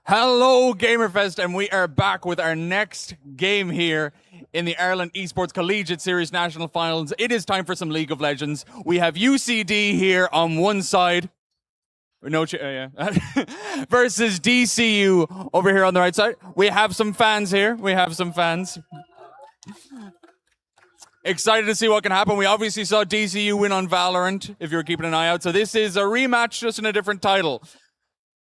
Hello, GamerFest, and we are back with our next game here in the Ireland Esports Collegiate Series National Finals. It is time for some League of Legends. We have UCD here on one side. Versus DCU over here on the right side. We have some fans here. Excited to see what can happen. We obviously saw DCU win on Valorant, if you were keeping an eye out. So this is a rematch, just in a different title.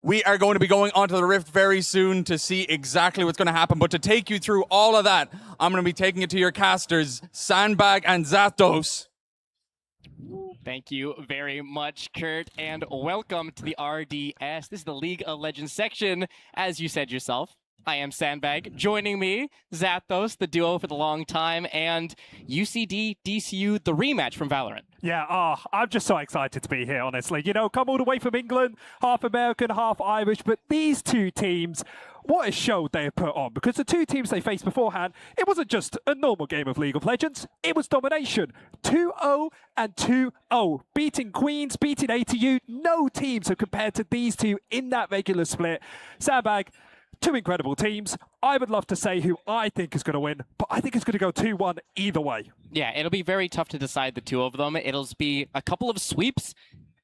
We are going to be going onto the Rift very soon to see exactly what's going to happen. But to take you through all of that, I'm going to be taking it to your casters, Sandbag and Zathos. Thank you very much, Kurt, and welcome to the RDS. This is the League of Legends section, as you said yourself. I am Sandbag. Joining me, Zathos, the duo for the long time, and UCD, DCU, the rematch from Valorant. Yeah, I'm just so excited to be here, honestly. You know, come all the way from England, half American, half Irish, but these two teams, what a show they have put on. Because the two teams they faced beforehand, it wasn't just a normal game of League of Legends, it was domination. 2-0 and 2-0. Beating Queens, beating ATU. No teams have compared to these two in that regular split. Sandbag, two incredible teams. I would love to say who I think is going to win, but I think it's going to go 2-1 either way. Yeah, it'll be very tough to decide the two of them. It'll be a couple of sweeps,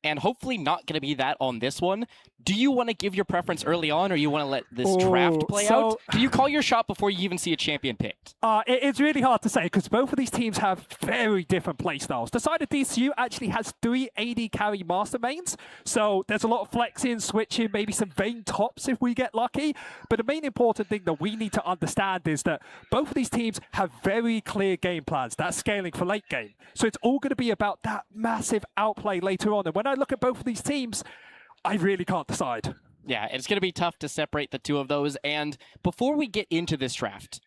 and hopefully not going to be that on this one. Do you want to give your preference early on, or you want to let this draft play out? Do you call your shot before you even see a champion picked? It's really hard to say because both of these teams have very different playstyles. The side of DCU actually has 3 AD carry master mains, so there's a lot of flexing, switching, maybe some Vayne tops if we get lucky. But the main important thing that we need to understand is that both of these teams have very clear game plans. That's scaling for late game. So it's all going to be about that massive outplay later on. And when I look at both of these teams, I really can't decide. Yeah, it's going to be tough to separate the two of those. And before we get into this draft,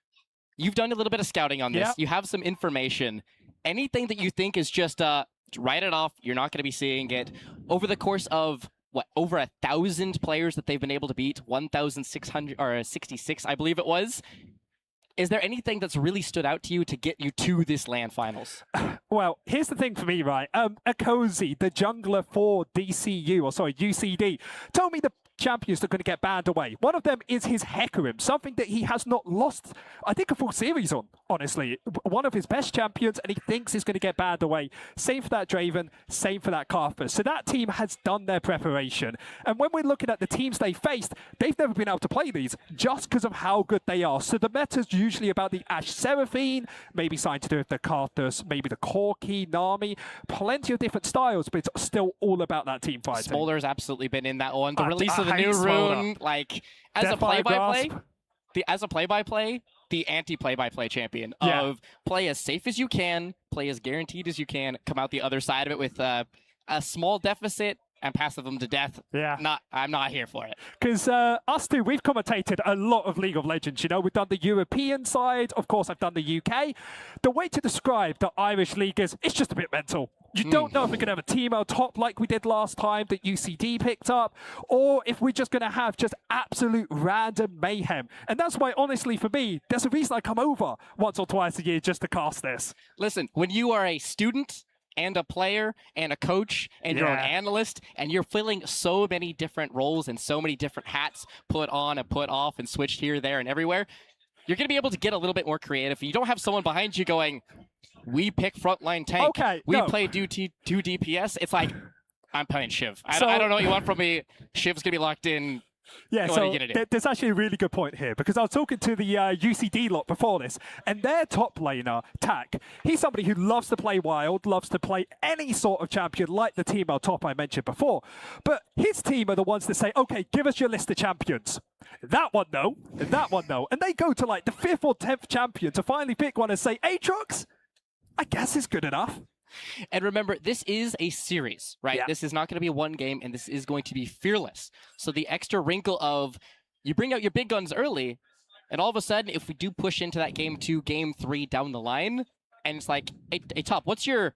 you've done a little bit of scouting on this. Yeah. You have some information. Anything that you think is just write it off, you're not going to be seeing it. Over the course of, over 1,000 players that they've been able to beat, 1,666, I believe it was. Is there anything that's really stood out to you to get you to this LAN finals? Well, here's the thing for me, right? Akozi, the jungler for UCD, told me the champions are going to get banned away. One of them is his Hecarim, something that he has not lost, I think, a full series on, honestly. One of his best champions, and he thinks he's going to get banned away. Same for that Draven, same for that Karthus. So that team has done their preparation. And when we're looking at the teams they faced, they've never been able to play these just because of how good they are. So the meta's usually about the Ashe Seraphine, maybe something to do with the Karthus, maybe the Corki, Nami, plenty of different styles, but it's still all about that team fighting. Smolder's absolutely been in that one. The release of the new rune, like, as a play-by-play, the anti-play-by-play champion of play as safe as you can, play as guaranteed as you can, come out the other side of it with a small deficit, and passive them to death. Yeah. I'm not here for it. Because us two, we've commentated a lot of League of Legends. You know, we've done the European side. Of course, I've done the UK. The way to describe the Irish League is, it's just a bit mental. You don't know if we're going to have a team out top like we did last time that UCD picked up, or if we're just going to have just absolute random mayhem. And that's why, honestly, for me, there's a reason I come over once or twice a year just to cast this. Listen, when you are a student and a player and a coach and you're an analyst and you're filling so many different roles and so many different hats put on and put off and switched here, there, and everywhere, you're going to be able to get a little bit more creative. You don't have someone behind you going, we pick frontline tank, we play 2 DPS. It's like, I'm playing Shiv. I don't know what you want from me. Shiv's going to be locked in. Yeah, so there's actually a really good point here, because I was talking to the UCD lot before this, and their top laner, Tak, he's somebody who loves to play wild, loves to play any sort of champion like the team out top I mentioned before. But his team are the ones that say, okay, give us your list of champions. That one, no. And that one, no. And they go to like the 5th or 10th champion to finally pick one and say, Aatrox, I guess it's good enough. And remember, this is a series, right? Yeah. This is not going to be one game, and this is going to be fearless. So the extra wrinkle of you bring out your big guns early, and all of a sudden, if we do push into that game 2, game 3 down the line, and it's like, hey top, what's your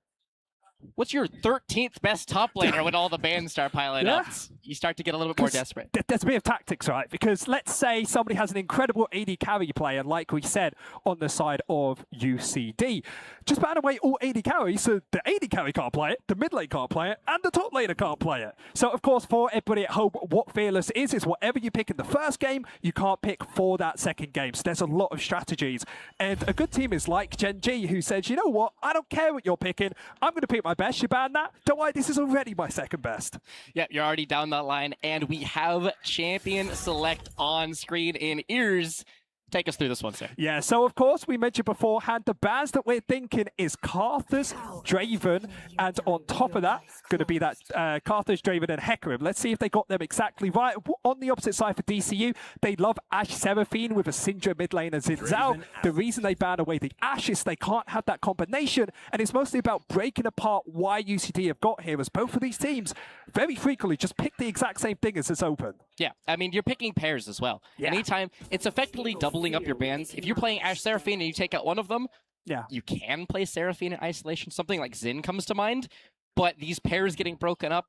13th best top laner when all the bans start piling up? you start to get a little bit more desperate. There's a bit of tactics, right? Because let's say somebody has an incredible AD carry player, like we said, on the side of UCD. Just ban away all AD carries, so the AD carry can't play it, the mid lane can't play it, and the top laner can't play it. So, of course, for everybody at home, what Fearless is whatever you pick in the first game, you can't pick for that second game. So there's a lot of strategies. And a good team is like Gen G, who says, you know what, I don't care what you're picking, I'm going to pick my best. You ban that? Don't worry, this is already my second best. Yeah, you're already down that line, and we have champion select on screen in ears. Take us through this one, sir. Yeah, so of course, we mentioned beforehand, the bans that we're thinking is Karthus, Draven, and on top of that, going to be that Karthus, Draven, and Hecarim. Let's see if they got them exactly right. On the opposite side for DCU, they love Ashe Seraphine with a Syndra mid lane and Xin Zhao. The reason they ban away the Ashe is they can't have that combination, and it's mostly about breaking apart why UCD have got here, as both of these teams very frequently just pick the exact same thing as it's open. Yeah, I mean, you're picking pairs as well. Yeah. Anytime, it's effectively doubling up your bans. If you're playing Ashe Seraphine and you take out one of them, yeah, you can play Seraphine in isolation. Something like Xin comes to mind, but these pairs getting broken up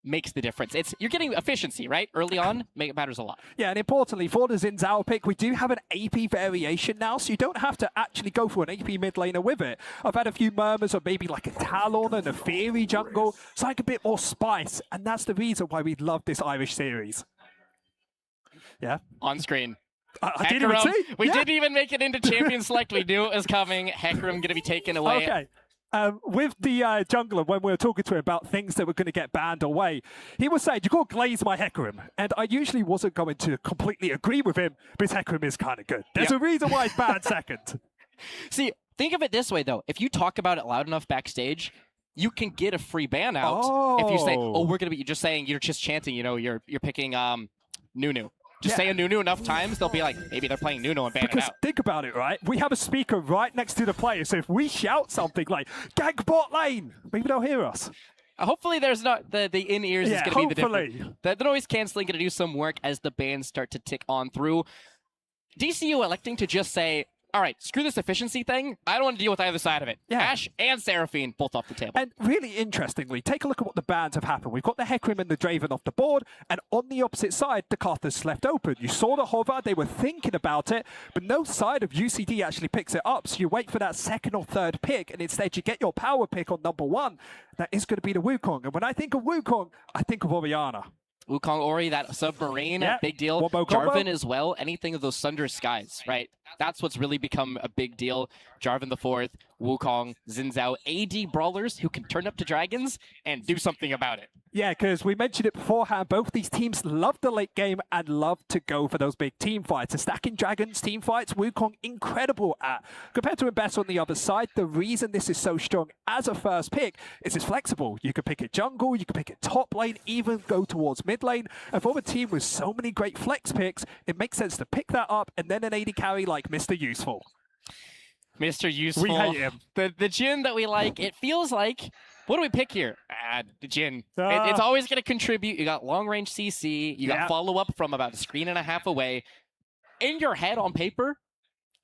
makes the difference. You're getting efficiency, right? Early on, it matters a lot. Yeah, and importantly, for the Xin Zhao pick, we do have an AP variation now, so you don't have to actually go for an AP mid laner with it. I've had a few murmurs of maybe like a Talon and a Fury jungle, so like a bit more spice, and that's the reason why we love this Irish series. Yeah. On screen. I didn't even see. We didn't even make it into Champion Select. We knew it was coming. Hecarim going to be taken away. Okay. With the jungler, when we were talking to him about things that were going to get banned away, he was saying, you got to glaze my Hecarim. And I usually wasn't going to completely agree with him, because Hecarim is kind of good. There's a reason why it's banned second. See, think of it this way, though. If you talk about it loud enough backstage, you can get a free ban out if you say, oh, we're going to be just saying, you're just chanting, you know, you're picking Nunu. Just say a Nunu enough times, they'll be like, maybe they're playing Nunu and ban it out. Because think about it, right? We have a speaker right next to the player, so if we shout something like, gank bot lane, maybe they'll hear us. Hopefully there's not the in-ears is going to be the difference. The noise canceling going to do some work as the bans start to tick on through. DCU electing to just say, all right, screw this efficiency thing. I don't want to deal with either side of it. Yeah. Ashe and Seraphine, both off the table. And really interestingly, take a look at what the bans have happened. We've got the Hecarim and the Draven off the board, and on the opposite side, the Karthus left open. You saw the hover, they were thinking about it, but no side of UCD actually picks it up, so you wait for that second or third pick, and instead you get your power pick on number one. That is going to be the Wukong. And when I think of Wukong, I think of Orianna. Wukong Ori, that submarine, big deal. Jarvan as well, anything of those Sunder Skies, right? That's what's really become a big deal. Jarvan the Fourth, Wukong, Xin Zhao, AD brawlers who can turn up to dragons and do something about it. Yeah, because we mentioned it beforehand, both these teams love the late game and love to go for those big team fights. The stacking dragons team fights, Wukong incredible at. Compared to Imbess on the other side, the reason this is so strong as a first pick is it's flexible. You can pick it jungle, you can pick it top lane, even go towards mid lane. And for a team with so many great flex picks, it makes sense to pick that up and then an AD carry like Mr. Useful. Mr. Useful. We hate him. The Jhin that we like, it feels like, what do we pick here? The Jhin. It's always going to contribute. You got long range CC. You got follow up from about a screen and a half away. In your head on paper,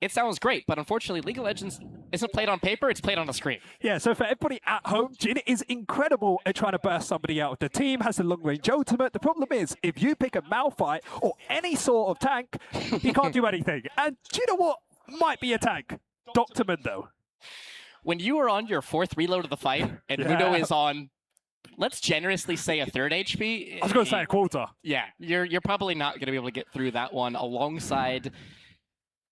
it sounds great, but unfortunately, League of Legends isn't played on paper, it's played on a screen. Yeah, so for everybody at home, Jhin is incredible at trying to burst somebody out of the team, has the long-range ultimate. The problem is, if you pick a Malphite or any sort of tank, he can't do anything. And do you know what might be a tank? Dr. Mundo. When you are on your fourth reload of the fight, and Mundo is on, let's generously say a third HP. I was going to say a quarter. Yeah, you're probably not going to be able to get through that one alongside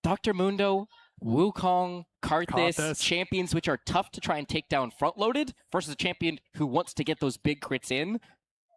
Dr. Mundo, Wukong, Karthus, champions which are tough to try and take down front-loaded versus a champion who wants to get those big crits in.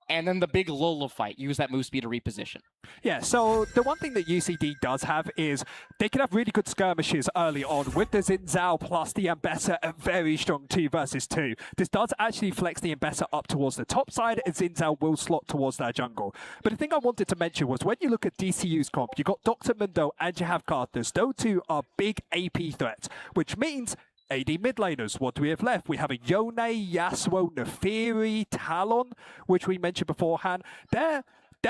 And then the big Lola fight, use that move speed to reposition. Yeah, so the one thing that UCD does have is they can have really good skirmishes early on with the Xin Zhao plus the Ambessa, a very strong 2 versus 2. This does actually flex the Ambessa up towards the top side, and Xin Zhao will slot towards their jungle. But the thing I wanted to mention was when you look at DCU's comp, you got Dr. Mundo and you have Karthus. Those two are big AP threats, which means AD mid laners, what do we have left? We have a Yone, Yasuo, Neferi, Talon, which we mentioned beforehand. They're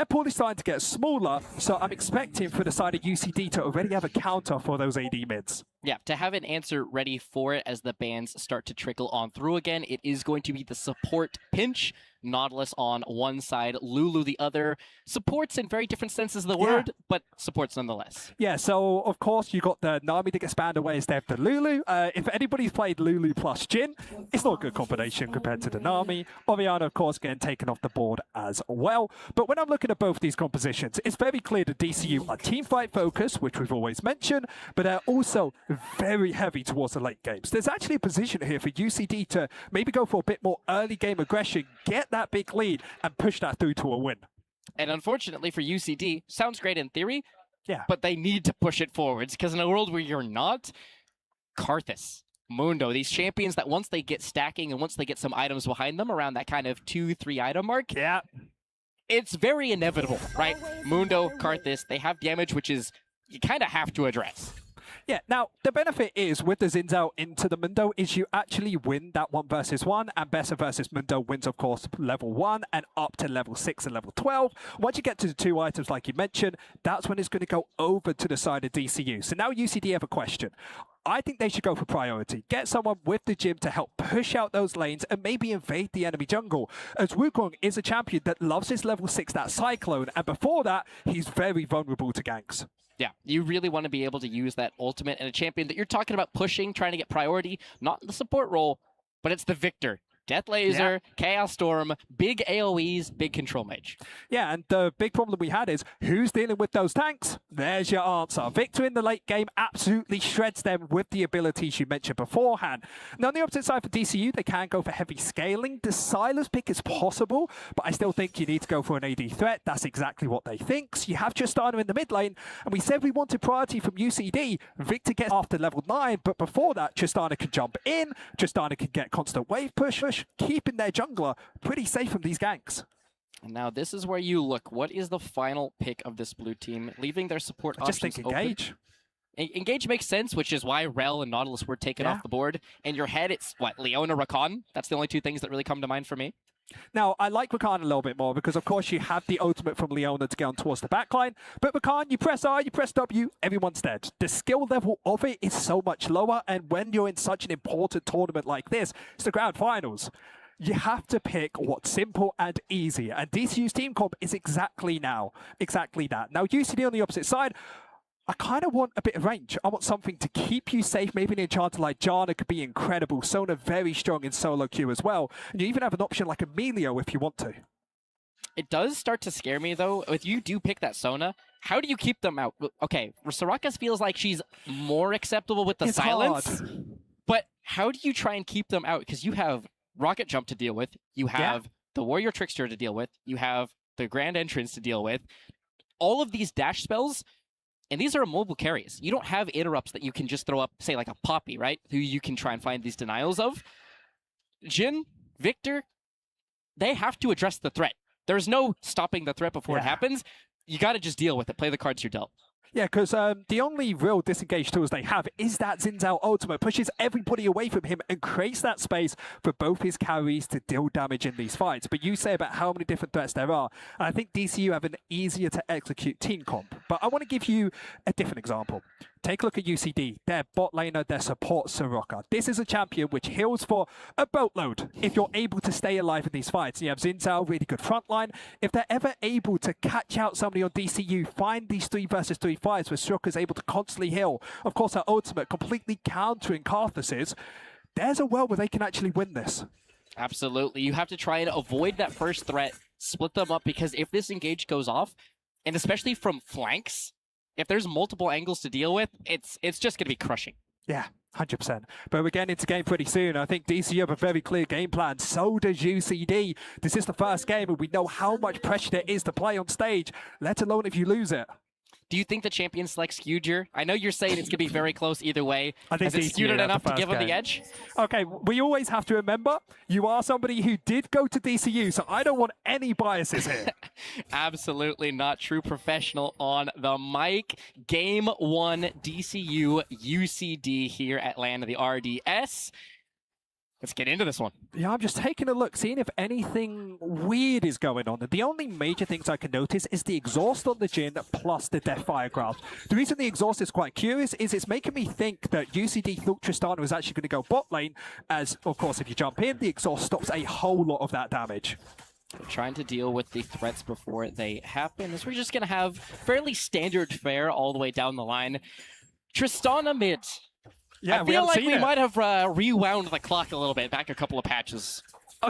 poorly starting to get smaller, so I'm expecting for the side of UCD to already have a counter for those AD mids. Yeah, to have an answer ready for it as the bans start to trickle on through again, it is going to be the support pinch. Nautilus on one side, Lulu the other. Supports in very different senses of the word, but supports nonetheless. Yeah, so of course you got the Nami that gets banned away instead of the Lulu. If anybody's played Lulu plus Jin, it's not a good combination compared to the Nami. Oriana, of course, getting taken off the board as well. But when I'm looking at both these compositions, it's very clear the DCU are teamfight focused, which we've always mentioned, but they're also very heavy towards the late games. There's actually a position here for UCD to maybe go for a bit more early game aggression, get that big lead, and push that through to a win. And unfortunately for UCD, sounds great in theory, Yeah. but they need to push it forwards, because in a world where you're not, Karthus, Mundo, these champions that once they get stacking and once they get some items behind them around that kind of 2-3 item mark, Yeah. it's very inevitable, right? Mundo, Karthus, they have damage, which is you kind of have to address. Yeah, now, the benefit is, with the Zinzao into the Mundo, is you actually win that 1 versus 1, and Bessa versus Mundo wins, of course, level 1 and up to level 6 and level 12. Once you get to the 2 items, like you mentioned, that's when it's going to go over to the side of DCU. So now UCD have a question. I think they should go for priority. Get someone with the gym to help push out those lanes and maybe invade the enemy jungle. As Wukong is a champion that loves his level 6, that Cyclone, and before that, he's very vulnerable to ganks. Yeah, you really want to be able to use that ultimate and a champion that you're talking about pushing, trying to get priority, not in the support role, but it's the Victor. Death Laser, Chaos Storm, big AoEs, big control mage. Yeah, and the big problem we had is, who's dealing with those tanks? There's your answer. Victor in the late game absolutely shreds them with the abilities you mentioned beforehand. Now, on the opposite side for DCU, they can go for heavy scaling. The Silas pick is possible, but I still think you need to go for an AD threat. That's exactly what they think. So you have Tristana in the mid lane, and we said we wanted priority from UCD. Victor gets after level 9, but before that, Tristana can jump in. Tristana can get constant wave push, keeping their jungler pretty safe from these ganks. And now this is where you look. What is the final pick of this blue team? Leaving their support options Just think open. Engage. Engage makes sense, which is why Rel and Nautilus were taken off the board. In your head, it's what, Leona, Rakan? That's the only 2 things that really come to mind for me. Now, I like Rakan a little bit more because, of course, you have the ultimate from Leona to get on towards the backline. But Rakan, you press R, you press W, everyone's dead. The skill level of it is so much lower, and when you're in such an important tournament like this, it's the grand finals. You have to pick what's simple and easy, and DCU's team comp is exactly that. Now, UCD on the opposite side, I kind of want a bit of range. I want something to keep you safe. Maybe an enchanter like Janna could be incredible. Sona very strong in solo queue as well. And you even have an option like Emilio if you want to. It does start to scare me, though. If you do pick that Sona, how do you keep them out? Okay, Soraka's feels like she's more acceptable with the silence. Hard. But how do you try and keep them out? Because you have Rocket Jump to deal with. You have the Warrior Trickster to deal with. You have the Grand Entrance to deal with. All of these dash spells, and these are mobile carries. You don't have interrupts that you can just throw up, say, like a Poppy, right? Who you can try and find these denials of. Jhin, Victor, they have to address the threat. There's no stopping the threat before it happens. You got to just deal with it. Play the cards you're dealt. Yeah, because the only real disengaged tools they have is that Zinzao ultimate, pushes everybody away from him and creates that space for both his carries to deal damage in these fights. But you say about how many different threats there are, and I think DCU have an easier to execute team comp. But I want to give you a different example. Take a look at UCD, their bot laner, their support Soraka. This is a champion which heals for a boatload if you're able to stay alive in these fights. You have Zinzao, really good frontline. If they're ever able to catch out somebody on DCU, find these 3 versus 3 fights where Soraka's able to constantly heal, of course her ultimate completely countering Karthus's, there's a world where they can actually win this. Absolutely. You have to try and avoid that first threat, split them up, because if this engage goes off, and especially from flanks, if there's multiple angles to deal with, it's just going to be crushing. Yeah, 100%. But we're getting into game pretty soon. I think DCU have a very clear game plan. So does UCD. This is the first game, and we know how much pressure there is to play on stage, let alone if you lose it. Do you think the champion select skewed here? I know you're saying it's going to be very close either way. I think Has it skewed it enough to give them the edge? Okay, we always have to remember, you are somebody who did go to DCU, so I don't want any biases here. Absolutely not. True professional on the mic. Game 1, DCU UCD here at LAN of the RDS. Let's get into this one. Yeah, I'm just taking a look, seeing if anything weird is going on. And the only major things I can notice is the exhaust on the Jhin plus the Deathfire grasp. The reason the exhaust is quite curious is it's making me think that UCD thought Tristana was actually going to go bot lane, as, of course, if you jump in, the exhaust stops a whole lot of that damage. Trying to deal with the threats before they happen, as we're just going to have fairly standard fare all the way down the line. Tristana mid. Yeah, I feel like we it. might have rewound the clock a little bit, back a couple of patches.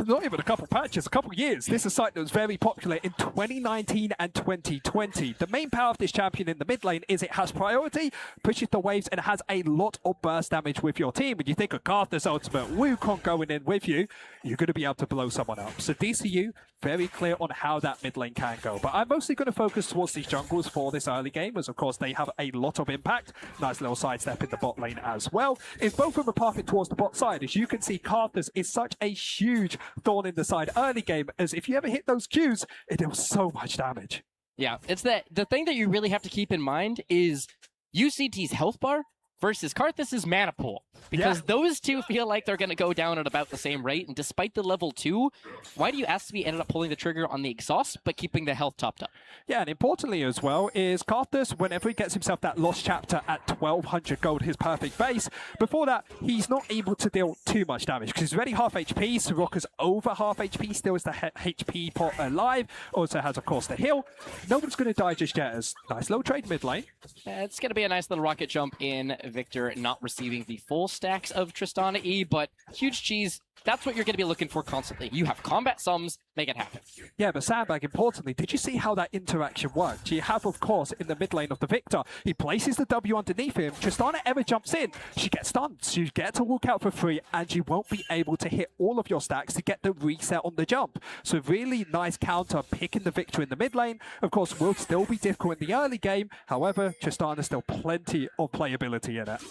Not even a couple patches, a couple years. This is a site that was very popular in 2019 and 2020. The main power of this champion in the mid lane is it has priority, pushes the waves, and has a lot of burst damage with your team. When you think of Karthus ultimate, Wukong going in with you, you're going to be able to blow someone up. So DCU, very clear on how that mid lane can go. But I'm mostly going to focus towards these jungles for this early game, as of course they have a lot of impact. Nice little sidestep in the bot lane as well. If both of them are pathing towards the bot side, as you can see, Karthus is such a huge thorn in the side early game, as if you ever hit those Qs, it deals so much damage. Yeah, it's that the thing that you really have to keep in mind is UCD's health bar versus Karthus' mana pool. Because those two feel like they're going to go down at about the same rate, and despite the level 2, why do you ask me ended up pulling the trigger on the exhaust, but keeping the health topped up? Yeah, and importantly as well is Karthus, whenever he gets himself that lost chapter at 1200 gold, his perfect base, before that, he's not able to deal too much damage, because he's already half HP, Soraka's over half HP, still is the HP pot alive, also has, of course, the heal. No one's going to die just yet, as nice little trade mid lane. It's going to be a nice little rocket jump in. Victor not receiving the full stacks of Tristana E, but huge cheese, that's what you're going to be looking for constantly. You have combat sums, make it happen. Yeah, but Sandbag, importantly, did you see how that interaction worked? You have, of course, in the mid lane of the Victor, he places the W underneath him. Tristana ever jumps in, she gets stunned. So you get to walk out for free, and you won't be able to hit all of your stacks to get the reset on the jump. So really nice counter, picking the Victor in the mid lane. Of course, will still be difficult in the early game. However, Tristana still plenty of playability in it.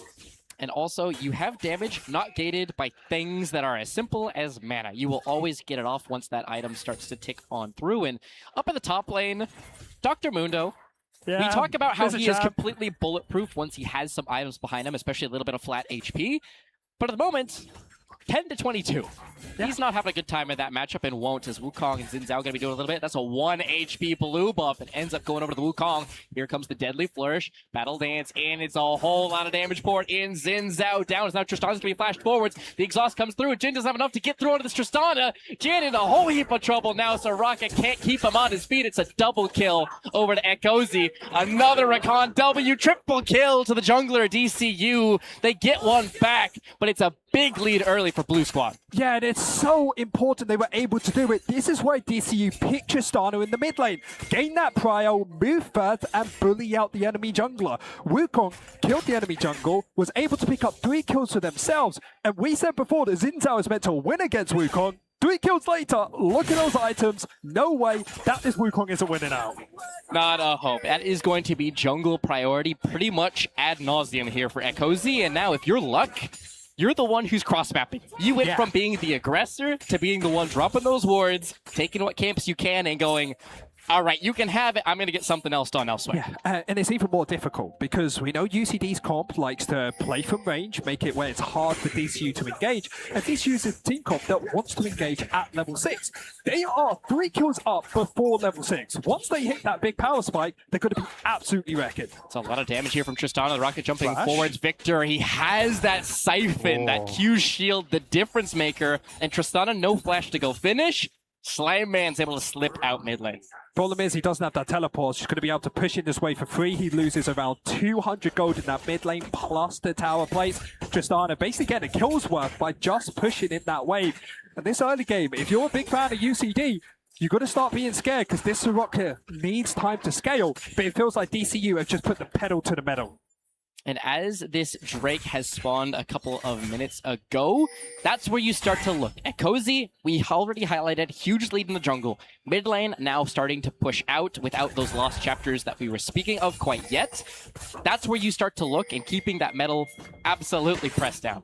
And also, you have damage not gated by things that are as simple as mana. You will always get it off once that item starts to tick on through. And up in the top lane, Dr. Mundo. Yeah, we talk about how he is completely bulletproof once he has some items behind him, especially a little bit of flat HP. But at the moment, 10 to 22. He's not having a good time in that matchup and won't, as Wukong and Xin Zhao going to be doing a little bit. That's a 1 HP blue buff and ends up going over to the Wukong. Here comes the Deadly Flourish. Battle Dance in. It's a whole lot of damage poured in. Xin Zhao down. As now Tristana's going to be flashed forwards. The exhaust comes through. Jhin doesn't have enough to get through onto this Tristana. Jhin in a whole heap of trouble now. Soraka can't keep him on his feet. It's a double kill over to Ekozi. Another Rakan W. Triple kill to the jungler DCU. They get one back, but it's a big lead early for Blue Squad. Yeah, and it's so important they were able to do it. This is why DCU picked Tristana in the mid lane. Gain that prio, move first, and bully out the enemy jungler. Wukong killed the enemy jungle, was able to pick up 3 kills for themselves. And we said before that Xin Zhao is meant to win against Wukong. 3 kills later, look at those items. No way that this Wukong isn't winning out. Not a hope. That is going to be jungle priority pretty much ad nauseum here for Ekozi. And now if you're luck, you're the one who's cross-mapping. You went from being the aggressor to being the one dropping those wards, taking what camps you can, and going, all right, you can have it. I'm going to get something else done elsewhere. Yeah, and it's even more difficult because we know UCD's comp likes to play from range, make it where it's hard for DCU to engage. And DCU is a team comp that wants to engage at level 6. They are 3 kills up before level 6. Once they hit that big power spike, they're going to be absolutely wrecking. It's a lot of damage here from Tristana. The rocket jumping forwards. Victor, he has that siphon, that Q shield, the difference maker. And Tristana, no flash to go finish. Slime Man's able to slip out mid lane. Problem is, he doesn't have that teleport. He's going to be able to push in this way for free. He loses around 200 gold in that mid lane, plus the tower plates. Tristana basically getting a kill's worth by just pushing in that wave. And this early game, if you're a big fan of UCD, you've got to start being scared because this Soraka needs time to scale. But it feels like DCU have just put the pedal to the metal. And as this Drake has spawned a couple of minutes ago, that's where you start to look. Ekozi, we already highlighted, huge lead in the jungle. Mid lane now starting to push out without those lost chapters that we were speaking of quite yet. That's where you start to look, and keeping that metal absolutely pressed down.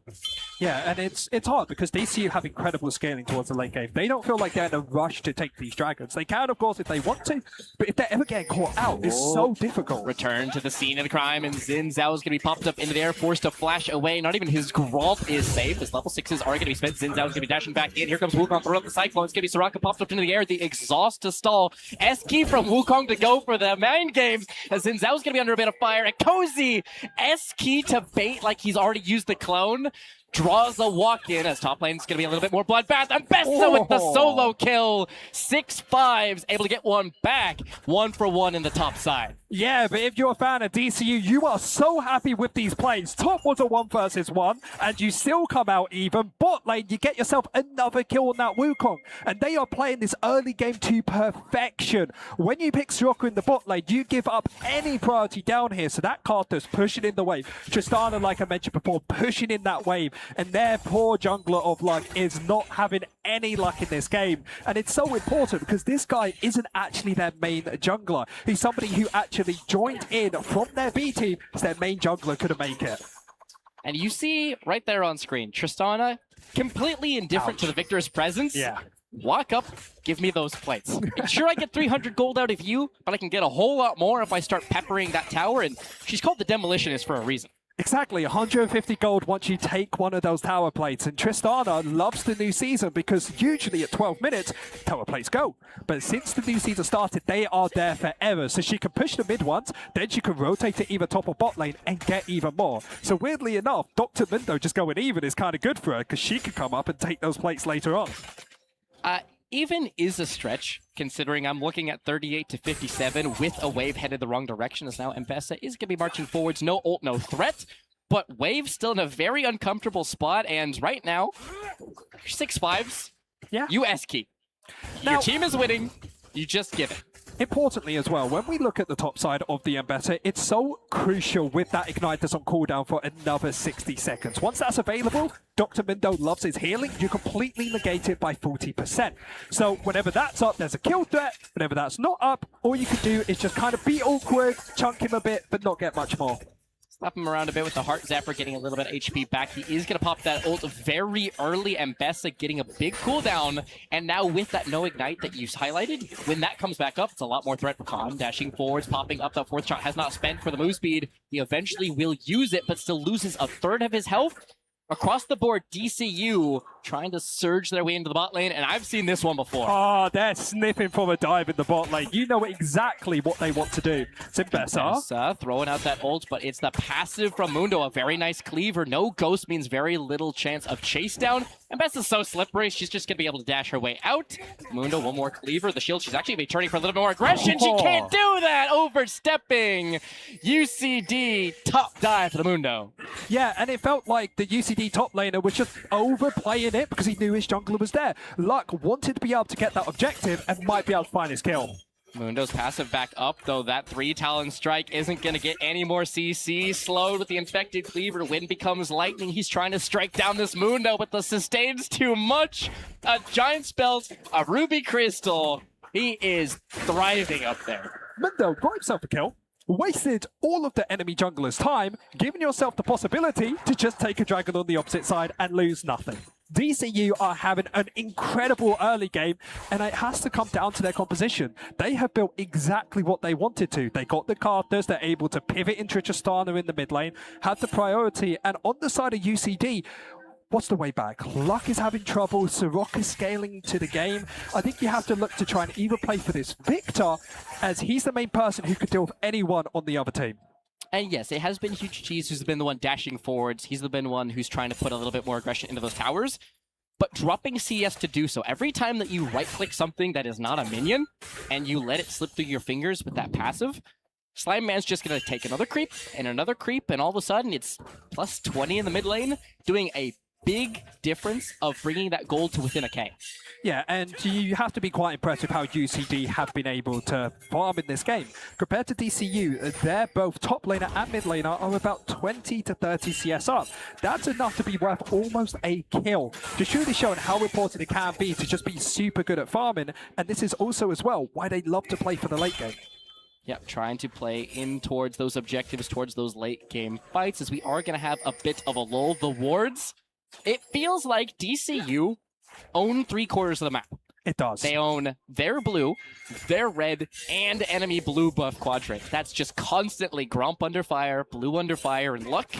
Yeah, and it's hard because DCU have incredible scaling towards the late game. They don't feel like they're in a rush to take these dragons. They can, of course, if they want to, but if they're ever getting caught out, it's so difficult. Return to the scene of the crime, and Xin Zhao is going to be popped up into the air, forced to flash away. Not even his Gralt is safe. His level 6s are going to be spent. Xin Zhao is going to be dashing back in. Here comes Wukong throwing up the Cyclone. It's going to be Soraka popped up into the air. The exhaust to stall. S-key from Wukong to go for the main game. As Xin Zhao is going to be under a bit of fire. And Cozy, S-key to bait like he's already used the clone. Draws a walk in as top lane's going to be a little bit more bloodbath. And Bessa with the solo kill. 6-5s, able to get one back. 1 for 1 in the top side. Yeah, but if you're a fan of DCU, you are so happy with these plays. Top was a 1 versus 1, and you still come out even. Bot lane, you get yourself another kill on that Wukong. And they are playing this early game to perfection. When you pick Soraka in the bot lane, you give up any priority down here. So that Carter's pushing in the wave. Tristana, like I mentioned before, pushing in that wave. And their poor jungler of luck is not having any luck in this game. And it's so important because this guy isn't actually their main jungler. He's somebody who actually joined in from their B team, so their main jungler couldn't make it. And you see right there on screen, Tristana, completely indifferent to the victor's presence. Yeah. Walk up, give me those plates. Sure, I get 300 gold out of you, but I can get a whole lot more if I start peppering that tower, and she's called the Demolitionist for a reason. Exactly, 150 gold once you take one of those tower plates. And Tristana loves the new season because usually at 12 minutes, tower plates go. But since the new season started, they are there forever. So she can push the mid once, then she can rotate to either top or bot lane and get even more. So weirdly enough, Dr. Lindo just going even is kind of good for her because she can come up and take those plates later on. Even is a stretch, considering I'm looking at 38 to 57 with a wave headed the wrong direction, as now Mbessa is going to be marching forwards. No ult, no threat, but wave still in a very uncomfortable spot, and right now, 6-5s, Yeah. you S-key. Your team is winning, you just give it. Importantly as well, when we look at the top side of the Mbetta, it's so crucial with that Ignite that's on cooldown for another 60 seconds. Once that's available, Dr. Mindo loves his healing. You completely negate it by 40%. So whenever that's up, there's a kill threat. Whenever that's not up, all you can do is just kind of be awkward, chunk him a bit, but not get much more. Slap him around a bit with the Heart Zapper, getting a little bit of HP back. He is going to pop that ult very early, and Mbessa getting a big cooldown. And now with that no Ignite that you highlighted, when that comes back up, it's a lot more threat for Khan. Dashing forwards, popping up that 4th shot, has not spent for the move speed. He eventually will use it, but still loses a third of his health. Across the board, DCU trying to surge their way into the bot lane, and I've seen this one before. Oh, they're sniffing from a dive in the bot lane. You know exactly what they want to do. Mbessa throwing out that ult, but it's the passive from Mundo. A very nice cleaver. No ghost means very little chance of chase down. Mbessa's so slippery, she's just going to be able to dash her way out. Mundo, one more cleaver. The shield, she's actually going to be turning for a little bit more aggression. She can't do that! Overstepping. UCD, top dive for the Mundo. Yeah, and it felt like the UCD top laner was just overplaying it because he knew his jungler was there. Luck wanted to be able to get that objective and might be able to find his kill. Mundo's passive back up, though that 3 Talon Strike isn't going to get any more CC. Slowed with the Infected Cleaver. Wind becomes lightning. He's trying to strike down this Mundo, but the sustain's too much. A Giant Spells, a Ruby Crystal. He is thriving up there. Mundo got himself a kill, wasted all of the enemy jungler's time, giving yourself the possibility to just take a dragon on the opposite side and lose nothing. DCU are having an incredible early game, and it has to come down to their composition. They have built exactly what they wanted to. They got the Carters, they're able to pivot into Tristana in the mid lane, had the priority, and on the side of UCD, what's the way back? Luck is having trouble, Soraka is scaling to the game. I think you have to look to try and either play for this Victor, as he's the main person who could deal with anyone on the other team. And yes, it has been Huge Cheese who's been the one dashing forwards. He's been one who's trying to put a little bit more aggression into those towers. But dropping CS to do so, every time that you right-click something that is not a minion, and you let it slip through your fingers with that passive, Slime Man's just going to take another creep, and all of a sudden it's plus 20 in the mid lane, doing a big difference of bringing that gold to within a K. Yeah, and you have to be quite impressed with how UCD have been able to farm in this game. Compared to DCU, they're both top laner and mid laner are about 20 to 30 CS up. That's enough to be worth almost a kill. Just truly showing how important it can be to just be super good at farming, and this is also as well why they love to play for the late game. Yep, trying to play in towards those objectives, towards those late game fights, as we are going to have a bit of a lull. The wards It feels like DCU own 3/4 of the map. It does. They own their blue, their red, and enemy blue buff quadrant. That's just constantly Grump under fire, blue under fire, and Luck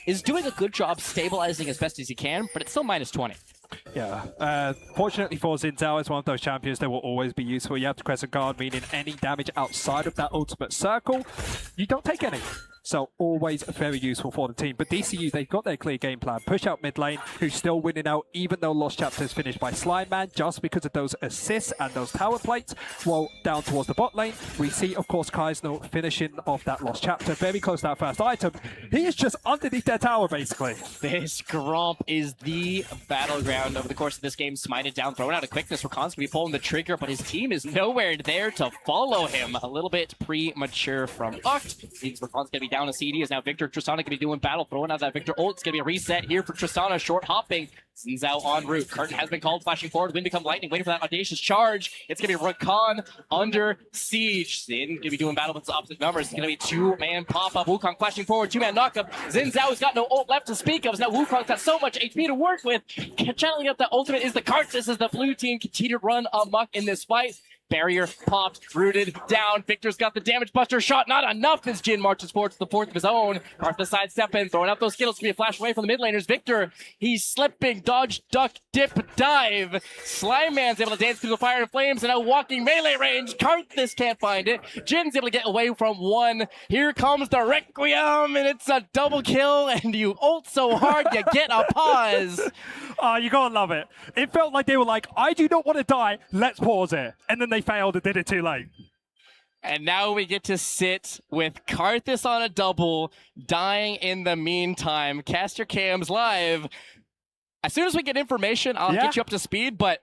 is doing a good job stabilizing as best as he can, but it's still -20. Yeah. Fortunately for Xin Zhao, it's one of those champions that will always be useful. You have to Crescent Guard, meaning any damage outside of that ultimate circle, you don't take any. So always very useful for the team. But DCU, they've got their clear game plan. Push out mid lane, who's still winning out, even though Lost Chapter is finished by Slime Man, just because of those assists and those tower plates. Well, down towards the bot lane, we see, of course, Kaisno finishing off that Lost Chapter, very close to that first item. He is just underneath their tower, basically. This Grump is the battleground over the course of this game. Smited down, throwing out a quickness. Rakan's going to be pulling the trigger, but his team is nowhere there to follow him. A little bit premature from Oct. Means Rakan's going to be down a CD. Is now Victor. Tristana going to be doing battle, throwing out that Victor ult. It's going to be a reset here for Tristana. Short hopping. Xin Zhao en route. Curtain has been called, flashing forward. Wind become lightning, waiting for that audacious charge. It's going to be Rakan under siege. Xin going to be doing battle with the opposite numbers. It's going to be two-man pop-up. Wukong flashing forward, two-man knock-up. Xin Zhao's got no ult left to speak of. Now Wukong's got so much HP to work with. Channeling up the ultimate is the Karthus as the blue team continue to run amok in this fight. Barrier popped, rooted, down. Victor's got the damage buster shot. Not enough as Jin marches forward to the fourth of his own. Arthur sidestepping, throwing out those skittles to be a flash away from the mid laners. Victor, he's slipping, dodge, duck, dip, dive. Slime Man's able to dance through the fire and flames and now walking melee range. Karthus can't find it. Jin's able to get away from one. Here comes the Requiem, and it's a double kill, and you ult so hard you get a pause. Oh, you gotta love it. It felt like they were like, I do not want to die, let's pause it. And then they failed and did it too late. And now we get to sit with Karthus on a double, dying in the meantime. Cast your cams live. As soon as we get information, I'll get you up to speed, but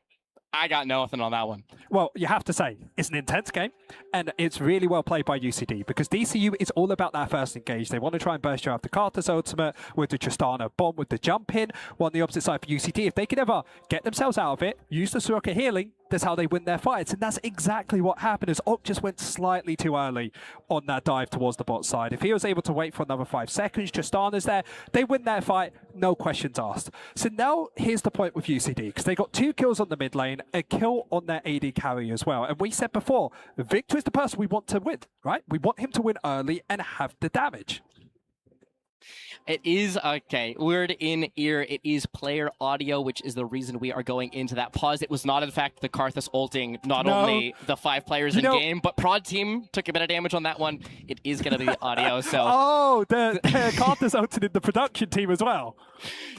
I got nothing on that one. Well, you have to say, it's an intense game, and it's really well played by UCD, because DCU is all about that first engage. They want to try and burst you out the Karthus ultimate with the Tristana bomb, with the jump in. While on the opposite side for UCD, if they can ever get themselves out of it, use the Soroka healing, that's how they win their fights. And that's exactly what happened, as Oct just went slightly too early on that dive towards the bot side. If he was able to wait for another 5 seconds, Tristana's there, they win their fight, no questions asked. So now here's the point with UCD, because they got 2 kills on the mid lane, a kill on their AD carry as well. And we said before, Victor is the person we want to win, right? We want him to win early and have the damage. It is, okay, word in ear, it is player audio, which is the reason we are going into that pause. It was not, in fact, the Karthus ulting, not only the 5 players in game, but prod team took a bit of damage on that one. It is going to be the audio, so... Oh, the Karthus ulted in the production team as well.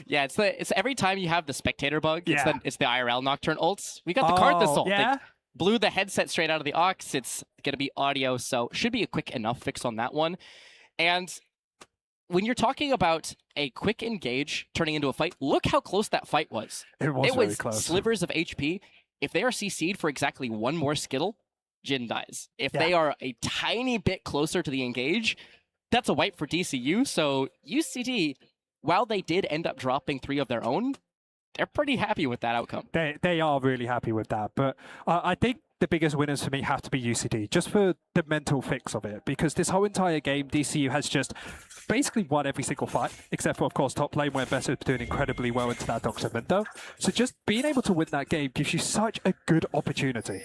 Yeah, it's every time you have the spectator bug, it's the IRL Nocturne ults. We got the Karthus ult. Yeah? They blew the headset straight out of the aux. It's going to be audio, so should be a quick enough fix on that one. And... when you're talking about a quick engage turning into a fight, look how close that fight was. It was very close. Slivers of HP. If they are CC'd for exactly one more skittle, Jin dies. If they are a tiny bit closer to the engage, that's a wipe for DCU. So UCD, while they did end up dropping 3 of their own, they're pretty happy with that outcome. They are really happy with that. But I think the biggest winners for me have to be UCD, just for the mental fix of it. Because this whole entire game, DCU has just basically won every single fight, except for, of course, top lane, where Bess is doing incredibly well into that Doxamento. So just being able to win that game gives you such a good opportunity.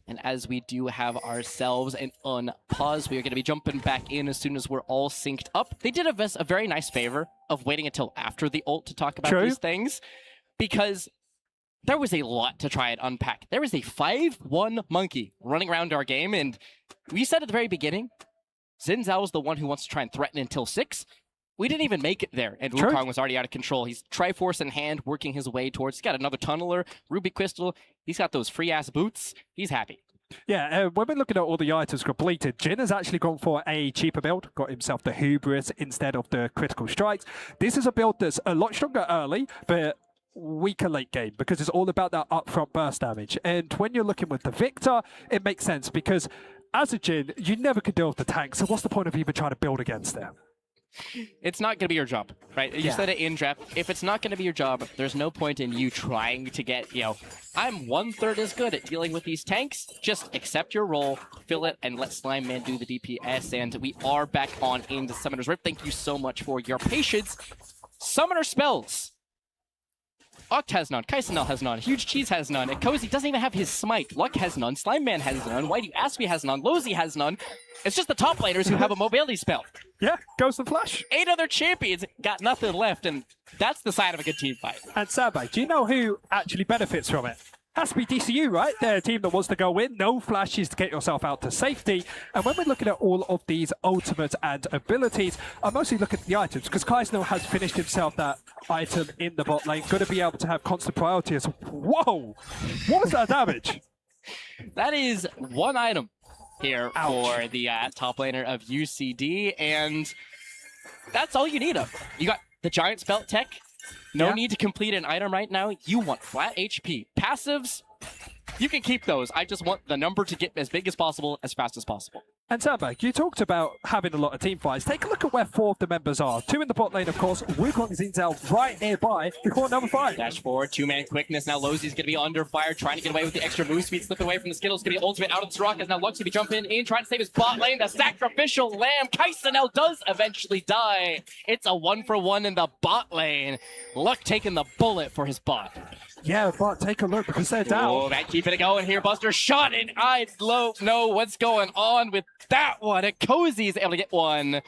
And as we do have ourselves an unpause, we are going to be jumping back in as soon as we're all synced up. They did us a very nice favor of waiting until after the ult to talk about these things, because there was a lot to try and unpack. There was a 5-1 monkey running around our game, and we said at the very beginning, Xin Zhao is the one who wants to try and threaten until 6. We didn't even make it there, and Wukong was already out of control. He's Triforce in hand, working his way towards... he's got another Tunneler, Ruby Crystal. He's got those free-ass boots. He's happy. Yeah, when we're looking at all the items completed, Jin has actually gone for a cheaper build, got himself the Hubris instead of the Critical Strikes. This is a build that's a lot stronger early, but weaker late game, because it's all about that upfront burst damage. And when you're looking with the Victor, it makes sense, because as a Jin, you never could deal with the tank, so what's the point of even trying to build against them? It's not going to be your job, right? You said it in draft. If it's not going to be your job, there's no point in you trying to get, I'm 1/3 as good at dealing with these tanks. Just accept your role, fill it, and let Slime Man do the DPS. And we are back on into Summoner's Rift. Thank you so much for your patience. Summoner spells. Oct has none, Kaisenel has none, Huge Cheese has none, and Cozy doesn't even have his smite. Luck has none, Slime Man has none, Whitey Aspie has none, Lozy has none. It's just the top laners who have a mobility spell. Yeah, goes the flash. 8 other champions got nothing left, and that's the sign of a good team fight. And Sandbag, do you know who actually benefits from it? Has to be DCU, right? They're a team that wants to go in, no flashes to get yourself out to safety. And when we're looking at all of these ultimates and abilities, I'm mostly looking at the items, because Kaisenel has finished himself that item in the bot lane. Going to be able to have constant priority as, whoa! What was that damage? That is one item here for the top laner of UCD, and that's all you need of. You got the Giant Spell tech. No need to complete an item right now. You want flat HP. Passives, you can keep those. I just want the number to get as big as possible, as fast as possible. And Sandbag, you talked about having a lot of team fights. Take a look at where 4 of the members are. 2 in the bot lane, of course. Wukong is Intel right nearby before number 5. Dash forward, 2-man quickness. Now Lozy's going to be under fire, trying to get away with the extra move speed, slipping away from the Skittles. Going to be ultimate out of the Soraka. Now Luck's going to be jumping in, trying to save his bot lane. The sacrificial lamb. Kaisenel does eventually die. It's a 1-for-1 in the bot lane. Luck taking the bullet for his bot. Yeah, but take a look because they're down. Oh, man, keeping it going here. Buster shot, and I don't know what's going on with that one. And Cozy's able to get one.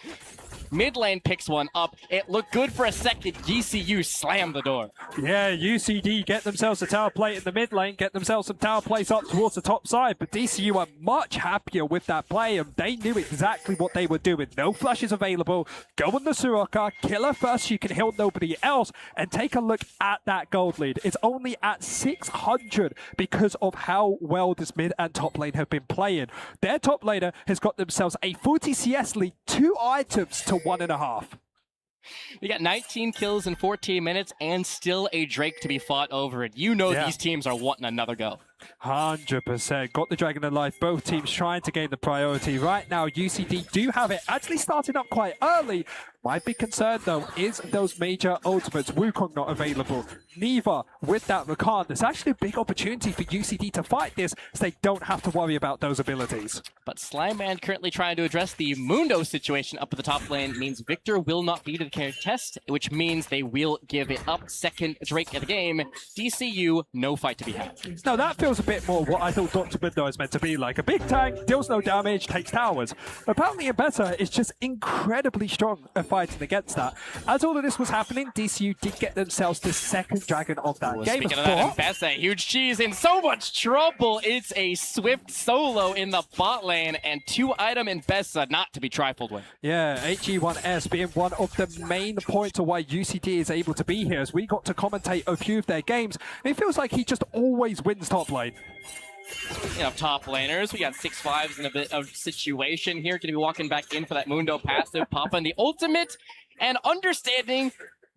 Mid lane picks one up. It looked good for a second. DCU slammed the door. Yeah, UCD get themselves a tower plate in the mid lane, get themselves some tower plates up towards the top side, but DCU are much happier with that play, and they knew exactly what they were doing. No flashes available. Go on the Soraka, kill her first, you can heal nobody else, and take a look at that gold lead. It's only at 600 because of how well this mid and top lane have been playing. Their top laner has got themselves a 40 CS lead, 2 items to 1.5. We got 19 kills in 14 minutes and still a Drake to be fought over it. You know these teams are wanting another go. 100%. Got the Dragon alive. Both teams trying to gain the priority. Right now, UCD do have it actually starting up quite early. Might be concerned, though, is those major ultimates. Wukong not available. Neither with that Rakan. There's actually a big opportunity for UCD to fight this, so they don't have to worry about those abilities. But Slime Man currently trying to address the Mundo situation up at the top lane means Victor will not be to the contest, which means they will give it up. Second Drake of the game. DCU, no fight to be had. No, that feels a bit more what I thought Dr. Mundo is meant to be like. A big tank, deals no damage, takes towers. Apparently Ibetta is just incredibly strong at fighting against that. As all of this was happening, DCU did get themselves the second dragon of that game. Speaking of that, Ibetta, Huge Cheese in so much trouble. It's a swift solo in the bot lane and 2-item Ibetta not to be trifled with. Yeah, HE1S being one of the main points of why UCD is able to be here, as we got to commentate a few of their games. It feels like he just always wins top lane. Speaking of top laners, we got 6-5s in a bit of situation here. Going to be walking back in for that Mundo passive, popping the ultimate, and understanding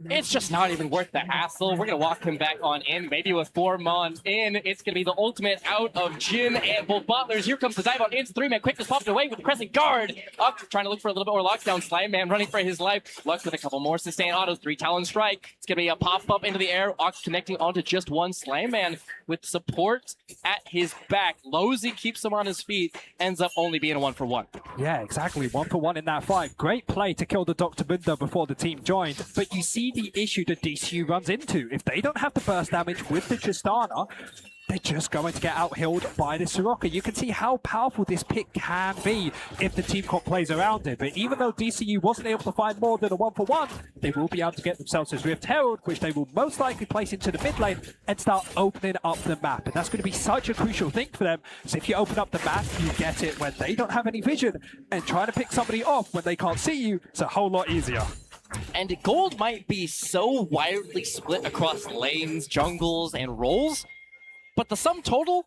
it's just not even worth the hassle. We're going to walk him back on in, maybe with 4 mons in. It's going to be the ultimate out of Jin and both bottlers. Here comes the dive on in. 3-man quickness popped away with the crescent guard. Up, trying to look for a little bit more lockdown. Slime Man running for his life. Luck with a couple more sustain autos. 3 Talon Strike. It's going to be a pop-up into the air. Ox connecting onto just one. Slime Man with support at his back. Lozy keeps him on his feet. Ends up only being a 1-for-1. Yeah, exactly. 1-for-1 in that fight. Great play to kill the Dr. Mundo before the team joined. But you see the issue that DCU runs into. If they don't have the burst damage with the Tristana, they're just going to get out-healed by the Soraka. You can see how powerful this pick can be if the team comp plays around it. But even though DCU wasn't able to find more than a 1-for-1, they will be able to get themselves his Rift Herald, which they will most likely place into the mid lane and start opening up the map. And that's going to be such a crucial thing for them. So if you open up the map, you get it when they don't have any vision. And trying to pick somebody off when they can't see you, it's a whole lot easier. And gold might be so wildly split across lanes, jungles, and roles, but the sum total,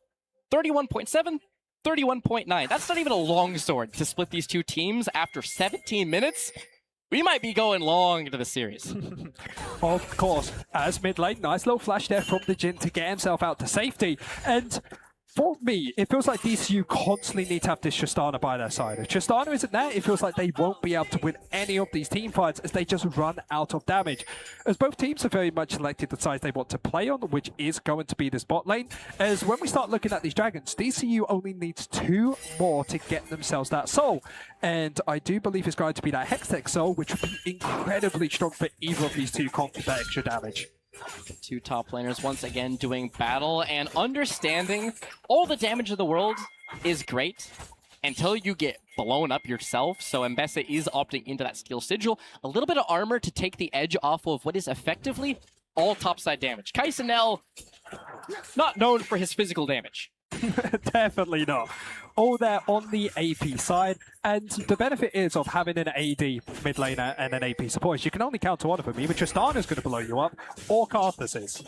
31.7, 31.9. That's not even a longsword to split these two teams after 17 minutes. We might be going long into the series. Of course, as mid lane, nice little flash there from the Jin to get himself out to safety. And for me, it feels like DCU constantly need to have this Tristana by their side. If Tristana isn't there, it feels like they won't be able to win any of these team fights as they just run out of damage. As both teams have very much selected the sides they want to play on, which is going to be this bot lane. As when we start looking at these dragons, DCU only needs 2 more to get themselves that soul. And I do believe it's going to be that Hextech soul, which would be incredibly strong for either of these two comps with that extra damage. Two top laners once again doing battle and understanding all the damage of the world is great until you get blown up yourself. So Mbessa is opting into that skill sigil. A little bit of armor to take the edge off of what is effectively all topside damage. Kai'Sanel, not known for his physical damage. Definitely not. All there on the AP side, and the benefit is of having an AD mid laner and an AP support is you can only counter one of them. Either Tristana's going to blow you up, or Karthus is.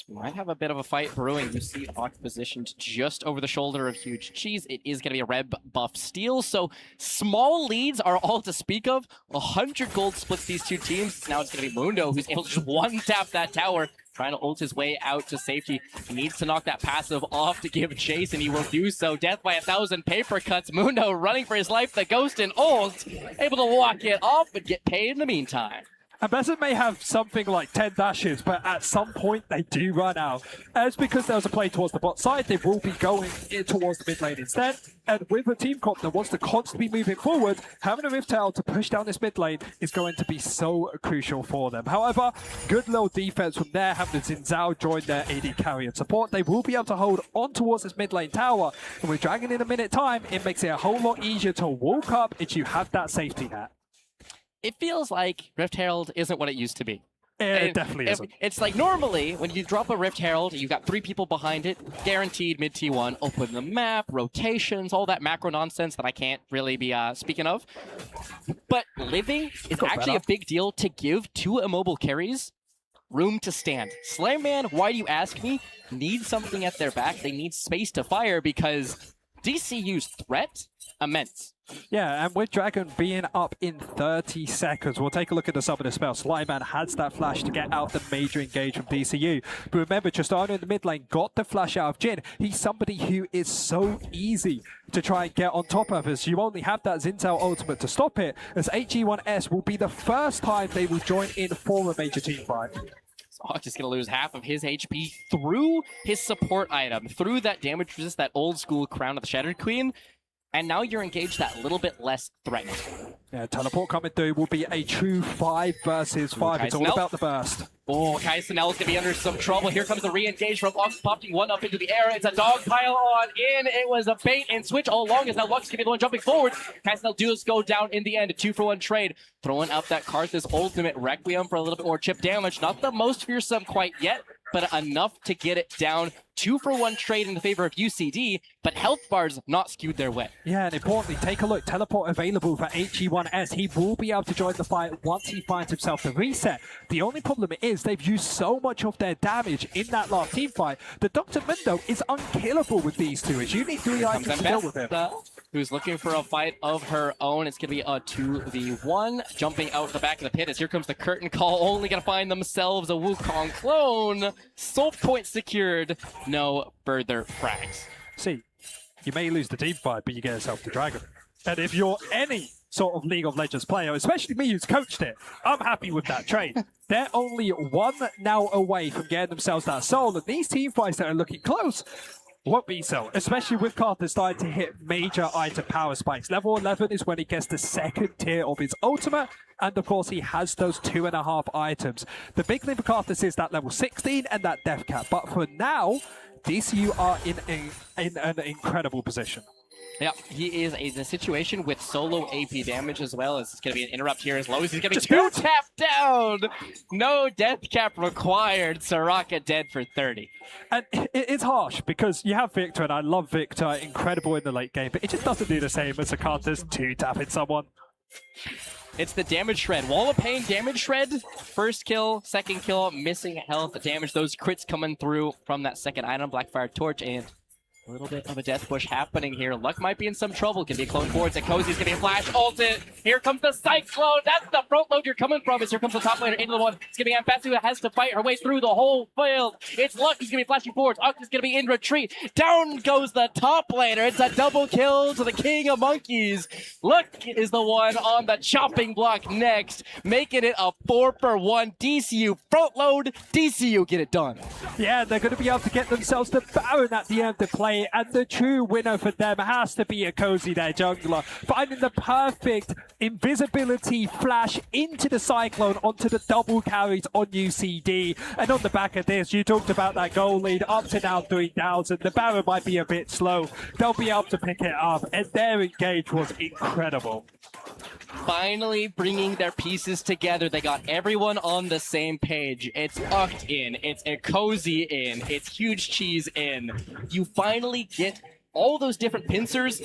Might have a bit of a fight brewing. You see Oct positioned just over the shoulder of Huge Cheese. It is going to be a red buff steal, so small leads are all to speak of. 100 gold splits these two teams. Now it's going to be Mundo who's able to just one-tap that tower, trying to ult his way out to safety. He needs to knock that passive off to give chase, and he will do so. Death by 1,000 paper cuts. Mundo running for his life. The ghost and ult, able to walk it off, but get paid in the meantime. Mbessa may have something like 10 dashes, but at some point they do run out. As because there was a play towards the bot side, they will be going in towards the mid lane instead. And with a team comp that wants to constantly move it forward, having a Rift Tail to push down this mid lane is going to be so crucial for them. However, good little defense from there, having the Xin Zhao join their AD carry and support. They will be able to hold on towards this mid lane tower. And with Dragon in a minute time, it makes it a whole lot easier to walk up if you have that safety net. It feels like Rift Herald isn't what it used to be. It definitely isn't. It's like normally when you drop a Rift Herald, you've got 3 people behind it, guaranteed mid T1, open the map, rotations, all that macro nonsense that I can't really be speaking of. But living is actually a big deal to give 2 immobile carries room to stand. Slamman, why do you ask me, need something at their back. They need space to fire because DCU's threat, immense. Yeah, and with Dragon being up in 30 seconds, we'll take a look at the sub of the spell. Slyman has that flash to get out the major engage from DCU. But remember, Tristana in the mid lane got the flash out of Jhin. He's somebody who is so easy to try and get on top of us. You only have that Xin Zhao ultimate to stop it, as HG1S will be the first time they will join in for a major team fight. Oct is going to lose half of his HP through his support item, through that damage resist, that old school Crown of the Shattered Queen. And now you're engaged that little bit less threatening. Yeah, teleport coming through will be a true 5 versus 5. It's all about the burst. Oh, Kai'Sanel is going to be under some trouble. Here comes the re-engage from Lux, popping one up into the air. It's a dog pile on in. It was a bait and switch all along, as now Lux is going to be the one jumping forward. Kai'Sanel does go down in the end. A 2-for-1 trade. Throwing out that Karthus ultimate Requiem for a little bit more chip damage. Not the most fearsome quite yet, but enough to get it down. 2-for-1 trade in the favor of UCD, but health bars not skewed their way. Yeah, and importantly, take a look. Teleport available for HG1S. He will be able to join the fight once he finds himself the reset. The only problem is they've used so much of their damage in that last team fight that Dr. Mundo is unkillable with these two. It's usually 3 items to deal with him. Who's looking for a fight of her own. It's going to be a 2v1. Jumping out the back of the pit as here comes the curtain call. Only going to find themselves a Wukong clone. Soul point secured. No further frags. See, you may lose the team fight, but you get yourself the dragon. And if you're any sort of League of Legends player, especially me who's coached it, I'm happy with that trade. They're only 1 now away from getting themselves that soul, and these team fights that are looking close won't be so, especially with Karthus starting to hit major item power spikes. Level 11 is when he gets the 2nd tier of his ultimate, and of course he has those 2.5 items. The big thing for Karthus is that level 16 and that death cap, but for now, DCU are in an incredible position. Yeah, he is in a situation with solo AP damage as well. As it's going to be an interrupt here as low as he's going to be 2-tapped down. No death cap required. Soraka dead for 30. And it's harsh because you have Victor, and I love Victor, incredible in the late game, but it just doesn't do the same as a Karthus 2-tapping someone. It's the damage shred. Wall of Pain damage shred. First kill, 2nd kill, missing health, damage. Those crits coming through from that 2nd item, Blackfire Torch, and a little bit of a death push happening here. Luck might be in some trouble. Can be a clone forwards. Cozy's gonna be a flash ulted. Here comes the Cyclone. That's the front load you're coming from. As here comes the top laner into the one. It's gonna be Mbessa who has to fight her way through the whole field. It's Luck who's gonna be flashing forwards. Oct is gonna be in retreat. Down goes the top laner. It's a double kill to the King of Monkeys. Luck is the one on the chopping block next, making it a 4-for-1. DCU front load. DCU get it done. Yeah, they're going to be able to get themselves the Baron at the end to play play, and the true winner for them has to be Akozy, their jungler, finding the perfect invisibility flash into the Cyclone onto the double carries on UCD. And on the back of this, you talked about that goal lead up to now 3,000. The Baron might be a bit slow. They'll be able to pick it up, and their engage was incredible. Finally bringing their pieces together. They got everyone on the same page. It's Uct in, it's Akozy in, it's Huge Cheese in. You finally get all those different pincers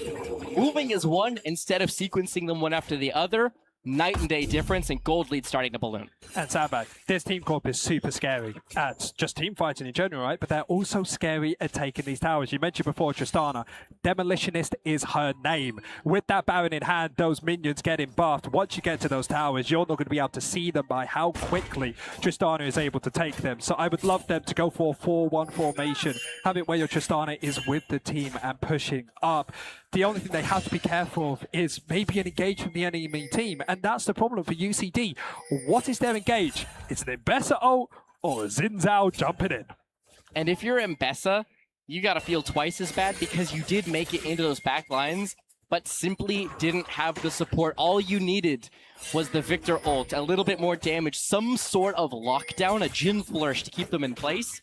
moving as one instead of sequencing them one after the other. Night and day difference, and gold lead starting to balloon. And Sandbag, this team corp is super scary at just team fighting in general, right? But they're also scary at taking these towers. You mentioned before Tristana. Demolitionist is her name. With that Baron in hand, those minions getting buffed. Once you get to those towers, you're not going to be able to see them by how quickly Tristana is able to take them. So I would love them to go for a 4-1 formation. Have it where your Tristana is with the team and pushing up. The only thing they have to be careful of is maybe an engage from the enemy team, and that's the problem for UCD. What is their engage? Is it Mbessa ult or Xin Zhao jumping in? And if you're Mbessa, you gotta feel twice as bad because you did make it into those back lines, but simply didn't have the support. All you needed was the Victor ult, a little bit more damage, some sort of lockdown, a Jhin Flourish to keep them in place.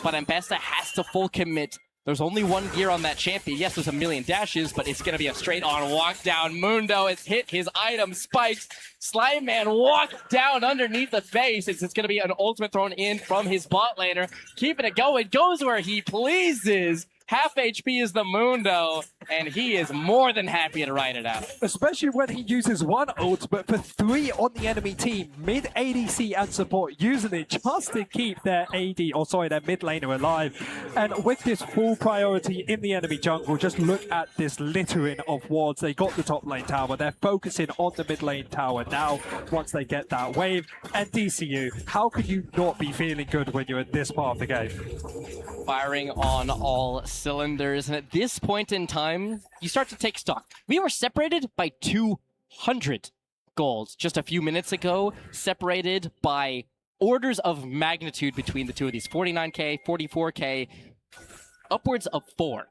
But Mbessa has to full commit. There's only one gear on that champion. Yes, there's a million dashes, but it's going to be a straight-on walk down. Mundo has hit his item spikes. Slime Man walked down underneath the face. It's going to be an ultimate thrown in from his bot laner. Keeping it going. Goes where he pleases. Half HP is the Mundo, and he is more than happy to ride it out. Especially when he uses one ult, but for 3 on the enemy team, mid ADC and support, using it just to keep their AD, or sorry, their mid laner alive. And with this full priority in the enemy jungle, just look at this littering of wards. They got the top lane tower. They're focusing on the mid lane tower now once they get that wave. And DCU, how could you not be feeling good when you're in this part of the game? Firing on all cylinders, and at this point in time, you start to take stock. We were separated by 200 goals just a few minutes ago, separated by orders of magnitude between the two of these. 49k, 44k, upwards of 4.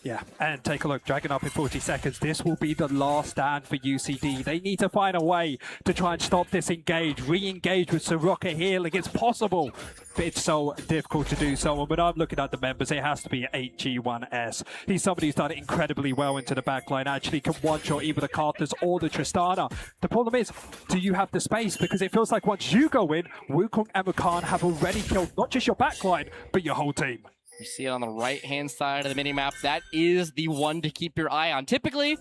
Yeah, and take a look, Dragon up in 40 seconds. This will be the last stand for UCD. They need to find a way to try and stop this engage, re-engage with Soroka healing. It's possible, but it's so difficult to do so. And when I'm looking at the members, it has to be 8G1S. He's somebody who's done it incredibly well into the backline, actually can one-shot either the Carthus or the Tristana. The problem is, do you have the space? Because it feels like once you go in, Wukong and Mukan have already killed not just your backline, but your whole team. You see it on the right-hand side of the minimap. That is the one to keep your eye on. Typically,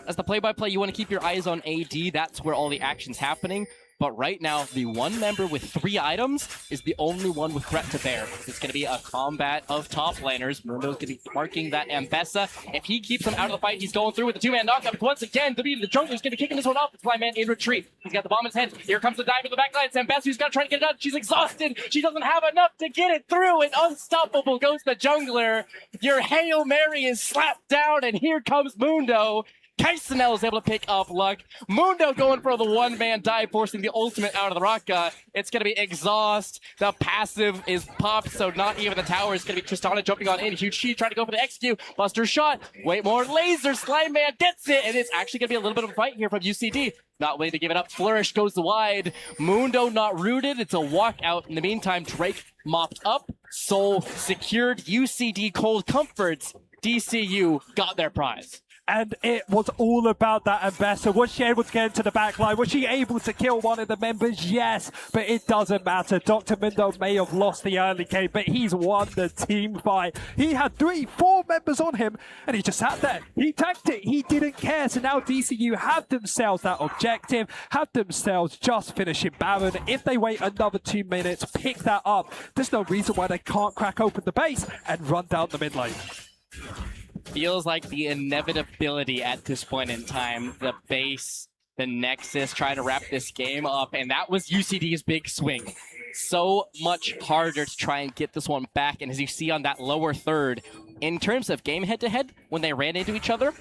as the play-by-play, you want to keep your eyes on AD. That's where all the action's happening. But right now, the one member with 3 items is the only one with threat to bear. It's going to be a combat of top laners. Mundo's going to be marking that Mbessa. If he keeps him out of the fight, he's going through with the 2-man knockup. Once again, the jungler's going to kick this one off. The Slime Man in retreat. He's got the bomb in his head. Here comes the dive in the backline. It's Mbessa who's got to try to get it done. She's exhausted. She doesn't have enough to get it through. And unstoppable goes the jungler. Your Hail Mary is slapped down, and here comes Mundo. Kaisenel is able to pick up luck. Mundo going for the one-man dive, forcing the ultimate out of the rock. It's going to be exhaust. The passive is popped, so not even the tower is going to be Tristana jumping on in. Huge Chi trying to go for the execute. Buster shot. Wait more laser. Slime Man gets it, and it's actually going to be a little bit of a fight here from UCD. Not willing to give it up. Flourish goes wide. Mundo not rooted. It's a walkout. In the meantime, Drake mopped up. Soul secured. UCD cold comforts. DCU got their prize. And it was all about that Mbessa. Was she able to get into the back line? Was she able to kill one of the members? Yes, but it doesn't matter. Dr. Mundo may have lost the early game, but he's won the team fight. He had 3-4 members on him, and he just sat there. He tanked it. He didn't care. So now DCU have themselves that objective, have themselves just finishing Baron. If they wait another 2 minutes, pick that up, there's no reason why they can't crack open the base and run down the mid lane. Feels like the inevitability at this point in time. The base, the Nexus, trying to wrap this game up, and that was UCD's big swing. So much harder to try and get this one back, and as you see on that lower third, in terms of game head-to-head, when they ran into each other,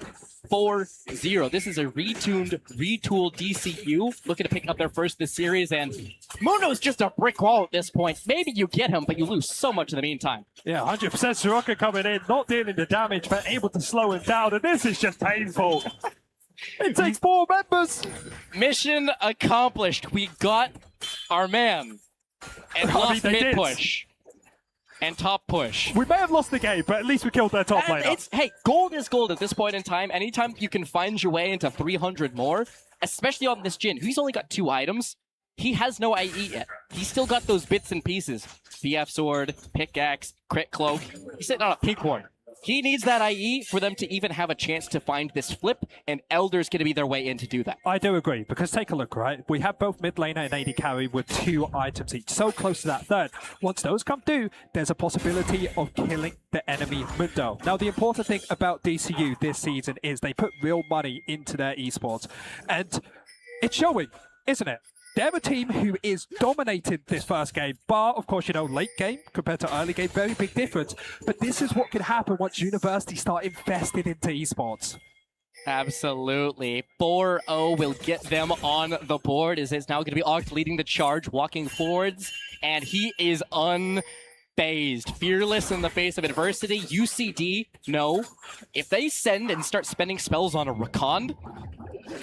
4-0. This is a retooled DCU looking to pick up their first this series, and Mundo's just a brick wall at this point. Maybe you get him, but you lose so much in the meantime. Yeah, 100% Soroka coming in, not dealing the damage, but able to slow him down, and this is just painful. It takes 4 members. Mission accomplished. We got our man. And lost mid-push. And top push. We may have lost the game, but at least we killed their top laner. Hey, gold is gold at this point in time. Anytime you can find your way into 300 more, especially on this Jhin, who's only got 2 items, he has no IE yet. He's still got those bits and pieces. BF sword, pickaxe, crit cloak. He's sitting on a pink horn. He needs that IE for them to even have a chance to find this flip, and Elder's going to be their way in to do that. I do agree, because take a look, right? We have both mid laner and AD carry with 2 items each, so close to that third. Once those come through, there's a possibility of killing the enemy Mundo. Now, the important thing about DCU this season is they put real money into their esports, and it's showing, isn't it? They're a team who is dominating this first game, bar, of course, you know, late game compared to early game, very big difference. But this is what can happen once universities start investing into esports. Absolutely. 4-0 will get them on the board, as it's now going to be Oct leading the charge, walking forwards, and he is unfazed. Fearless in the face of adversity. UCD, no. If they send and start spending spells on a Rakan,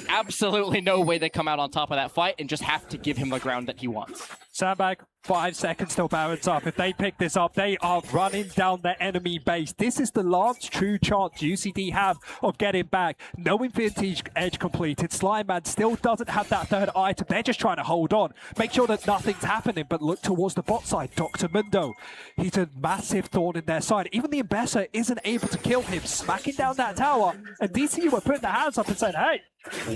absolutely no way they come out on top of that fight and just have to give him the ground that he wants. Sandbag, 5 seconds till Baron's up. If they pick this up, they are running down their enemy base. This is the last true chance UCD have of getting back. No Infinity Edge completed. Slimeman still doesn't have that third item. They're just trying to hold on. Make sure that nothing's happening, but look towards the bot side. Dr. Mundo, he's a massive thorn in their side. Even the Ambassador isn't able to kill him, smacking down that tower. And DCU are putting their hands up and saying, hey,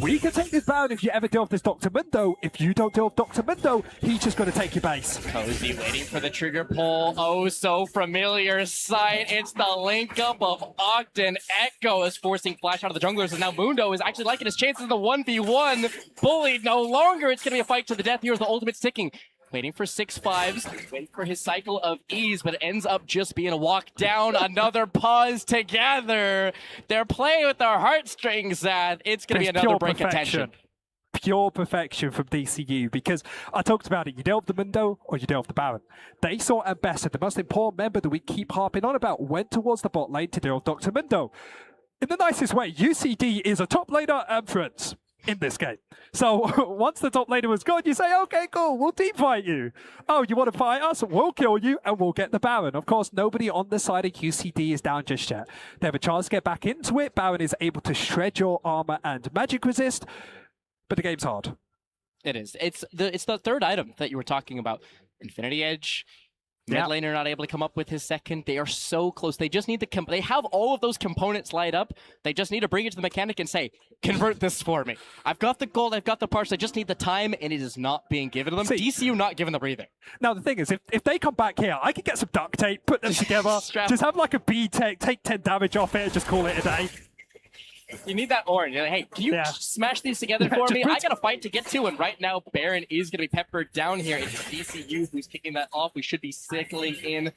we can take this down if you ever deal with this Dr. Mundo. If you don't deal with Dr. Mundo, he's just going to take your base. Cozy waiting for the trigger pull. Oh, so familiar sight. It's the link up of Ogden. Echo is forcing Flash out of the junglers, and now Mundo is actually liking his chances in the 1v1. Bullied no longer. It's going to be a fight to the death here as the ultimate's ticking. Waiting for 6-5s, waiting for his cycle of ease, but it ends up just being a walk down. Another pause together. They're playing with their heartstrings, Zad. It's going to be another break of tension. Pure perfection from DCU, because I talked about it. You deal with the Mundo or you deal with the Baron. They saw Ambassador, the most important member that we keep harping on about, went towards the bot lane to deal with Dr. Mundo. In the nicest way, UCD is a top laner and friends in this game. So once the top laner was gone, you say, okay, cool, we'll team fight you. Oh, you want to fight us? We'll kill you and we'll get the Baron. Of course, nobody on the side of UCD is down just yet. They have a chance to get back into it. Baron is able to shred your armor and magic resist, but the game's hard. It is. It's the third item that you were talking about. Infinity Edge. Mid laner not able to come up with his second. They are so close. They just need to they have all of those components light up. They just need to bring it to the mechanic and say, convert this for me. I've got the gold, I've got the parts, I just need the time, and it is not being given to them. DCU not giving the breather. Now the thing is, if they come back here, I could get some duct tape, put them together, just have like a B-Tech, take 10 damage off it, and just call it a day. You need that orange. Hey, can you smash these together for me? I got a fight to get to, and right now Baron is going to be peppered down here. It's DCU who's kicking that off. We should be cycling in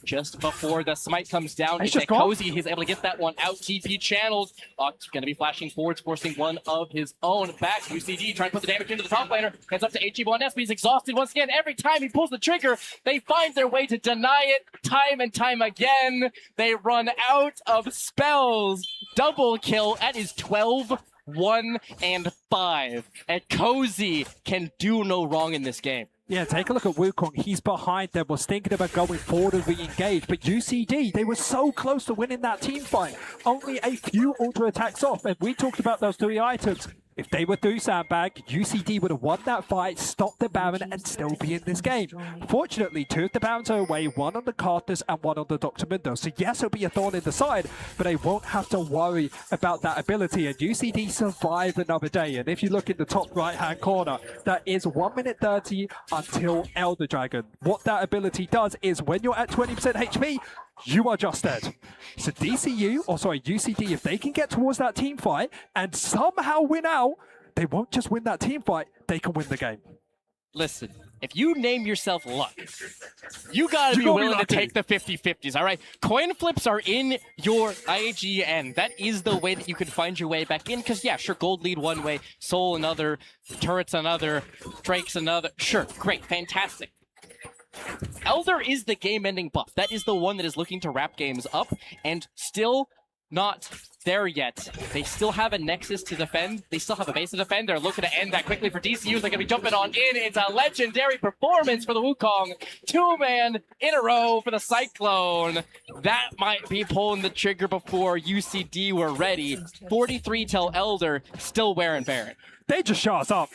just before the smite comes down. It's Cozy. He's able to get that one out. TP channels. Oct's going to be flashing forwards, forcing one of his own back. UCD trying to put the damage into the top laner. Heads up to HE1S, but he's exhausted once again. Every time he pulls the trigger, they find their way to deny it time and time again. They run out of spells. Double kill. That is 12, 1, and 5. And Cozy can do no wrong in this game. Yeah, take a look at Wukong. He's behind them, was thinking about going forward and re-engage. But UCD, they were so close to winning that team fight. Only a few ultra attacks off, and we talked about those 3 items. If they were through Sandbag, UCD would have won that fight, stopped the Baron, and still be in this game. Fortunately, 2 of the Barons are away, 1 on the Carters and 1 on the Dr. Mundo. So yes, it'll be a thorn in the side, but they won't have to worry about that ability. And UCD survived another day. And if you look in the top right-hand corner, that is 1 minute 30 until Elder Dragon. What that ability does is when you're at 20% HP, you are just dead. So UCD, if they can get towards that team fight and somehow win out, they won't just win that team fight, they can win the game. Listen, if you name yourself luck, you gotta be gotta be willing to lucky. take the 50-50s, all right? Coin flips are in your IGN. That is the way that you can find your way back in, because yeah, sure, gold lead one way, soul another, turrets another, Drake's another. Sure, great, fantastic. Elder is the game-ending buff. That is the one that is looking to wrap games up, and still not there yet. They still have a Nexus to defend. They still have a base to defend. They're looking to end that quickly for DCU. They're going to be jumping on in. It's a legendary performance for the Wukong. 2-man in a row for the Cyclone. That might be pulling the trigger before UCD were ready. 43 till Elder, still wearing Baron. They just shut us up.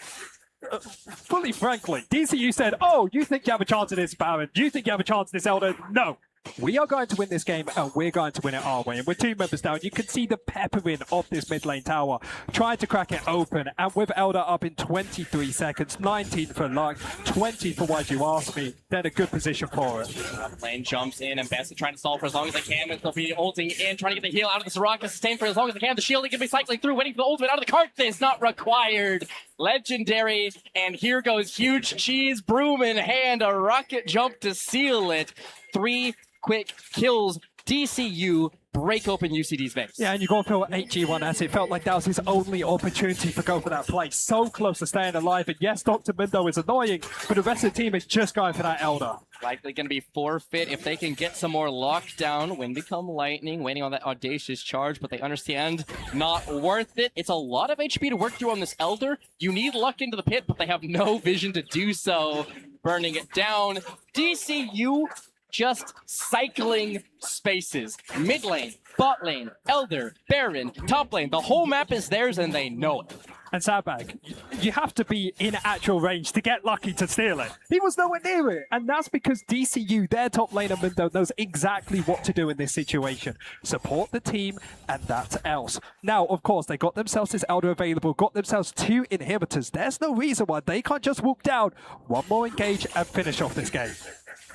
Fully frankly, DCU said, oh, you think you have a chance at this, Baron? You think you have a chance at this, Elder? No. We are going to win this game, and we're going to win it our way. And with 2 members down, you can see the peppering of this mid lane tower, trying to crack it open. And with Elder up in 23 seconds, 19 for luck, 20 for what you asked me, then a good position for it. Lane jumps in, and Best is trying to stall for as long as they can, and they'll be ulting in, trying to get the heal out of the Soraka, sustain for as long as they can. The shielding can be cycling through, waiting for the ultimate out of the cart. This not required. Legendary, and here goes Huge Cheese, broom in hand, a rocket jump to seal it. 3 quick kills. DCU break open UCD's base. Yeah, and you got to feel HG1 as it felt like that was his only opportunity to go for that play. So close to staying alive. And yes, Dr. Mindo is annoying, but the rest of the team is just going for that Elder. Likely going to be forfeit if they can get some more lockdown. Wind become lightning, waiting on that audacious charge, but they understand not worth it. It's a lot of HP to work through on this Elder. You need luck into the pit, but they have no vision to do so. Burning it down. DCU just cycling spaces. Mid lane, bot lane, Elder, Baron, top lane. The whole map is theirs and they know it. And Sadbag, you have to be in actual range to get lucky to steal it. He was nowhere near it. And that's because DCU, their top laner Mindo, knows exactly what to do in this situation. Support the team, and that's else. Now, of course, they got themselves this Elder available, got themselves 2 inhibitors. There's no reason why they can't just walk down, 1 more engage, and finish off this game.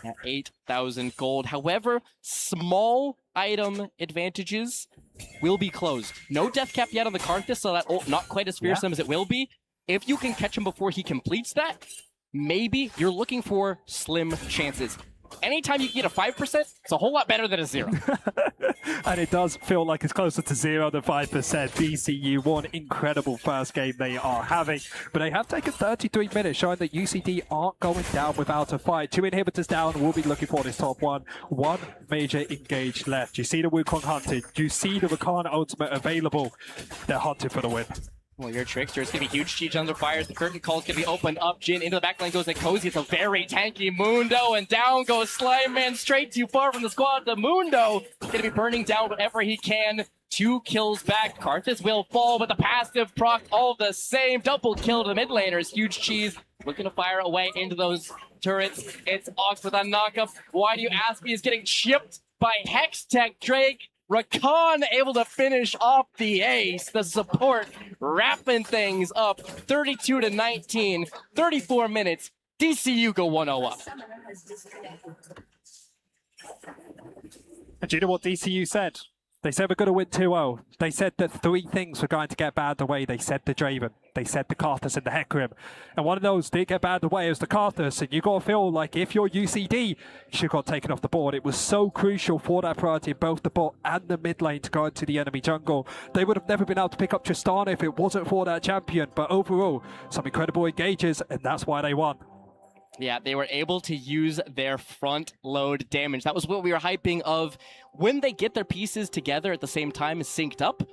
At 8,000 gold. However, small item advantages will be closed. No death cap yet on the Karthus, so that ult not quite as fearsome as it will be. If you can catch him before he completes that, maybe you're looking for slim chances. Anytime you can get a 5%, it's a whole lot better than a 0. And it does feel like it's closer to 0 than 5%. DCU, one incredible first game they are having. But they have taken 33 minutes, showing that UCD aren't going down without a fight. 2 inhibitors down, we'll be looking for this top 1. 1 major engage left. You see the Wukong hunted. You see the Rakan ultimate available. They're hunting for the win. Well, your Trickster. It's going to be Huge Cheese under fire. The curtain call's going to be opened up. Jin into the backline goes Cozy. It's a very tanky Mundo. And down goes Slime Man straight too far from the squad. The Mundo going to be burning down whatever he can. 2 kills back. Karthus will fall, but the passive proc all the same. Double kill to the mid laners. Huge Cheese looking to fire away into those turrets. It's Ox with a knockup. Why do you ask me? He's getting chipped by Hextech Drake. Rakan able to finish off the ace. The support wrapping things up. 32-19, 34 minutes. DCU go 1-0 up. And do you know what DCU said? They said we're going to win 2-0. They said that 3 things were going to get banned away. They said the Draven, they said the Karthus and the Hecarim. And one of those did get banned away as the Karthus. And you got to feel like if you're UCD, you should have got taken off the board. It was so crucial for that priority in both the bot and the mid lane to go into the enemy jungle. They would have never been able to pick up Tristana if it wasn't for that champion. But overall, some incredible engages, and that's why they won. Yeah, they were able to use their front load damage. That was what we were hyping of. When they get their pieces together at the same time, synced up,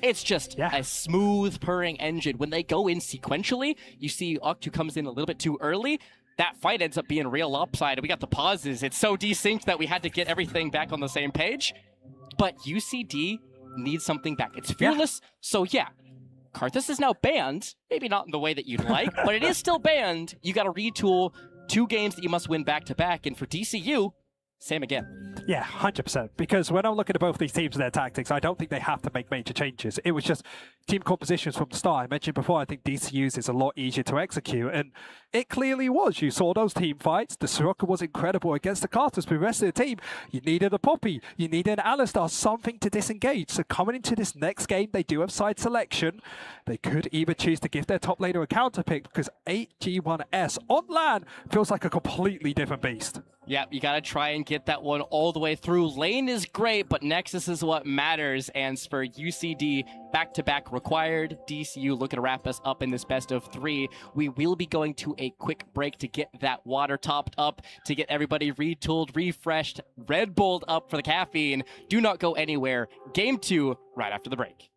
it's just a smooth purring engine. When they go in sequentially, you see Octu comes in a little bit too early. That fight ends up being real lopsided. We got the pauses. It's so desynced that we had to get everything back on the same page. But UCD needs something back. It's fearless, so yeah. Karthus is now banned, maybe not in the way that you'd like, but it is still banned. You got to retool 2 games that you must win back-to-back, and for DCU, same again. Yeah, 100%. Because when I'm looking at both these teams and their tactics, I don't think they have to make major changes. It was just team compositions from the start. I mentioned before, I think DCU's is a lot easier to execute, and it clearly was. You saw those team fights. The Soroka was incredible against the Carters, but the rest of the team, you needed a Poppy, you needed an Alistar, something to disengage. So coming into this next game, they do have side selection. They could either choose to give their top laner a counter pick, because 8G1S on LAN feels like a completely different beast. Yep, you gotta try and get that one all the way through. Lane is great, but Nexus is what matters. And for UCD, back-to-back required. DCU looking to wrap us up in this best of 3. We will be going to a quick break to get that water topped up, to get everybody retooled, refreshed, RedBulled up for the caffeine. Do not go anywhere. Game 2 right after the break.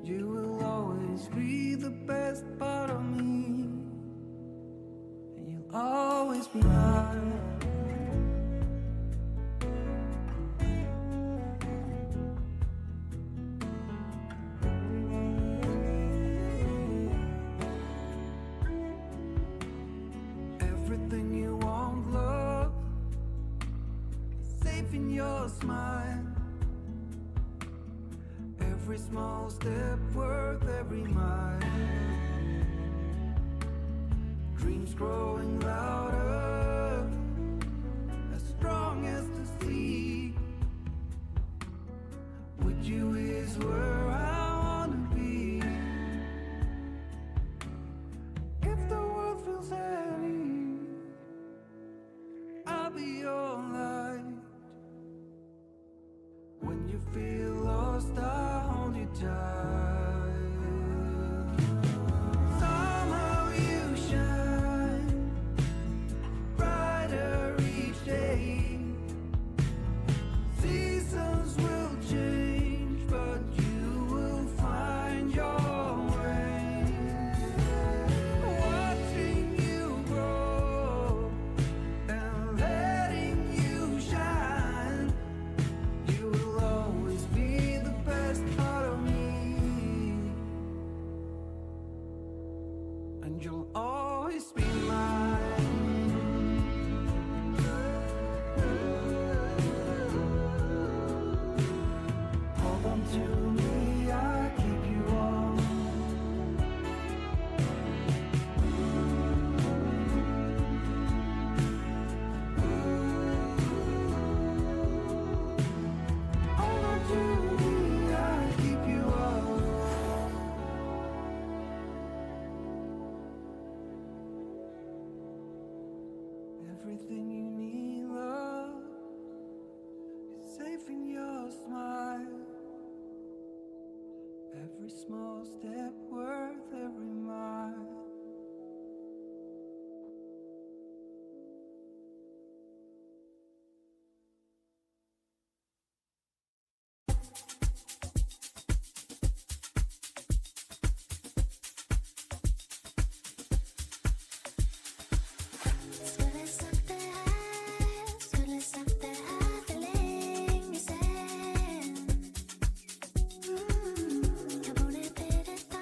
You will always be the best part of me, and you'll always be mine. Everything you want, love, is safe in your smile. Every small step worth every mile. Dreams growing louder, as strong as the sea. With you is where I wanna be. If the world feels heavy, I'll be your light. When you feel lost, I'll hold you tight. Somehow you shine brighter each day. Seasons will change, but you will find your way. Watching you grow and letting you shine, you will always be the best part of me, and you'll always be mine. Hold on to me, I keep you warm. Hold on to me, I keep you warm. Everything you need, love, is safe in your smile. Every small step worth every mile. Skulle sagt det här för länge sen. Jag borde berättat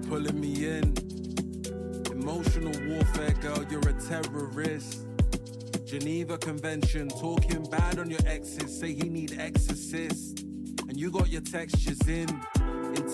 Pulling me in. Emotional warfare, girl, you're a terrorist. Geneva Convention, talking bad on your exes, say he need exorcist. And you got your textures in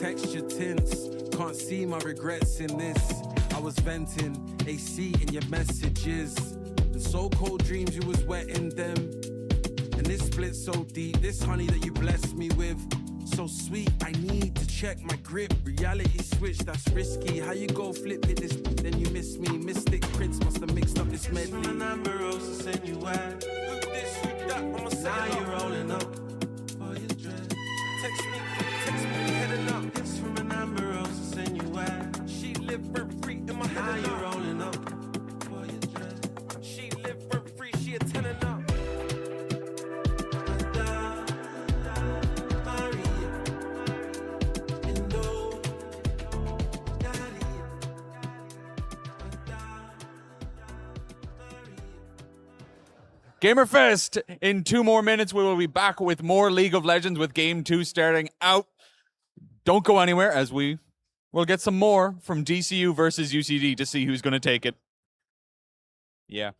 texture tints. Can't see my regrets in this. I was venting, AC in your messages. And so-called dreams, you was wetting them. And this split so deep, this honey that you blessed me with. So sweet, I need to check my grip. Reality switch, that's risky. How you go flip it this, then you miss me. Mystic Prince must have mixed up this medley. From an amorosa sensual. Who this, who that, I'ma say now you're rolling up for your dress. Text me, heading up. It's from an amorosa sensual. She live for free in my head. Now you're rolling up for your dress. She live for free, she a tenant up. GamerFest, in 2 more minutes, we will be back with more League of Legends with Game 2 starting out. Don't go anywhere as we will get some more from DCU versus UCD to see who's going to take it. Yeah.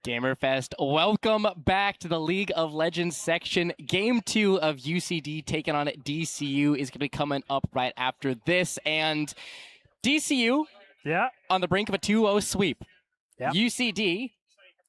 GamerFest, welcome back to the League of Legends section. Game 2 of UCD taking on DCU is going to be coming up right after this. And DCU on the brink of a 2-0 sweep. UCD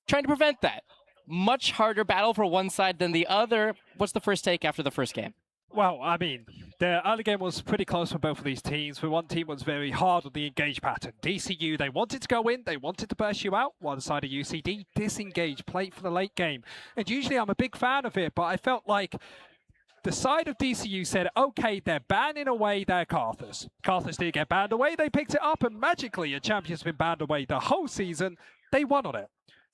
trying to prevent that. Much harder battle for one side than the other. What's the first take after the first game? Well, I mean, the early game was pretty close for both of these teams. For one team was very hard on the engage pattern. DCU, they wanted to go in, they wanted to burst you out, while the side of UCD disengaged, played for the late game. And usually I'm a big fan of it, but I felt like the side of DCU said, okay, they're banning away their Carthus. Carthus did get banned away, they picked it up, and magically a champion's been banned away the whole season. They won on it.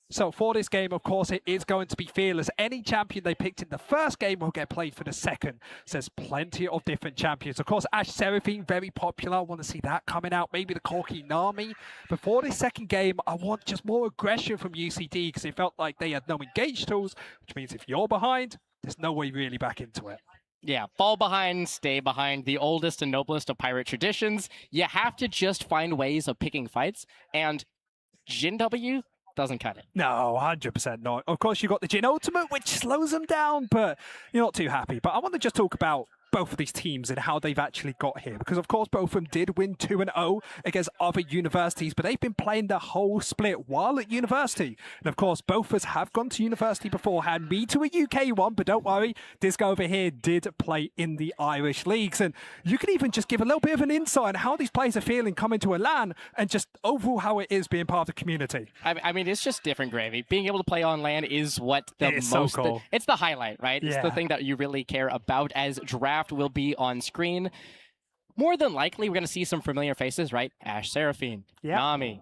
So for this game, of course, it is going to be fearless. Any champion they picked in the first game will get played for the second. So there's plenty of different champions. Of course, Ashe Seraphine, very popular. I want to see that coming out. Maybe the Corki Nami. Before this second game, I want just more aggression from UCD because it felt like they had no engage tools, which means if you're behind, there's no way really back into it. Yeah, fall behind, stay behind, the oldest and noblest of pirate traditions. You have to just find ways of picking fights, and Jin W doesn't cut it. No, 100% not. Of course, you got the Jin Ultimate, which slows them down, but you're not too happy. But I want to just talk about both of these teams and how they've actually got here. Because, of course, both of them did win 2-0 against other universities, but they've been playing the whole split while at university. And, of course, both of us have gone to university beforehand. Me to a UK one, but don't worry, this guy over here did play in the Irish leagues. And you can even just give a little bit of an insight on how these players are feeling coming to a LAN and just overall how it is being part of the community. I mean, it's just different gravy. Being able to play on LAN is what the It is most... so cool. It's the highlight, right? It's the Yeah. thing that you really care about, as draft will be on screen. More than likely, we're going to see some familiar faces, right? Ash Seraphine, Yep. Nami.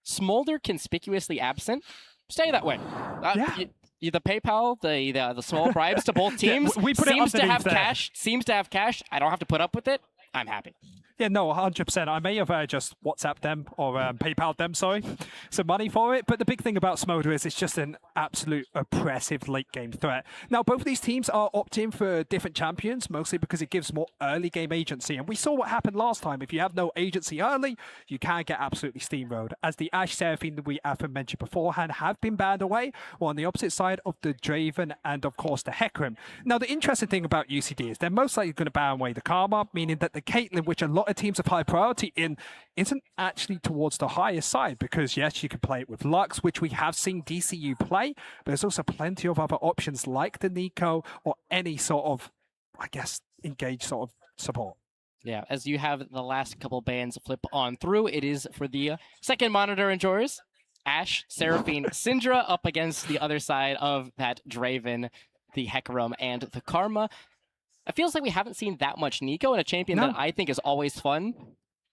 Smolder conspicuously absent. Stay that way. Yeah. The PayPal, the small bribes to both Yeah, teams we put it seems to underneath have there. cash. Seems to have cash. I don't have to put up with it. I'm happy. Yeah, no, 100%. I may have just WhatsApped them or PayPal'd them, sorry, some money for it. But the big thing about Smolder is it's just an absolute oppressive late game threat. Now, both of these teams are opting for different champions, mostly because it gives more early game agency. And we saw what happened last time. If you have no agency early, you can get absolutely steamrolled. As the Ash Seraphine that we have mentioned beforehand have been banned away, or on the opposite side of the Draven and, of course, the Hecarim. Now, the interesting thing about UCD is they're most likely going to ban away the Karma, meaning that the Caitlyn, which a lot of teams of high priority in, isn't actually towards the highest side, because yes, you can play it with Lux, which we have seen DCU play, but there's also plenty of other options like the Nico or any sort of, I guess, engaged sort of support. Yeah, as you have the last couple bands flip on through, it is for the second monitor enjoyers. Ash, Seraphine, Syndra up against the other side of that Draven, the Hecarim, and the Karma. It feels like we haven't seen that much Nico, and a champion that I think is always fun.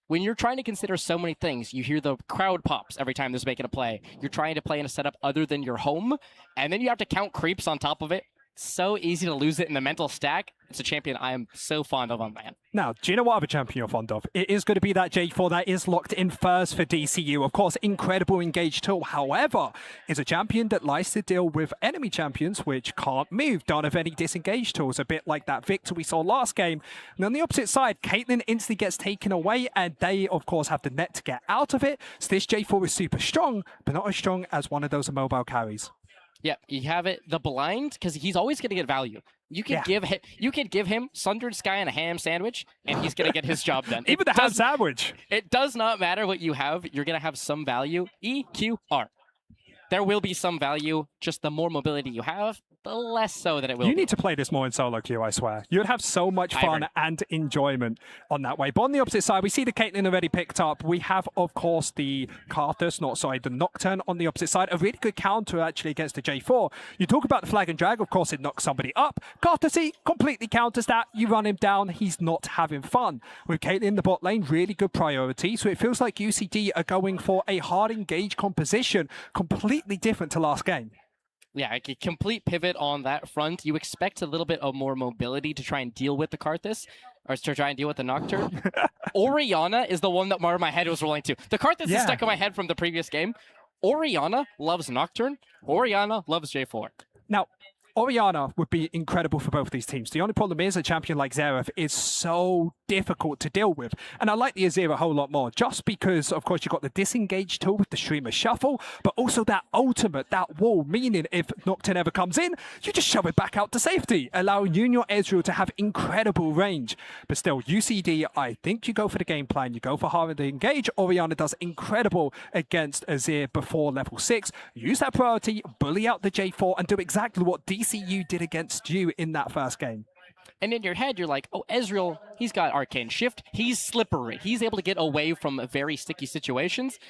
When you're trying to consider so many things, you hear the crowd pops every time there's making a play. You're trying to play in a setup other than your home, and then you have to count creeps on top of it. So easy to lose it in the mental stack. It's a champion I am so fond of on LAN. Now, do you know what other champion you're fond of? It is going to be that J4 that is locked in first for DCU. Of course, incredible engaged tool. However, is a champion that likes to deal with enemy champions which can't move, don't have any disengaged tools, a bit like that Victor we saw last game. And on the opposite side, Caitlyn instantly gets taken away, and they, of course, have the net to get out of it. So this J4 is super strong, but not as strong as one of those mobile carries. Yeah, you have it, the blind, because he's always going to get value. You could give him Sundered Sky and a ham sandwich, and he's going to get his job done. Even the ham sandwich. It does not matter what you have. You're going to have some value. EQR. There will be some value. Just the more mobility you have, the less so that it will You be. need to play this more in solo queue, I swear. You'd have so much fun and enjoyment on that way. But on the opposite side, we see the Caitlyn already picked up. We have, of course, the the Nocturne on the opposite side. A really good counter, actually, against the J4. You talk about the Flag and Drag, of course, it knocks somebody up. Courtesy completely counters that. You run him down, he's not having fun. With Caitlyn in the bot lane, really good priority. So it feels like UCD are going for a hard engage composition, completely different to last game. Yeah, a complete pivot on that front. You expect a little bit of more mobility to try and deal with the Karthus, or to try and deal with the Nocturne. Orianna is the one that more of my head was rolling to. The Karthus is stuck in my head from the previous game. Orianna loves Nocturne. Orianna loves J4. Now, Orianna would be incredible for both these teams. The only problem is a champion like Xerath is so difficult to deal with. And I like the Azir a whole lot more, just because, of course, you've got the disengage tool with the Streamer Shuffle, but also that ultimate, that wall, meaning if Nocturne ever comes in, you just shove it back out to safety, allowing you and your Ezreal to have incredible range. But still, UCD, I think you go for the game plan. You go for hard to engage. Orianna does incredible against Azir before level 6. Use that priority, bully out the J4, and do exactly what DCU did against you in that first game. And in your head, you're like, oh, Ezreal, he's got Arcane Shift. He's slippery. He's able to get away from very sticky situations.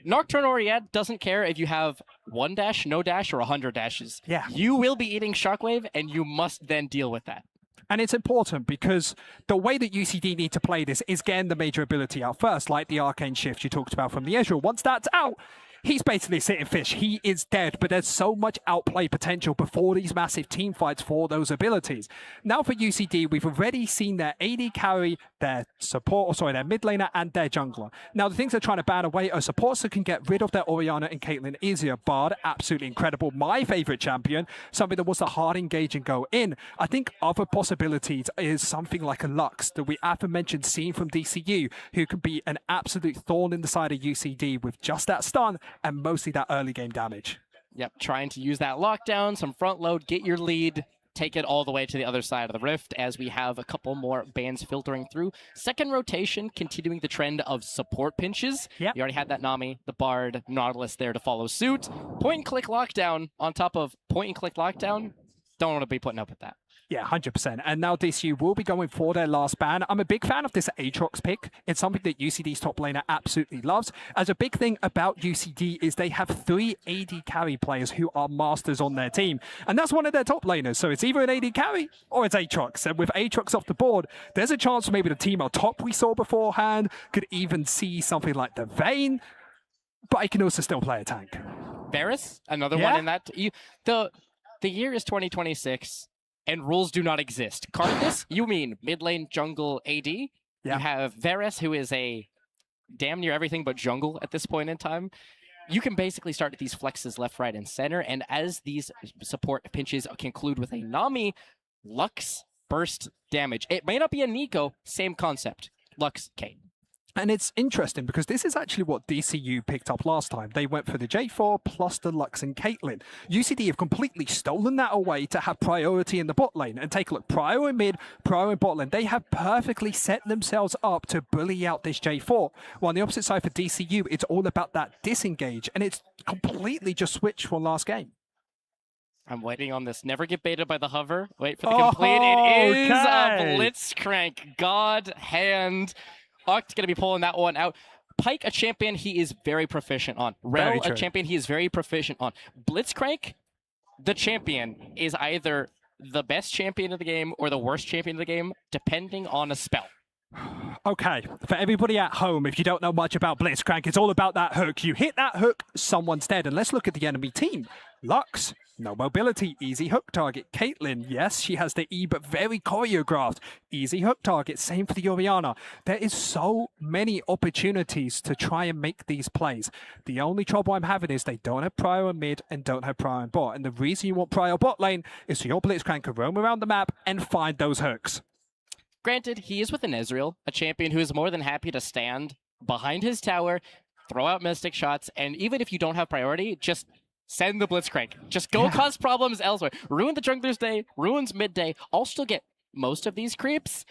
Nocturne Oriad doesn't care if you have 1 dash, no dash, or 100 dashes. Yeah. You will be eating Shockwave, and you must then deal with that. And it's important because the way that UCD need to play this is getting the major ability out first, like the Arcane Shift you talked about from the Ezreal. Once that's out, he's basically sitting fish. He is dead, but there's so much outplay potential before these massive team fights for those abilities. Now for UCD, we've already seen their AD carry, their their mid laner, and their jungler. Now the things they're trying to ban away are supports that can get rid of their Orianna and Caitlyn easier. Bard, absolutely incredible. My favorite champion, something that was a hard engage and go in. I think other possibilities is something like a Lux that we aforementioned seen from DCU, who can be an absolute thorn in the side of UCD with just that stun and mostly that early game damage. Yep, trying to use that lockdown, some front load, get your lead, take it all the way to the other side of the rift as we have a couple more bans filtering through. Second rotation, continuing the trend of support pinches. Yep. You already had that Nami, the Bard, Nautilus there to follow suit. Point and click lockdown on top of point and click lockdown. Don't want to be putting up with that. Yeah, 100%. And now DCU will be going for their last ban. I'm a big fan of this Aatrox pick. It's something that UCD's top laner absolutely loves. As a big thing about UCD is they have 3 AD carry players who are masters on their team. And that's one of their top laners. So it's either an AD carry or it's Aatrox. And with Aatrox off the board, there's a chance for maybe the team on top we saw beforehand could even see something like the Vayne. But I can also still play a tank. Varus, another one in that. The year is 2026. And rules do not exist. Cardinus, you mean mid lane, jungle, AD. Yeah. You have Varus, who is a damn near everything but jungle at this point in time. You can basically start these flexes left, right, and center. And as these support pinches conclude with a Nami, Lux burst damage. It may not be a Nico, same concept. Lux, Kate. And it's interesting because this is actually what DCU picked up last time. They went for the J4 plus the Lux and Caitlyn. UCD have completely stolen that away to have priority in the bot lane. And take a look, Prio in mid, Prio in bot lane. They have perfectly set themselves up to bully out this J4. While on the opposite side for DCU, it's all about that disengage. And it's completely just switched from last game. I'm waiting on this. Never get baited by the hover. Wait for the complete. It is a Blitzcrank. God hand. Oct going to be pulling that one out. Pyke, a champion he is very proficient on. Rel, a champion he is very proficient on. Blitzcrank, the champion, is either the best champion of the game or the worst champion of the game, depending on a spell. Okay, for everybody at home, if you don't know much about Blitzcrank, it's all about that hook. You hit that hook, someone's dead. And let's look at the enemy team. Lux, no mobility, easy hook target. Caitlyn, yes, she has the E, but very choreographed. Easy hook target, same for the Orianna. There is so many opportunities to try and make these plays. The only trouble I'm having is they don't have Prio in mid and don't have Prio in bot. And the reason you want Prio bot lane is so your Blitzcrank can roam around the map and find those hooks. Granted, he is with an Ezreal, a champion who is more than happy to stand behind his tower, throw out Mystic shots, and even if you don't have priority, just send the Blitzcrank. Just go cause problems elsewhere. Ruin the jungler's day, ruins midday. I'll still get most of these creeps.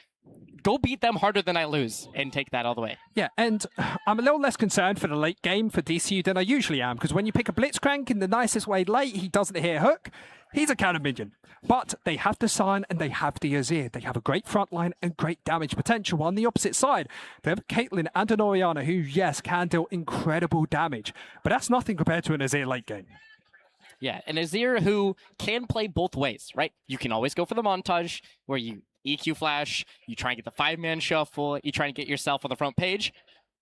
Go beat them harder than I lose and take that all the way. Yeah, and I'm a little less concerned for the late game for DCU than I usually am, because when you pick a Blitzcrank in the nicest way late, he doesn't hit hook. He's a counter minion. But they have the Sign and they have the Azir. They have a great front line and great damage potential. On the opposite side, they have Caitlyn and an Orianna who, yes, can deal incredible damage. But that's nothing compared to an Azir late game. Yeah, an Azir who can play both ways, right? You can always go for the montage where you EQ flash, you try and get the 5-man shuffle, you try and get yourself on the front page.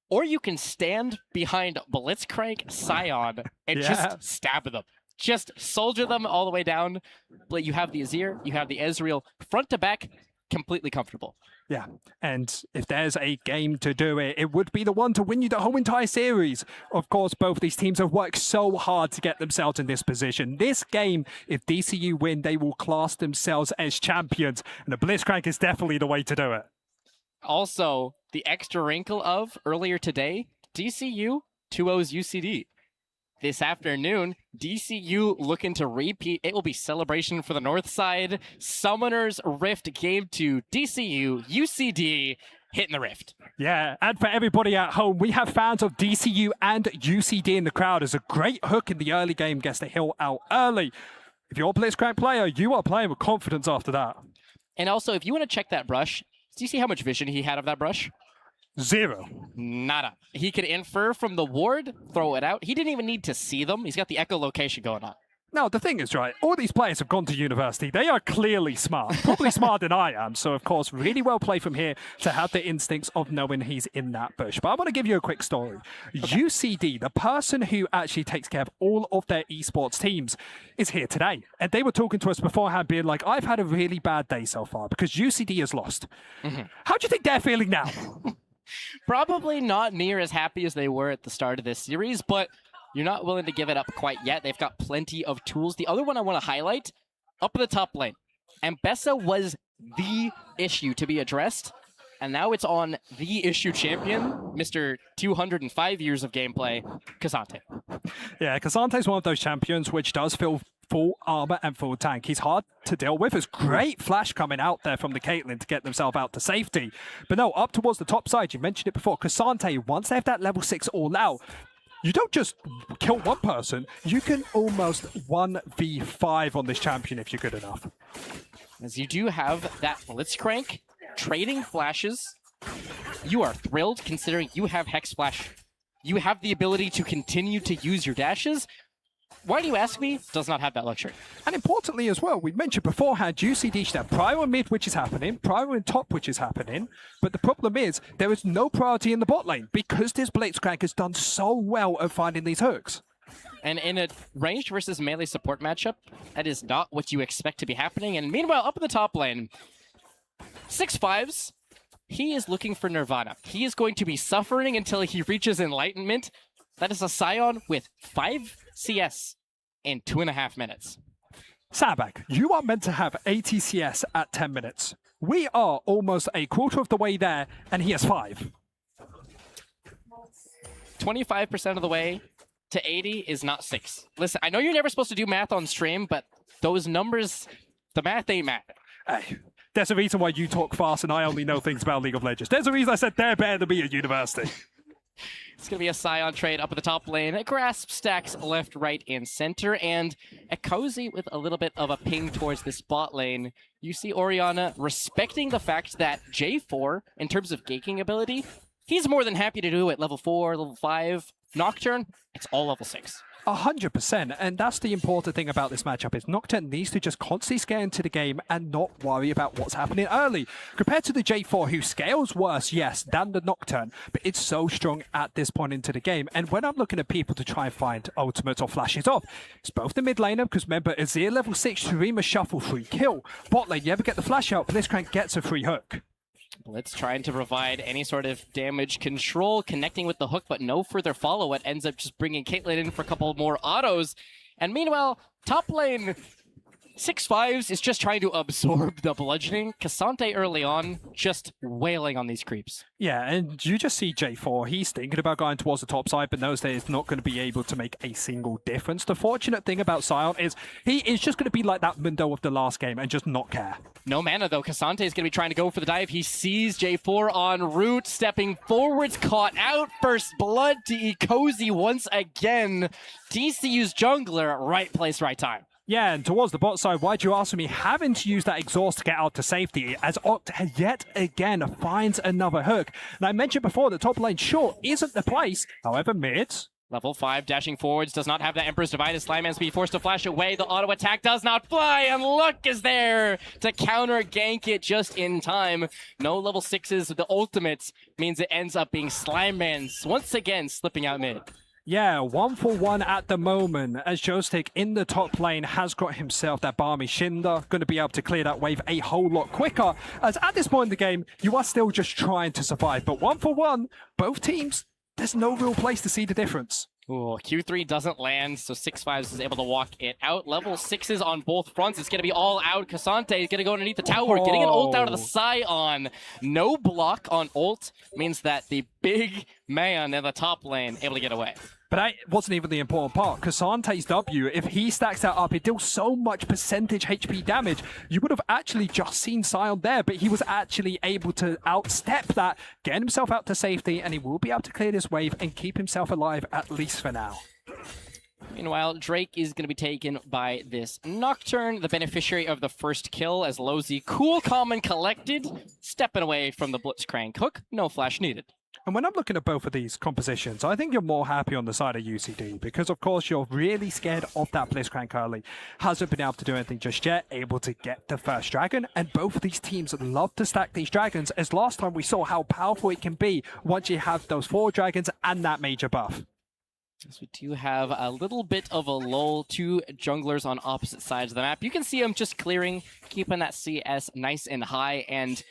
Or you can stand behind Blitzcrank Scion and just stab them. Just soldier them all the way down. But you have the Azir, you have the Ezreal, front to back, completely comfortable. Yeah, and if there's a game to do it, it would be the one to win you the whole entire series. Of course, both these teams have worked so hard to get themselves in this position. This game, if DCU win, they will class themselves as champions, and the Blitzcrank is definitely the way to do it. Also, the extra wrinkle of earlier today, DCU 2-0's UCD. This afternoon, DCU looking to repeat. It will be celebration for the North Side. Summoner's Rift game to DCU, UCD, hitting the Rift. Yeah, and for everybody at home, we have fans of DCU and UCD in the crowd as a great hook in the early game gets the hill out early. If you're a Blitzcrank player, you are playing with confidence after that. And also, if you want to check that brush, do you see how much vision he had of that brush? 0. Nada. He could infer from the ward, throw it out. He didn't even need to see them. He's got the echolocation going on. Now, the thing is, right, all these players have gone to university. They are clearly smart, probably smarter than I am. So, of course, really well played from here to have the instincts of knowing he's in that bush. But I want to give you a quick story. UCD, the person who actually takes care of all of their esports teams, is here today. And they were talking to us beforehand, being like, I've had a really bad day so far because UCD has lost. How do you think they're feeling now? Probably not near as happy as they were at the start of this series, but you're not willing to give it up quite yet. They've got plenty of tools. The other one I want to highlight, up in the top lane, Ambessa was the issue to be addressed, and now it's on the issue champion, Mr. 205 years of gameplay, Kazante. Yeah, Kasante's one of those champions which does feel full armor and full tank. He's hard to deal with. There's great flash coming out there from the Caitlyn to get themselves out to safety. But no, up towards the top side, you mentioned it before, Kasante, once they have that level 6 all out, you don't just kill one person, you can almost 1v5 on this champion if you're good enough. As you do have that Blitzcrank trading flashes, you are thrilled considering you have Hex Flash. You have the ability to continue to use your dashes. Why do you ask me? Does not have that luxury. And importantly as well, we mentioned beforehand, UCD should have prior mid, which is happening, prior and top, which is happening. But the problem is, there is no priority in the bot lane because this Blitzcrank has done so well at finding these hooks. And in a ranged versus melee support matchup, that is not what you expect to be happening. And meanwhile, up in the top lane, 6-5s, he is looking for Nirvana. He is going to be suffering until he reaches Enlightenment. That is a Scion with 5 CS in 2.5 minutes. Sabak, you are meant to have 80 CS at 10 minutes. We are almost a quarter of the way there, and he has 5. 25% of the way to 80 is not 6. Listen, I know you're never supposed to do math on stream, but those numbers, the math ain't math. Hey, there's a reason why you talk fast and I only know things about League of Legends. There's a reason I said they're better than me at university. It's going to be a Scion trade up at the top lane. A grasp stacks left, right, and center. And a Cozy with a little bit of a ping towards this bot lane. You see Orianna respecting the fact that J4, in terms of gaking ability, he's more than happy to do at level 4, level 5. Nocturne, it's all level 6. 100%, and that's the important thing about this matchup is Nocturne needs to just constantly scale into the game and not worry about what's happening early. Compared to the J4, who scales worse, yes, than the Nocturne, but it's so strong at this point into the game. And when I'm looking at people to try and find ultimates or flashes off, it's both the mid laner, because remember, Azir level 6, Shurima shuffle, free kill. Bot lane, you ever get the flash out, Blitzcrank gets a free hook. Blitz trying to provide any sort of damage control, connecting with the hook, but no further follow. It ends up just bringing Caitlyn in for a couple more autos. And meanwhile, top lane, 6-5s is just trying to absorb the bludgeoning. Kasante early on, just wailing on these creeps. Yeah, and you just see J4, he's thinking about going towards the top side, but knows that it's not going to be able to make a single difference. The fortunate thing about Scion is he is just going to be like that Mundo of the last game and just not care. No mana though, Kasante is going to be trying to go for the dive. He sees J4 en route, stepping forwards, caught out. First blood to Ikozy once again. DCU's jungler, right place, right time. Yeah, and towards the bot side, why'd you ask me? Having to use that exhaust to get out to safety as Oct yet again finds another hook. And I mentioned before the top lane, sure, isn't the place. However, mid. Level 5, dashing forwards, does not have that Emperor's Divide as Slimeman's be forced to flash away. The auto attack does not fly, and Luck is there to counter gank it just in time. No level 6s, the ultimates means it ends up being Slimeman's once again slipping out mid. Yeah, 1-for-1 at the moment, as Joystick in the top lane has got himself that Barmy Shinder, going to be able to clear that wave a whole lot quicker, as at this point in the game, you are still just trying to survive. But 1-for-1, both teams, there's no real place to see the difference. Ooh, Q3 doesn't land, so 6-5s is able to walk it out. Level 6s on both fronts. It's going to be all out. Kasante is going to go underneath the tower, getting an ult out of the Scion. No block on ult means that the big man in the top lane able to get away. But that wasn't even the important part. Kasante's W, if he stacks that up, it deals so much percentage HP damage. You would have actually just seen Scion there, but he was actually able to outstep that, get himself out to safety, and he will be able to clear this wave and keep himself alive, at least for now. Meanwhile, Drake is going to be taken by this Nocturne, the beneficiary of the first kill, as Lozy, cool, calm, and collected, stepping away from the Blitzcrank hook. No flash needed. And when I'm looking at both of these compositions, I think you're more happy on the side of UCD because, of course, you're really scared of that Blitzcrank early. Hasn't been able to do anything just yet, able to get the first dragon. And both of these teams love to stack these dragons, as last time we saw how powerful it can be once you have those 4 dragons and that major buff. So we do have a little bit of a lull. 2 junglers on opposite sides of the map. You can see them just clearing, keeping that CS nice and high. And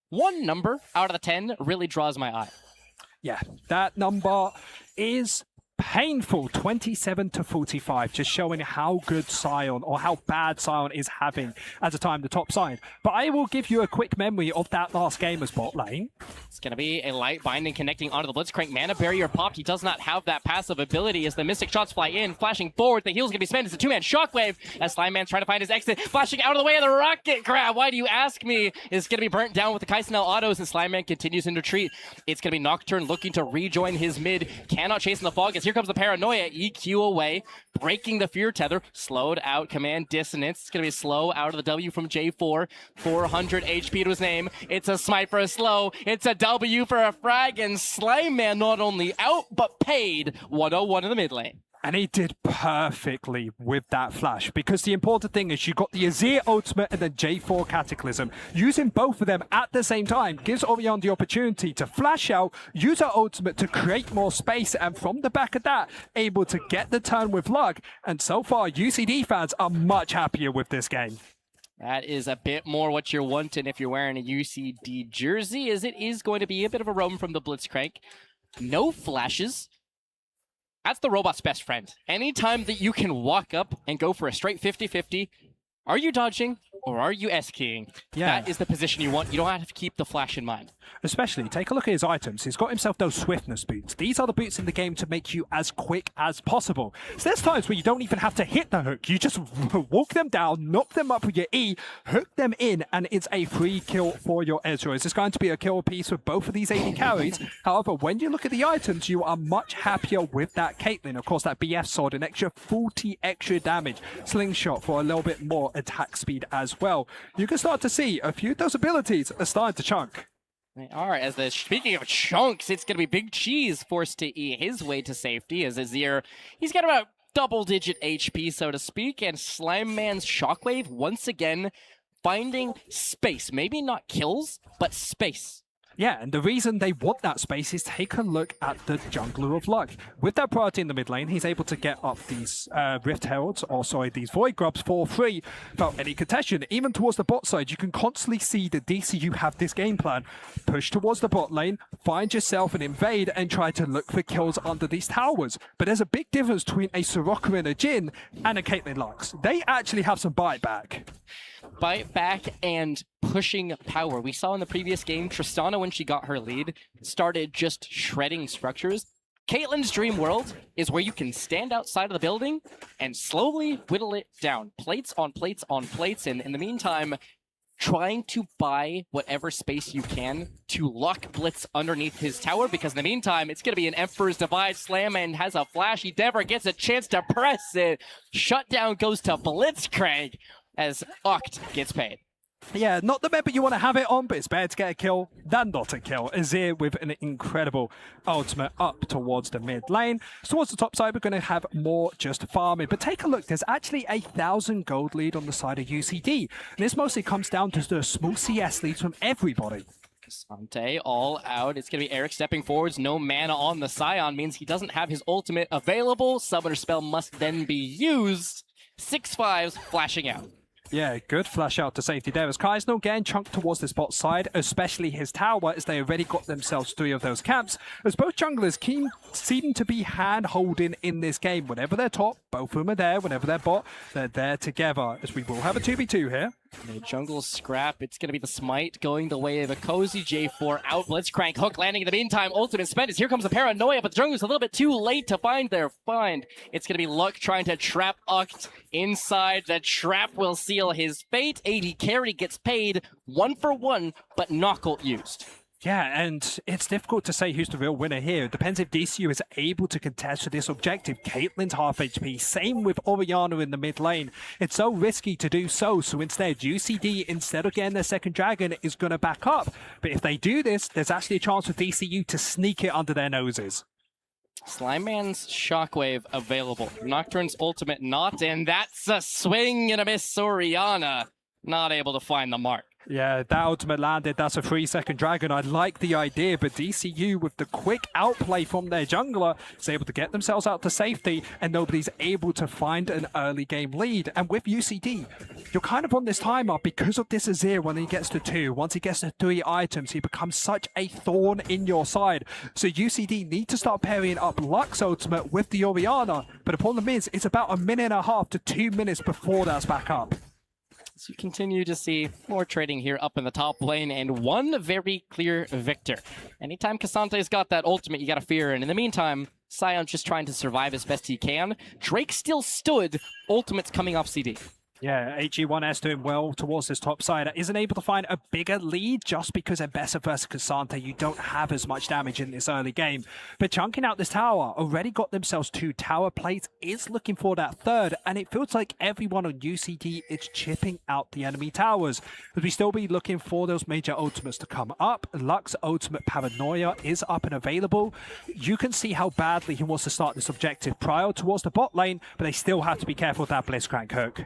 one number out of the 10 really draws my eye. Yeah, that number is painful, 27 to 45, just showing how good Sion or how bad Sion is having at the time the top side. But I will give you a quick memory of that last game as bot lane. It's going to be a light binding connecting onto the Blitzcrank. Mana barrier popped. He does not have that passive ability as the Mystic shots fly in. Flashing forward, the heal's going to be spent. It's a 2-man shockwave as Slime Man's trying to find his exit. Flashing out of the way of the rocket grab. Why do you ask me? Is going to be burnt down with the Kaisenel autos and Slime Man continues in retreat. It's going to be Nocturne looking to rejoin his mid. Cannot chase in the fog as here comes the paranoia. EQ away, breaking the fear tether. Slowed out, command dissonance. It's going to be slow out of the W from J4. 400 HP to his name. It's a smite for a slow. It's a W for a frag, and Slime Man not only out, but paid 101 in the mid lane. And he did perfectly with that flash, because the important thing is you got the Azir ultimate and the J4 Cataclysm. Using both of them at the same time gives Orion the opportunity to flash out, use her ultimate to create more space, and from the back of that, able to get the turn with luck. And so far, UCD fans are much happier with this game. That is a bit more what you're wanting if you're wearing a UCD jersey, as it is going to be a bit of a roam from the Blitzcrank. No flashes. That's the robot's best friend. Anytime that you can walk up and go for a straight 50-50, are you dodging or are you S-keying? Yeah. That is the position you want. You don't have to keep the flash in mind. Especially, take a look at his items. He's got himself those swiftness boots. These are the boots in the game to make you as quick as possible. So there's times where you don't even have to hit the hook. You just walk them down, knock them up with your E, hook them in, and it's a free kill for your Ezra. Is this going to be a kill piece with both of these AD carries? However, when you look at the items, you are much happier with that Caitlyn. Of course, that BF sword, an extra 40 extra damage. Slingshot for a little bit more attack speed as well. You can start to see a few of those abilities are starting to chunk. They are, as speaking of chunks, it's going to be Big Cheese forced to eat his way to safety as Azir, he's got about double-digit HP, so to speak, and Slime Man's Shockwave, once again, finding space. Maybe not kills, but space. Yeah, and the reason they want that space is take a look at the Jungler of Luck. With that priority in the mid lane, he's able to get up these Rift Heralds, or sorry, these Void Grubs for free without any contention. Even towards the bot side, you can constantly see the DCU have this game plan. Push towards the bot lane, find yourself and invade, and try to look for kills under these towers. But there's a big difference between a Soroka and a Jhin and a Caitlyn Lux. They actually have some bite back. Bite back and pushing power. We saw in the previous game, Tristana, when she got her lead, started just shredding structures. Caitlyn's dream world is where you can stand outside of the building and slowly whittle it down. Plates on plates on plates, and in the meantime, trying to buy whatever space you can to lock Blitz underneath his tower, because in the meantime, it's going to be an Emperor's Divide. Slam and has a flash. He never gets a chance to press it. Shutdown goes to Blitzcrank as Oct gets paid. Yeah, not the member you want to have it on, but it's better to get a kill than not a kill. Azir with an incredible ultimate up towards the mid lane. Towards the top side, we're going to have more just farming. But take a look, there's actually 1,000 gold lead on the side of UCD. And this mostly comes down to the small CS leads from everybody. Sante all out. It's going to be Eric stepping forwards. No mana on the Scion means he doesn't have his ultimate available. Summoner spell must then be used. 6/5s flashing out. Yeah, good flash out to safety there as Kaisno getting chunked towards this bot side, especially his tower, as they already got themselves 3 of those camps, as both junglers seem to be hand-holding in this game. Whenever they're top, both of them are there. Whenever they're bot, they're there together, as we will have a 2v2 here. The jungle scrap. It's going to be the smite going the way of a cozy J4 out. Blitzcrank hook landing in the meantime. Ultimate spent as here comes the paranoia, but the jungle's a little bit too late to find their find. It's going to be Luck trying to trap Oct inside. The trap will seal his fate. AD carry gets paid 1 for 1, but knockout used. Yeah, and it's difficult to say who's the real winner here. It depends if DCU is able to contest for this objective. Caitlyn's half HP, same with Orianna in the mid lane. It's so risky to do so instead UCD, instead of getting their second dragon, is going to back up. But if they do this, there's actually a chance for DCU to sneak it under their noses. Slimeman's Shockwave available. Nocturne's ultimate not, and that's a swing and a miss. Orianna not able to find the mark. Yeah, that ultimate landed. That's a 3-second dragon. I like the idea, but DCU, with the quick outplay from their jungler, is able to get themselves out to safety, and nobody's able to find an early game lead. And with UCD, you're kind of on this timer because of this Azir when he gets to 2. Once he gets to 3 items, he becomes such a thorn in your side. So UCD need to start pairing up Lux ultimate with the Orianna, but the problem is, it's about 1.5 to 2 minutes before that's back up. So you continue to see more trading here up in the top lane, and one very clear victor. Anytime Kassante's got that ultimate, you gotta fear, and in the meantime, Sion's just trying to survive as best he can. Drake still stood, ultimate's coming off CD. Yeah, HG1S doing well towards this top side. Isn't able to find a bigger lead just because Embessa versus Cassante, you don't have as much damage in this early game. But chunking out this tower, already got themselves 2 tower plates, is looking for that third, and it feels like everyone on UCD is chipping out the enemy towers. But we still be looking for those major ultimates to come up. Lux ultimate Paranoia is up and available. You can see how badly he wants to start this objective prior towards the bot lane, but they still have to be careful with that Blitzcrank hook.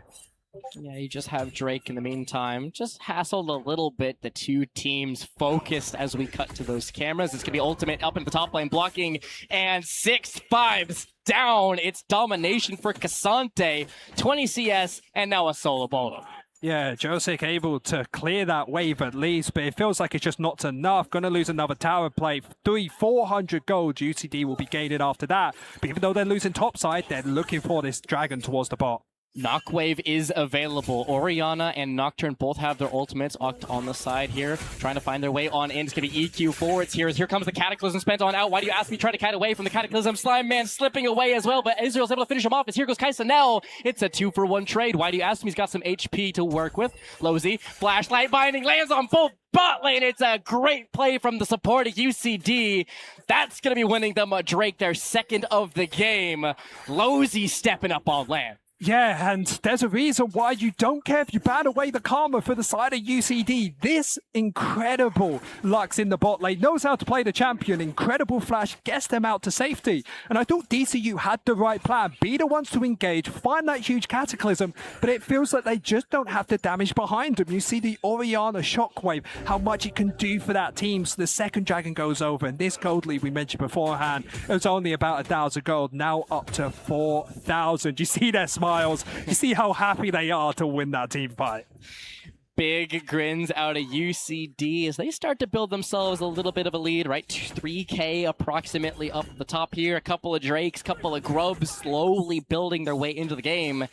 Yeah, you just have Drake in the meantime. Just hassled a little bit. The two teams focused as we cut to those cameras. It's going to be ultimate up in the top lane, blocking, and 6-5's down. It's domination for Cassante. 20 CS, and now a solo bolo. Yeah, Josic able to clear that wave at least, but it feels like it's just not enough. Gonna lose another tower play. 400 gold. UCD will be gaining after that. But even though they're losing topside, they're looking for this dragon towards the bot. Knockwave is available. Orianna and Nocturne both have their ultimates. Oct on the side here, trying to find their way on in. It's going to be EQ forwards here. Here comes the Cataclysm spent on out. Why do you ask me? Try to kite away from the Cataclysm. Slime Man slipping away as well, but Israel's able to finish him off as here goes Kaisa now. It's a 2-for-1 trade. Why do you ask me? He's got some HP to work with. Lozy, flashlight binding, lands on both bot lane. It's a great play from the supporting UCD. That's going to be winning them a Drake, their second of the game. Lozy stepping up on land. Yeah, and there's a reason why you don't care if you ban away the karma for the side of UCD. This incredible Lux in the bot lane knows how to play the champion. Incredible flash gets them out to safety. And I thought DCU had the right plan. Be the ones to engage, find that huge cataclysm, but it feels like they just don't have the damage behind them. You see the Orianna shockwave, how much it can do for that team. So the second dragon goes over, and this gold lead we mentioned beforehand, it was only about 1,000 gold, now up to 4,000. You see their smile. You see how happy they are to win that team fight. Big grins out of UCD as they start to build themselves a little bit of a lead, right? 3K approximately up the top here. A couple of Drakes, couple of Grubs slowly building their way into the game.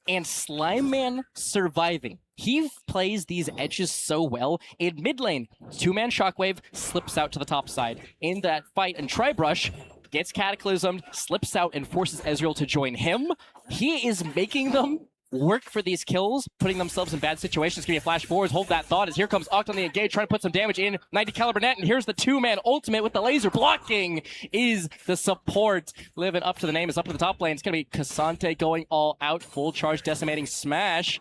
And Slime Man surviving. He plays these edges so well. In mid lane, 2-man Shockwave slips out to the top side. In that fight, and Tribrush gets cataclysmed, slips out, and forces Ezreal to join him. He is making them work for these kills, putting themselves in bad situations. Give me a flash forwards, hold that thought as here comes Oct on the engage, trying to put some damage in. 90 caliber net, and here's the 2-man ultimate with the laser blocking. Is the support living up to the name, is up to the top lane. It's going to be Cassante going all out, full charge, decimating smash.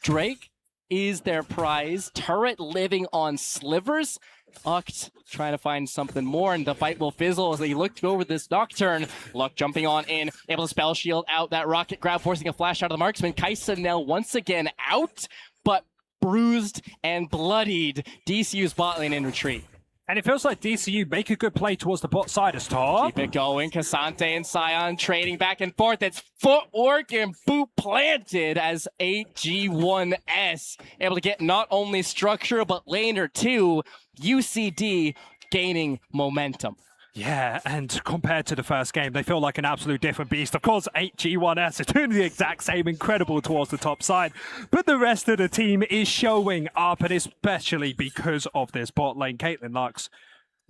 Drake is their prize. Turret living on slivers. Oct trying to find something more, and the fight will fizzle as they look over this Nocturne. Luck jumping on in, able to spell shield out that rocket grab, forcing a flash out of the marksman. Kaisa now once again out, but bruised and bloodied. DCU's bot lane in retreat. And it feels like DCU make a good play towards the bot side as top. Keep it going. Cassante and Sion trading back and forth. It's footwork and boot planted as 8G1S able to get not only structure but laner 2. UCD gaining momentum. Yeah, and compared to the first game, they feel like an absolute different beast. Of course, 8G1S is doing the exact same, incredible towards the top side. But the rest of the team is showing up, and especially because of this bot lane. Caitlyn Lux,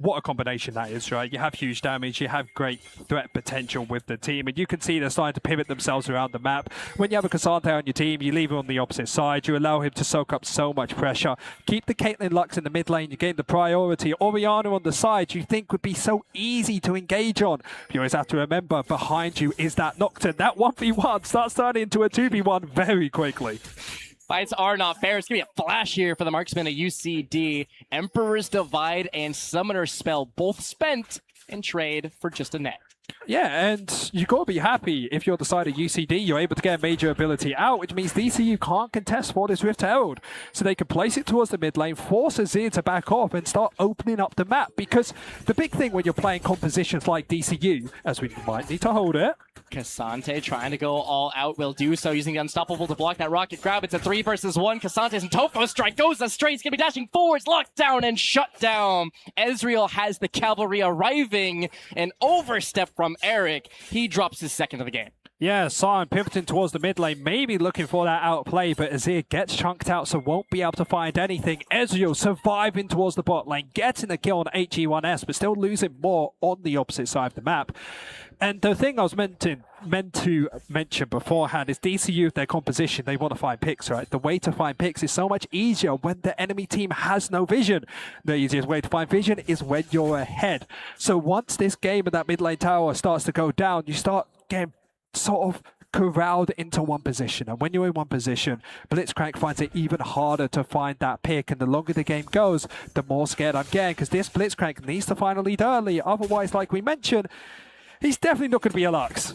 what a combination that is, right? You have huge damage, you have great threat potential with the team, and you can see they're starting to pivot themselves around the map. When you have a Cassandra on your team, you leave him on the opposite side, you allow him to soak up so much pressure. Keep the Caitlyn Lux in the mid lane, you gain the priority. Orianna on the side, you think would be so easy to engage on. You always have to remember, behind you is that Nocturne. That 1v1 starts turning into a 2v1 very quickly. Fights are not fair. It's going to be a flash here for the marksman of UCD. Emperor's Divide and Summoner's Spell both spent in trade for just a net. Yeah, and you got to be happy if you're the side of UCD, you're able to get a major ability out, which means DCU can't contest for this Rift Herald. So they can place it towards the mid lane, force Azir to back off and start opening up the map. Because the big thing when you're playing compositions like DCU, as we might need to hold it, Cassante trying to go all out, will do so using the Unstoppable to block that rocket grab. It's a 3 versus 1. Cassante's and Tofo strike goes astray. He's going to be dashing forwards, locked down and shut down. Ezreal has the cavalry arriving. An overstep from Eric. He drops his second of the game. yeah, Sion pivoting towards the mid lane, maybe looking for that outplay, but Azir gets chunked out, so won't be able to find anything. Ezreal surviving towards the bot lane, getting a kill on HE1S, but still losing more on the opposite side of the map. And the thing I was meant to mention beforehand is DCU, their composition, they want to find picks, right? The way to find picks is so much easier when the enemy team has no vision. The easiest way to find vision is when you're ahead. So once this game of that mid lane tower starts to go down, you start getting sort of corralled into one position. And when you're in one position, Blitzcrank finds it even harder to find that pick. And the longer the game goes, the more scared I'm getting, because this Blitzcrank needs to find a lead early. Otherwise, like we mentioned, he's definitely not going to be a Lux.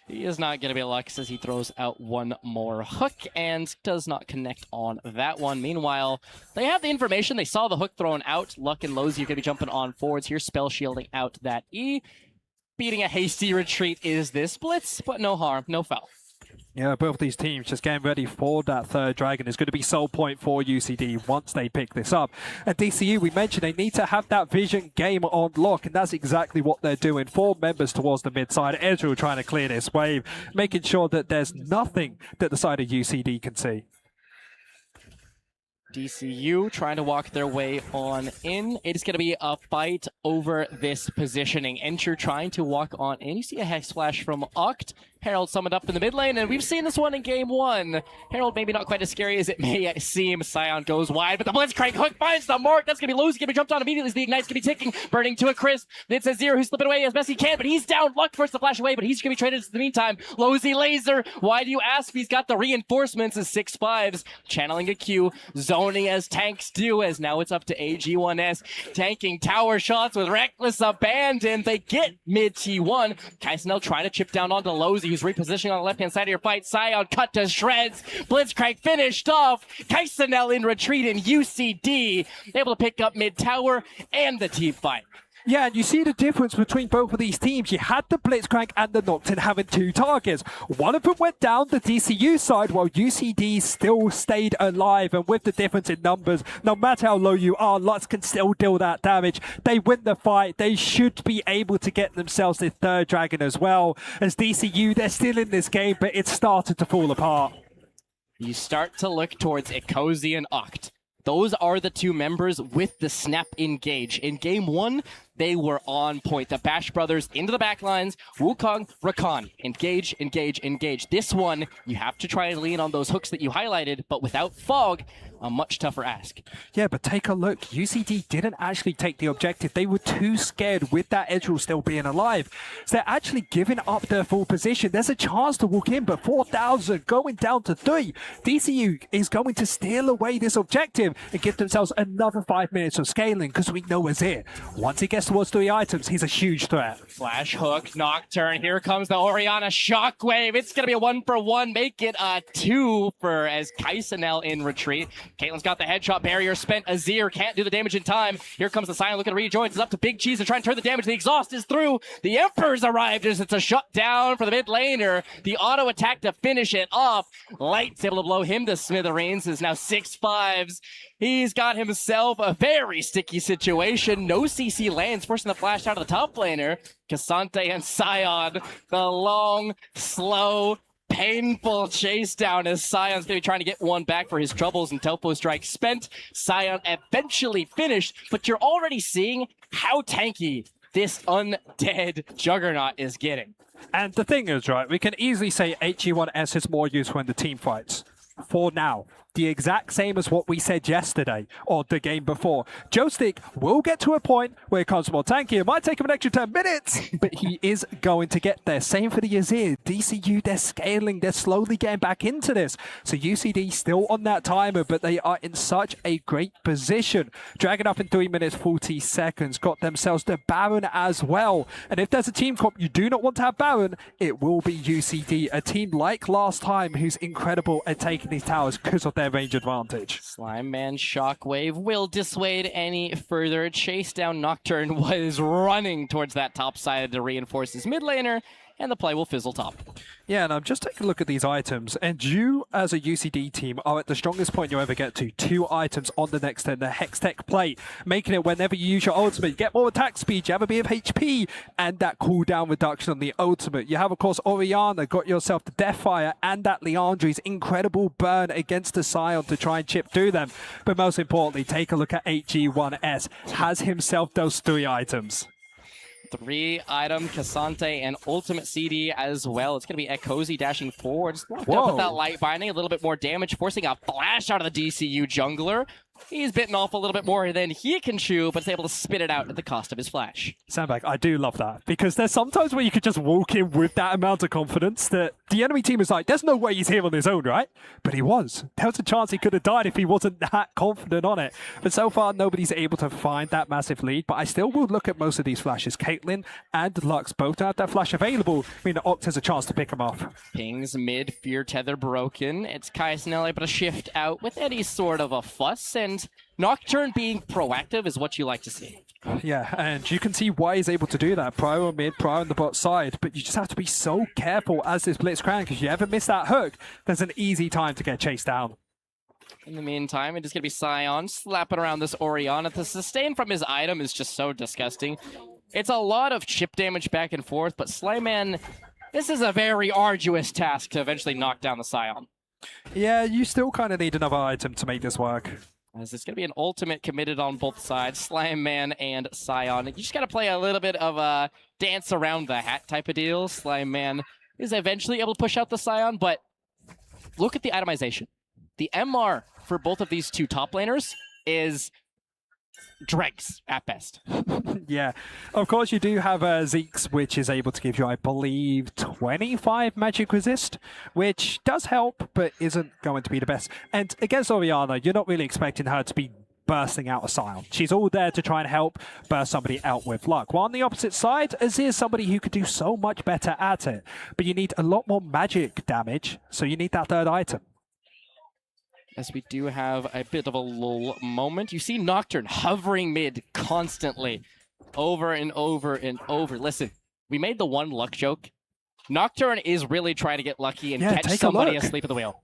He is not going to be a Lux as he throws out one more hook and does not connect on that one. Meanwhile, they have the information. They saw the hook thrown out. Luck and Lozy are going to be jumping on forwards here, spell shielding out that E. Beating a hasty retreat is this Blitz, but no harm, no foul. Yeah, both these teams just getting ready for that third dragon. Is going to be sole point for UCD once they pick this up. And DCU, we mentioned they need to have that vision game on lock, and that's exactly what they're doing. 4 members towards the mid side. Ezreal trying to clear this wave, making sure that there's nothing that the side of UCD can see. DCU trying to walk their way on in. It is going to be a fight over this positioning. Enter trying to walk on in. You see a Hex Flash from Oct. Herald summoned up in the mid lane, and we've seen this one in game 1. Herald maybe not quite as scary as it may seem. Sion goes wide, but the Blitzcrank hook finds the mark. That's going to be Lozy, going to be jumped on immediately as the Ignite's going to be ticking, burning to a crisp. It's Azir who's slipping away as best he can, but he's down. Luck first to flash away, but he's going to be traded in the meantime. Lozy laser. Why do you ask? He's got the reinforcements as 6/5s, channeling a Q, zoning as tanks do, as now it's up to AG1S, tanking tower shots with reckless abandon. They get mid T1. Kaisenel trying to chip down onto Lozy, who's repositioning on the left-hand side of your fight. Sion cut to shreds. Blitzcrank finished off. Kaisenel in retreat, and UCD able to pick up mid-tower and the team fight. Yeah, and you see the difference between both of these teams. You had the Blitzcrank and the Nocturne having 2 targets. One of them went down the DCU side, while UCD still stayed alive. And with the difference in numbers, no matter how low you are, Lutz can still deal that damage. They win the fight. They should be able to get themselves the 3rd dragon as well. As DCU, they're still in this game, but it's started to fall apart. You start to look towards Ikozi and Oct. Those are the 2 members with the snap engage. In game 1, they were on point. The Bash brothers into the backlines. Wukong, Rakan. Engage, engage, engage. This one, you have to try and lean on those hooks that you highlighted, but without Fog, a much tougher ask. Yeah, but take a look. UCD didn't actually take the objective. They were too scared with that Ezreal still being alive. So they're actually giving up their full position. There's a chance to walk in, but 4,000 going down to 3. DCU is going to steal away this objective and give themselves another 5 minutes of scaling, because we know Azir, once he gets towards 3 items, he's a huge threat. Flash hook, Nocturne. Here comes the Orianna shockwave. It's going to be a 1-for-1. Make it a 2 for as Kaisenel in retreat. Caitlyn's got the headshot barrier spent. Azir can't do the damage in time. Here comes the Sion looking to rejoin. It's up to Big Cheese to try and turn the damage. The exhaust is through. The Emperor's arrived as it's a shutdown for the mid laner. The auto attack to finish it off. Light's able to blow him to smithereens. Is now 6/5s. He's got himself a very sticky situation. No CC lands, forcing the flash out of the top laner. Cassante and Sion, the long, slow painful chase down as Sion's going to be trying to get one back for his troubles, and Topo Strike spent. Sion eventually finished, but you're already seeing how tanky this undead Juggernaut is getting. And the thing is, right, we can easily say HE1S is more useful in the team fights. For now. The exact same as what we said yesterday, or the game before. Joystick will get to a point where it comes more tanky. It might take him an extra 10 minutes, but he is going to get there. Same for the Azir. DCU, they're scaling. They're slowly getting back into this. So UCD still on that timer, but they are in such a great position. Dragging up in 3 minutes, 40 seconds. Got themselves the Baron as well. And if there's a team comp you do not want to have Baron, it will be UCD. A team like last time who's incredible at taking these towers because of their range advantage. Slime Man Shockwave will dissuade any further chase down. Nocturne was running towards that top side to reinforce his mid laner, and the play will fizzle top. Yeah, and I'm just taking a look at these items, and you as a UCD team are at the strongest point you ever get to. 2 items on the next turn, the Hextech play, making it whenever you use your ultimate, you get more attack speed, you have a bit of HP, and that cooldown reduction on the ultimate. You have, of course, Orianna, got yourself the Deathfire, and that Leandri's incredible burn against the Sion to try and chip through them. But most importantly, take a look at HG1S, has himself those 3 items. 3 item, Cassante, and ultimate CD as well. It's going to be Ekozi dashing forward. Just locked up Whoa. with that light binding, a little bit more damage, forcing a flash out of the DCU jungler. He's bitten off a little bit more than he can chew, but is able to spit it out at the cost of his flash. Sandbag, I do love that, because there's sometimes where you could just walk in with that amount of confidence that the enemy team is like, there's no way he's here on his own, right? But he was. There was a chance he could have died if he wasn't that confident on it. But so far, nobody's able to find that massive lead, but I still will look at most of these flashes. Caitlyn and Lux both have that flash available. I mean, Oct has a chance to pick him off. Pings mid, fear tether broken. It's Kaisenel able to shift out with any sort of a fuss, and Nocturne being proactive is what you like to see. Yeah, and you can see why he's able to do that. Prior on mid, prior on the bot side, but you just have to be so careful as this Blitzcrank, because you ever miss that hook, there's an easy time to get chased down. In the meantime, it is going to be Sion slapping around this Orianna. The sustain from his item is just so disgusting. It's a lot of chip damage back and forth, but Slayman, this is a very arduous task to eventually knock down the Sion. Yeah, you still kind of need another item to make this work. As it's going to be an ultimate committed on both sides, Slime Man and Sion. You just got to play a little bit of a dance around the hat type of deal. Slime Man is eventually able to push out the Sion, but look at the itemization. The MR for both of these 2 top laners is dregs at best. Yeah, of course you do have Zeke's, which is able to give you, I believe, 25 magic resist, which does help, but isn't going to be the best. And against Orianna, you're not really expecting her to be bursting out a Sion. She's all there to try and help burst somebody out with luck. While on the opposite side, Azir is somebody who could do so much better at it, but you need a lot more magic damage, so you need that 3rd item. As we do have a bit of a lull moment. You see Nocturne hovering mid constantly, over and over and over. Listen, we made the one luck joke. Nocturne is really trying to get lucky and catch somebody asleep at the wheel.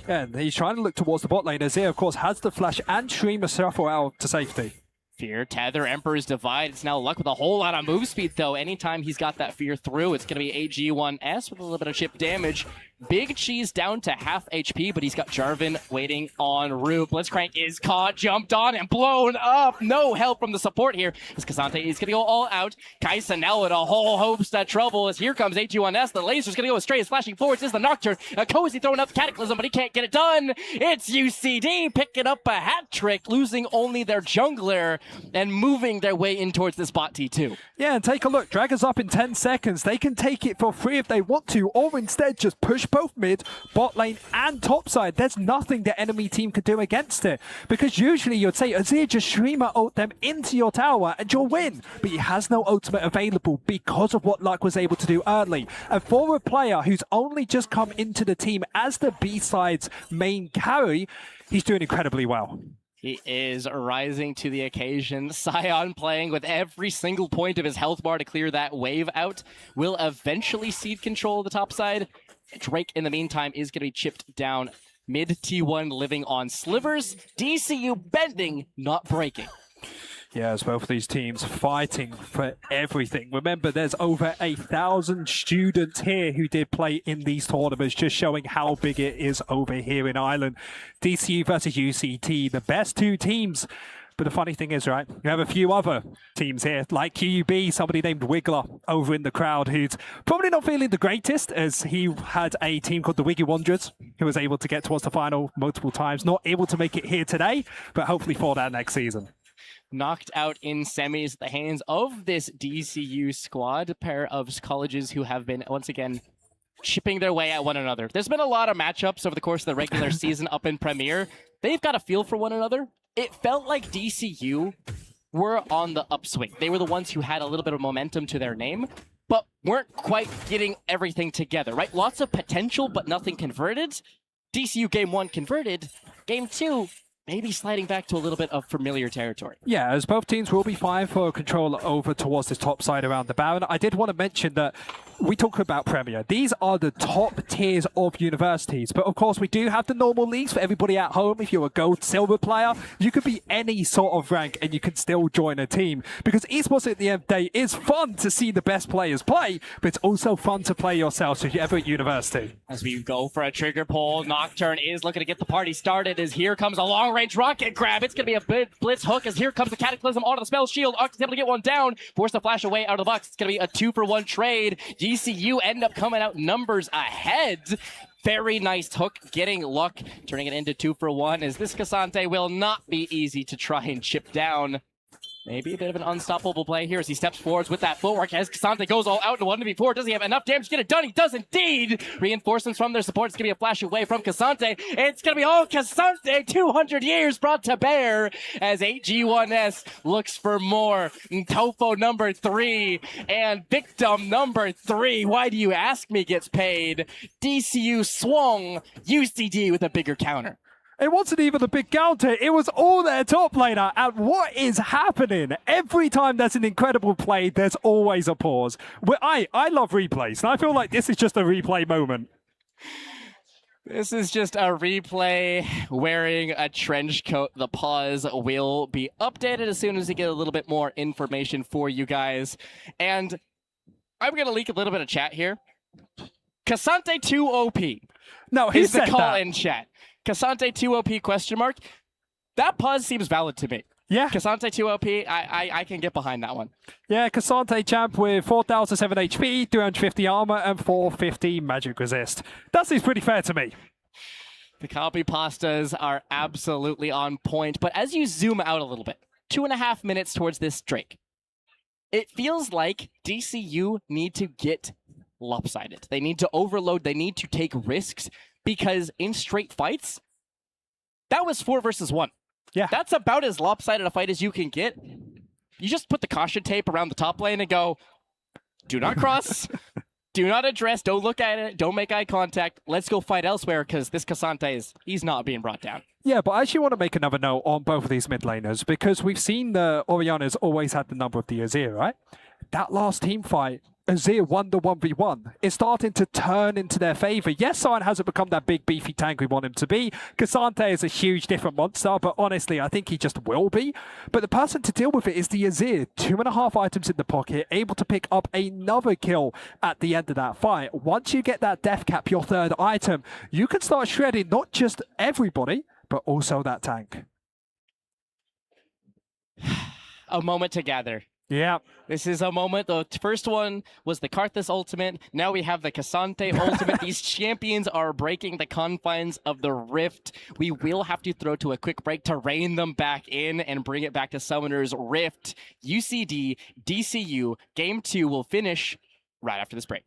Yeah, and he's trying to look towards the bot lane. Azir, of course, has the flash and Streamer Shuffle out to safety. Fear, Tether, Emperor's Divide. It's now Luck with a whole lot of move speed, though. Anytime he's got that Fear through, it's going to be AG1S with a little bit of chip damage. Big Cheese down to half HP, but he's got Jarvan waiting en route. Blitzcrank is caught, jumped on, and blown up. No help from the support here, as Cassante is going to go all out. Kaisenel with a whole host of trouble, as here comes AG1S. The laser's going to go astray, as flashing forwards is the Nocturne. Cozy throwing up Cataclysm, but he can't get it done. It's UCD picking up a hat trick, losing only their jungler, and moving their way in towards this bot T2. Yeah, and take a look. Dragons up in 10 seconds. They can take it for free if they want to, or instead just push both mid, bot lane, and top side. There's nothing the enemy team can do against it. Because usually you'd say, Azir, just streamer ult them into your tower and you'll win. But he has no ultimate available because of what Luck was able to do early. And for a player who's only just come into the team as the B-side's main carry, he's doing incredibly well. He is rising to the occasion. Sion playing with every single point of his health bar to clear that wave out. Will eventually cede control of the top side. Drake, in the meantime, is going to be chipped down mid T1, living on slivers. DCU bending, not breaking. Yeah, as both of these teams fighting for everything. Remember, there's over 1,000 students here who did play in these tournaments, just showing how big it is over here in Ireland. DCU versus UCT, the best two teams. But the funny thing is, right, you have a few other teams here, like QUB, somebody named Wiggler over in the crowd, who's probably not feeling the greatest, as he had a team called the Wiggy Wanderers, who was able to get towards the final multiple times. Not able to make it here today, but hopefully for that next season. Knocked out in semis at the hands of this DCU squad, a pair of colleges who have been, once again, chipping their way at one another. There's been a lot of matchups over the course of the regular season up in Premier. They've got a feel for one another. It felt like DCU were on the upswing. They were the ones who had a little bit of momentum to their name, but weren't quite getting everything together, right? Lots of potential, but nothing converted. DCU game 1 converted. Game 2, maybe sliding back to a little bit of familiar territory. Yeah, as both teams will be fighting for control over towards this top side around the Baron. I did want to mention that we talk about Premier. These are the top tiers of universities. But of course, we do have the normal leagues for everybody at home. If you're a gold, silver player, you could be any sort of rank and you can still join a team. Because esports at the end of the day is fun to see the best players play, but it's also fun to play yourself if you're ever at university. As we go for a trigger pull, Nocturne is looking to get the party started as here comes a long-range rocket grab. It's going to be a big blitz hook as here comes the Cataclysm onto the spell shield. Octa's able to get one down, force the flash away out of the box. It's going to be a 2-for-1 trade. DCU end up coming out numbers ahead. Very nice hook, getting luck, turning it into 2-for-1 as this Cassante will not be easy to try and chip down. Maybe a bit of an unstoppable play here as he steps forwards with that footwork as Cassante goes all out into 1v4. Does he have enough damage to get it done? He does indeed! Reinforcements from their support. It's going to be a flash away from Cassante. It's going to be all Cassante! 200 years brought to bear as 8G1S looks for more. Tofo number 3 and victim number 3, why do you ask me, gets paid. DCU swung UCD with a bigger counter. It wasn't even a big counter. It was all their top laner. And what is happening? Every time there's an incredible play, there's always a pause. I love replays, and I feel like this is just a replay moment. This is just a replay wearing a trench coat. The pause will be updated as soon as we get a little bit more information for you guys. And I'm going to leak a little bit of chat here. Cassante 2 OP. No, he is said the call in chat. Cassante 2 OP question mark. That pause seems valid to me. Yeah. Cassante 2 OP, I can get behind that one. Yeah, Cassante champ with 4,007 HP, 350 armor, and 450 magic resist. That seems pretty fair to me. The copy pastas are absolutely on point, but as you zoom out a little bit, 2.5 minutes towards this Drake, it feels like DCU need to get lopsided. They need to overload, they need to take risks, because in straight fights, that was 4 versus 1. Yeah. That's about as lopsided a fight as you can get. You just put the caution tape around the top lane and go, do not cross, do not address, don't look at it, don't make eye contact, let's go fight elsewhere, because this Cassante he's not being brought down. Yeah, but I actually want to make another note on both of these mid laners, because we've seen the Oriana's always had the number of the Azir, right? That last team fight, Azir won the 1v1. It's starting to turn into their favor. Yes, Sion hasn't become that big beefy tank we want him to be. Cassante is a huge different monster, but honestly, I think he just will be. But the person to deal with it is the Azir. 2.5 items in the pocket, able to pick up another kill at the end of that fight. Once you get that death cap, your 3rd item, you can start shredding not just everybody, but also that tank. A moment to gather. Yeah. This is a moment. The first one was the Karthus ultimate. Now we have the Cassante ultimate. These champions are breaking the confines of the Rift. We will have to throw to a quick break to rein them back in and bring it back to Summoner's Rift. UCD, DCU, Game 2 will finish right after this break.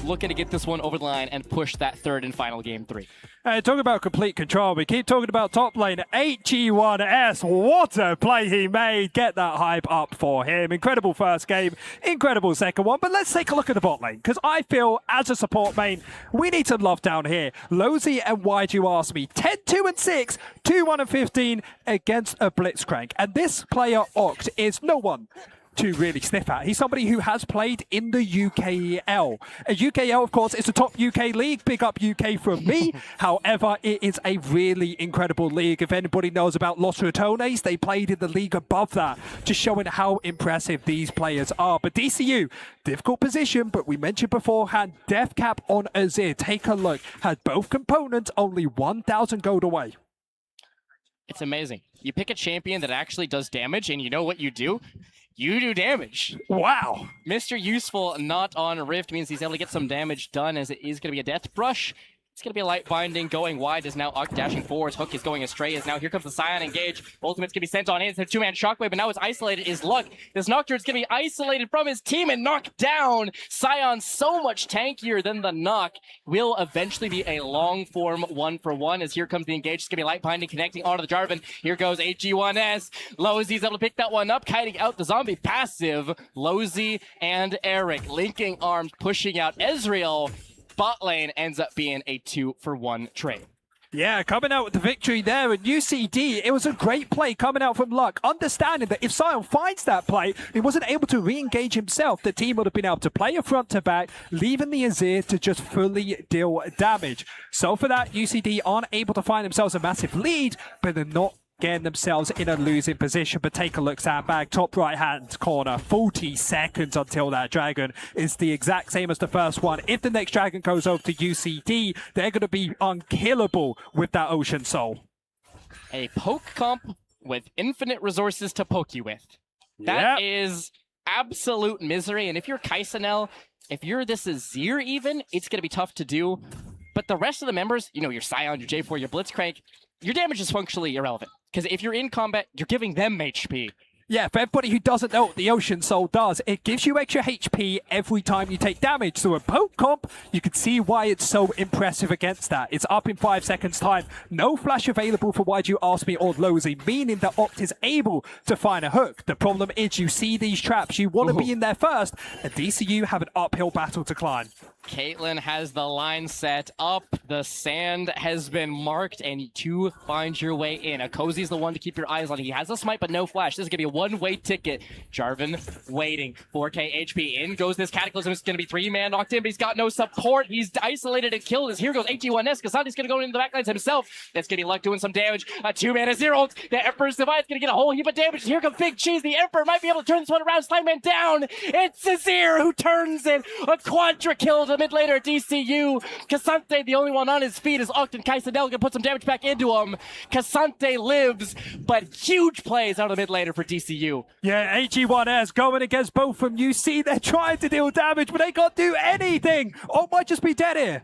looking to get this one over the line and push that third and final game 3. Talking about complete control, we keep talking about top lane. HG1S, what a play he made. Get that hype up for him. Incredible first game, incredible second one. But let's take a look at the bot lane, because I feel as a support main, we need some love down here. Lozy and Why'd You Ask Me, 10-2-6, 2-1-15 against a Blitzcrank. And this player, Oct, is no one to really sniff at. He's somebody who has played in the UKL. UKL, of course, is the top UK league. Big up UK from me. However, it is a really incredible league. If anybody knows about Los Ratones, they played in the league above that, just showing how impressive these players are. But DCU, difficult position, but we mentioned beforehand, death cap on Azir. Take a look. Had both components only 1,000 gold away. It's amazing. You pick a champion that actually does damage, and you know what you do? You do damage. Wow. Mr. Useful not on Rift means he's able to get some damage done, as it is going to be a death brush. It's going to be a light binding going wide as now Uck dashing forwards. Hook is going astray as now here comes the Scion engage. Ultimate's going to be sent on in. It's a 2-man shockwave, but now it's isolated is Luck. This Nocturne's going to be isolated from his team and knocked down. Scion so much tankier than the Knock. Will eventually be a long form 1-for-1 as here comes the engage. It's going to be light binding connecting onto the Jarvan. Here goes HG1S. Lozy's able to pick that one up, kiting out the zombie passive. Lozy and Eric linking arms, pushing out Ezreal. Bot lane ends up being a 2-for-1 trade. Yeah, coming out with the victory there. And UCD, it was a great play coming out from Luck, understanding that if Sion finds that play, he wasn't able to re-engage himself, the team would have been able to play a front to back, leaving the Azir to just fully deal damage. So for that, UCD aren't able to find themselves a massive lead, but they're not getting themselves in a losing position. But take a look, Sandbag, top right-hand corner, 40 seconds until that dragon is the exact same as the first one. If the next dragon goes over to UCD, they're going to be unkillable with that Ocean Soul. A poke comp with infinite resources to poke you with. That is absolute misery. And if you're Kaisanel, if you're this Azir even, it's going to be tough to do. But the rest of the members, you know, your Scion, your J4, your Blitzcrank, your damage is functionally irrelevant. Because if you're in combat, you're giving them HP. Yeah, for everybody who doesn't know what the Ocean Soul does, it gives you extra HP every time you take damage. So a poke comp, you can see why it's so impressive against that. It's up in 5 seconds time. No flash available for Why'd You Ask Me or Lozy, meaning that Oct is able to find a hook. The problem is you see these traps, you want to be in there first, and DCU have an uphill battle to climb. Caitlyn has the line set up. The sand has been marked, and to find your way in. Akozi's the one to keep your eyes on. He has a smite, but no flash. This is going to be a one-way ticket. Jarvan waiting. 4k HP. In goes this Cataclysm. It's going to be 3-man knocked in, but he's got no support. He's isolated and killed. As here goes HG1S. Kasante's going to go into the backlines himself. That's going to be Luck doing some damage. A 2-man Azir ult. The Emperor's Divide's going to get a whole heap of damage. Here comes Big Cheese. The Emperor might be able to turn this one around. Slimeman down. It's Azir who turns it. A quadra kill to mid laner at DCU. Kasante, the only one on his feet, is Oct and Kaisanel going to put some damage back into him. Kasante lives, but huge plays out of the mid laner for DCU. Yeah, HG1S going against both from UC. They're trying to deal damage, but they can't do anything. Oh, might just be dead here.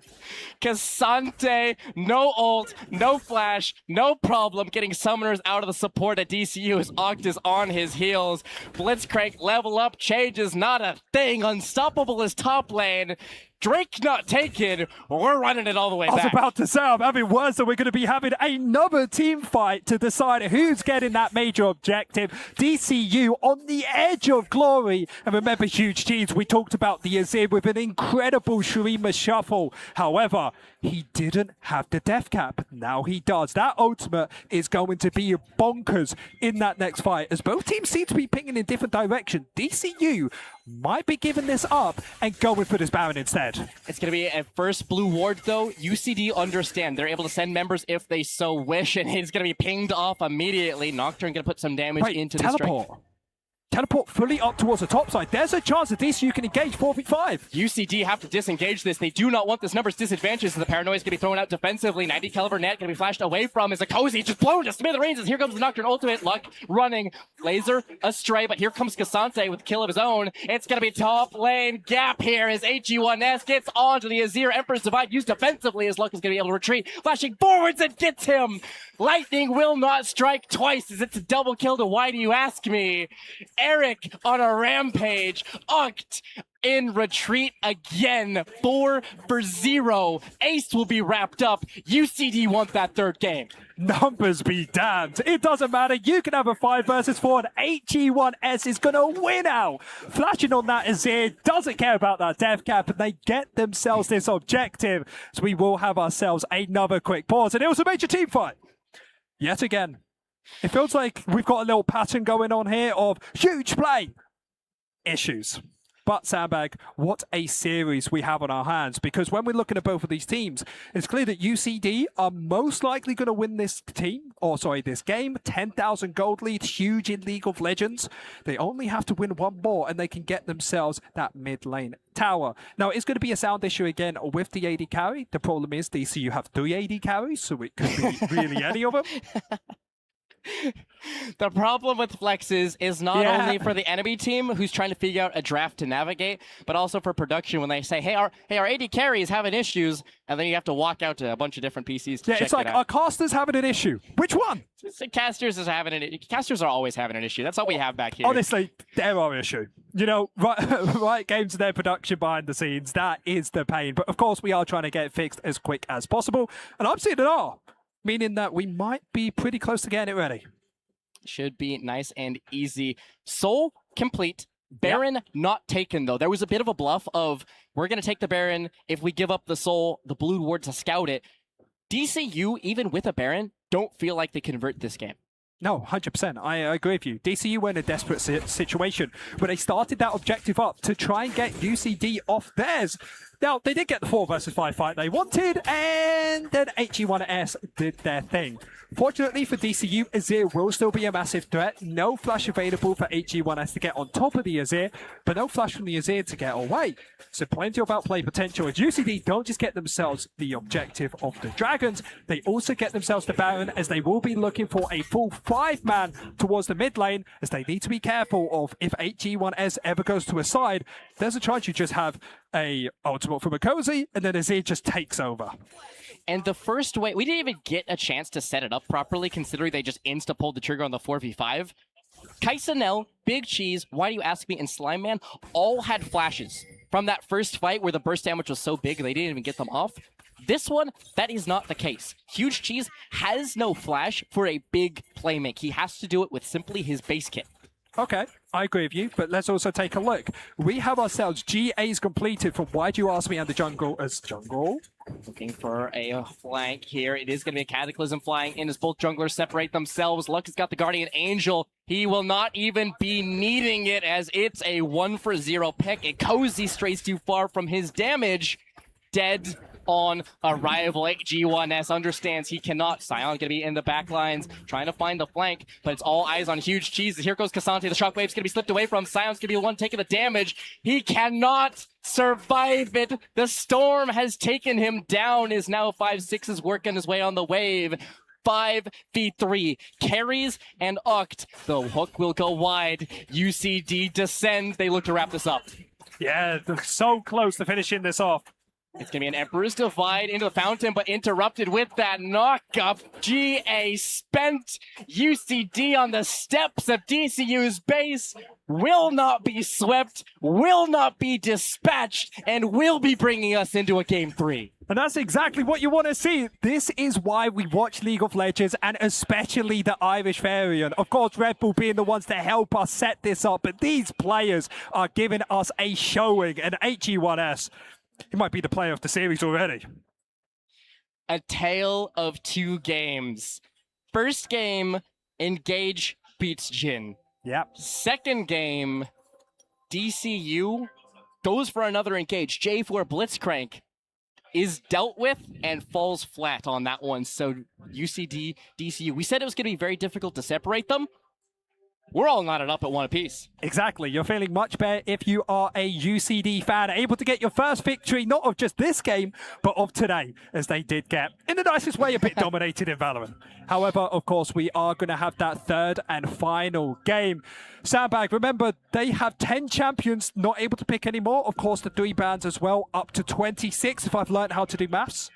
Kasante, no ult, no flash, no problem getting summoners out of the support at DCU as Oct is on his heels. Blitzcrank level up changes, not a thing. Unstoppable is top lane. Drake not taken. We're running it all the way back. I was about to say, I'm having words that we're going to be having another team fight to decide who's getting that major objective. DCU on the edge of glory. And remember, huge teams, we talked about the Azir with an incredible Shurima shuffle. However, he didn't have the death cap. Now he does. That ultimate is going to be bonkers in that next fight, as both teams seem to be pinging in different directions. DCU might be giving this up and going for this Baron instead. It's going to be a first blue ward, though. UCD understand. They're able to send members if they so wish, and it's going to be pinged off immediately. Nocturne going to put some damage into the strike. Teleport fully up towards the top side. There's a chance that DCU can engage 4v5. UCD have to disengage this. They do not want this numbers disadvantage, so the Paranoia is going to be thrown out defensively. 90 caliber net going to be flashed away from as a Cozy just blown to smithereens as here comes the Nocturne ultimate. Luck running. Laser astray, but here comes Kasante with kill of his own. It's going to be top lane gap here as HG1S gets onto the Azir. Emperor's Divide used defensively as Luck is going to be able to retreat. Flashing forwards and gets him. Lightning will not strike twice as it's a double kill to Why Do You Ask Me? Eric on a rampage. Oct in retreat again. 4-0. Ace will be wrapped up. UCD want that third game. Numbers be damned. It doesn't matter. You can have a 5 versus 4 and HG1S is going to win out. Flashing on that Azir, doesn't care about that death cap, and they get themselves this objective. So we will have ourselves another quick pause, and it was a major team fight. Yet again. It feels like we've got a little pattern going on here of huge play issues. But Sandbag, what a series we have on our hands, because when we're looking at both of these teams, it's clear that UCD are most likely going to win this this game. 10,000 gold lead, huge in League of Legends. They only have to win one more and they can get themselves that mid lane tower. Now, it's going to be a sound issue again with the AD carry. The problem is DCU have 3 AD carries, so it could be really any of them. The problem with flexes is not only for the enemy team who's trying to figure out a draft to navigate, but also for production when they say, hey, our AD carry is having issues, and then you have to walk out to a bunch of different PCs to check it's like, it out. our casters having an issue. Which one? Casters are always having an issue. That's all we have back here. Honestly, they're our issue. You know, right games and their production behind the scenes, that is the pain. But of course, we are trying to get it fixed as quick as possible. And I'm seeing an R, meaning that we might be pretty close to getting it ready. Should be nice and easy. Soul complete. Baron not taken, though. There was a bit of a bluff of, we're going to take the Baron. If we give up the Soul, the Blue Ward to scout it. DCU, even with a Baron, don't feel like they convert this game. No, 100%. I agree with you. DCU were in a desperate situation, but they started that objective up to try and get UCD off theirs. Now, they did get the 4 versus 5 fight they wanted, and then HG1S did their thing. Fortunately for DCU, Azir will still be a massive threat. No flash available for HG1S to get on top of the Azir, but no flash from the Azir to get away. So plenty of outplay potential. As UCD don't just get themselves the objective of the Dragons, they also get themselves the Baron, as they will be looking for a full 5-man towards the mid lane, as they need to be careful of if HG1S ever goes to a side, there's a chance you just have a ultimate from a Cozy, and then Azir just takes over. And the first way, we didn't even get a chance to set it up properly, considering they just insta-pulled the trigger on the 4v5. Kaisanel, Big Cheese, Why Do You Ask Me, and Slime Man all had flashes from that first fight where the burst damage was so big they didn't even get them off. This one, that is not the case. Huge Cheese has no flash for a big play make. He has to do it with simply his base kit. Okay, I agree with you, but let's also take a look. We have ourselves GAs completed from Why Do You Ask Me and the jungle as jungle. Looking for a flank here. It is going to be a Cataclysm flying in as both junglers separate themselves. Luck has got the Guardian Angel. He will not even be needing it, as it's a 1-for-0 pick. And Cozy strays too far from his damage. Dead on arrival. HG1S understands he cannot. Sion gonna be in the back lines, trying to find the flank, but it's all eyes on Huge Cheese. Here goes Cassante. The shockwave's gonna be slipped away from. Sion's gonna be the one taking the damage. He cannot survive it. The storm has taken him down. Is now 5-6 is working his way on the wave. 5v3 carries and Uct. The hook will go wide. UCD descend. They look to wrap this up. Yeah, they're so close to finishing this off. It's going to be an Emperor's Divide into the fountain, but interrupted with that knock-up. GA spent. UCD on the steps of DCU's base. Will not be swept, will not be dispatched, and will be bringing us into a Game 3. And that's exactly what you want to see. This is why we watch League of Legends, and especially the Irish variant. Of course, RedBull being the ones to help us set this up, but these players are giving us a showing. And HG1S, he might be the player of the series already. A tale of 2 games. First game, Engage beats Jin. Yep. Second game, DCU goes for another Engage. J4 Blitzcrank is dealt with and falls flat on that one. So UCD, DCU, we said it was going to be very difficult to separate them. We're all knotted up at one apiece. Exactly. You're feeling much better if you are a UCD fan, able to get your first victory, not of just this game, but of today, as they did get, in the nicest way, a bit dominated in Valorant. However, of course, we are going to have that third and final game. Sandbag, remember, they have 10 champions not able to pick anymore. Of course, the 3 bans as well, up to 26, if I've learned how to do maths.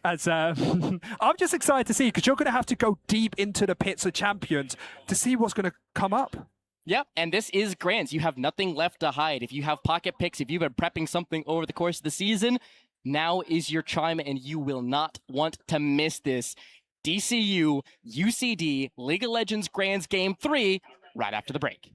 As I'm just excited to see, because you're going to have to go deep into the pits of champions to see what's going to come up. Yep, and this is Grands. You have nothing left to hide. If you have pocket picks, if you've been prepping something over the course of the season, now is your time, and you will not want to miss this. DCU, UCD, League of Legends Grands Game 3, right after the break.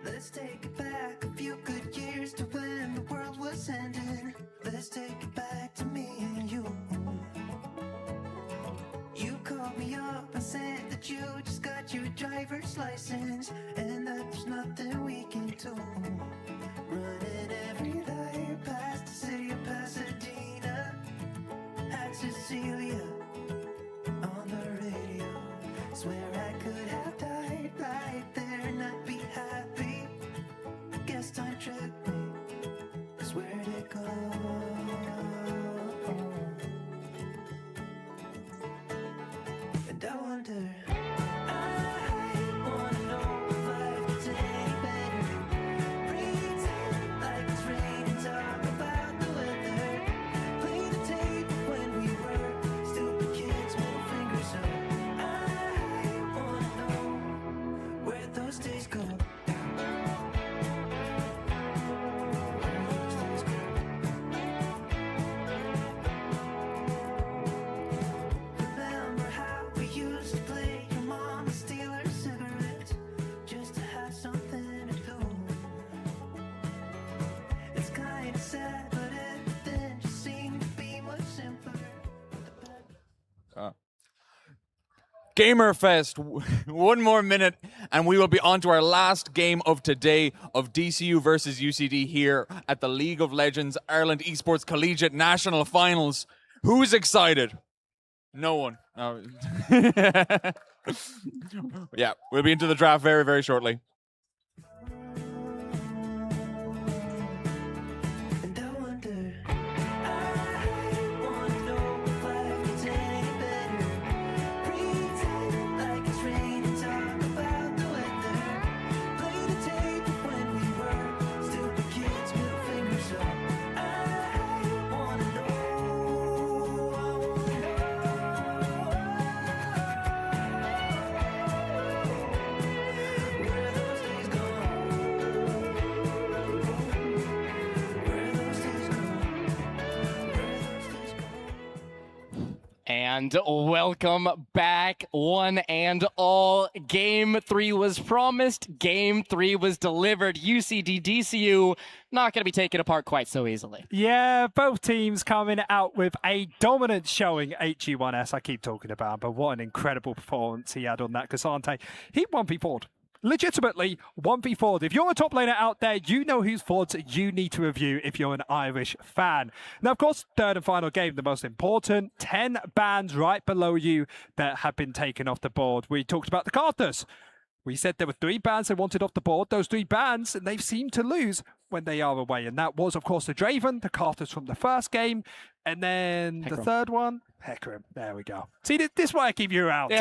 Let's take it back a few good years to when the world was ending. Let's take it back to me and you. You called me up and said that you just got your driver's license and that there's nothing we can do. Running every light past the city of Pasadena. Had Cecilia on the radio. Swear I could have died right there and I'd be happy. I guess time tricked me, 'cause where'd it go? And I wonder, I wanna know if life gets any better. Pretend like it's raining, talk about the weather. Play the tape when we were stupid kids, middle fingers up. I wanna know where those days go. Remember how we used to play your mom steal her cigarettes just to have something to do. It's kinda sad, but everything just seemed to be much simpler. GamerFest, one more minute, and we will be on to our last game of today of DCU versus UCD here at the League of Legends Ireland Esports Collegiate National Finals. Who's excited? No one. Oh. Yeah, we'll be into the draft very, very shortly. And I wonder, I wanna know if life gets any better. Pretend like it's raining, talk about the weather. Play the tape of when we were stupid kids, middle fingers up. I wanna know, where those days gone? Where those days gone? Where those days gone? And welcome back, one and all. Game 3 was promised. Game 3 was delivered. UCD, DCU, not going to be taken apart quite so easily. Yeah, both teams coming out with a dominant showing. HG1S, I keep talking about, but what an incredible performance he had on that Cassante. He 1v4'd. Legitimately 1v4'd. If you're a top laner out there, you know whose forwards you need to review if you're an Irish fan. Now, of course, third and final game, the most important. 10 bans right below you that have been taken off the board. We talked about the Carthus. We said there were 3 bans they wanted off the board. Those 3 bans, and they've seemed to lose when they are away. And that was, of course, the Draven, the Carthus from the first game, and then the third one, Hecarim. There we go. See, this is why I keep you around.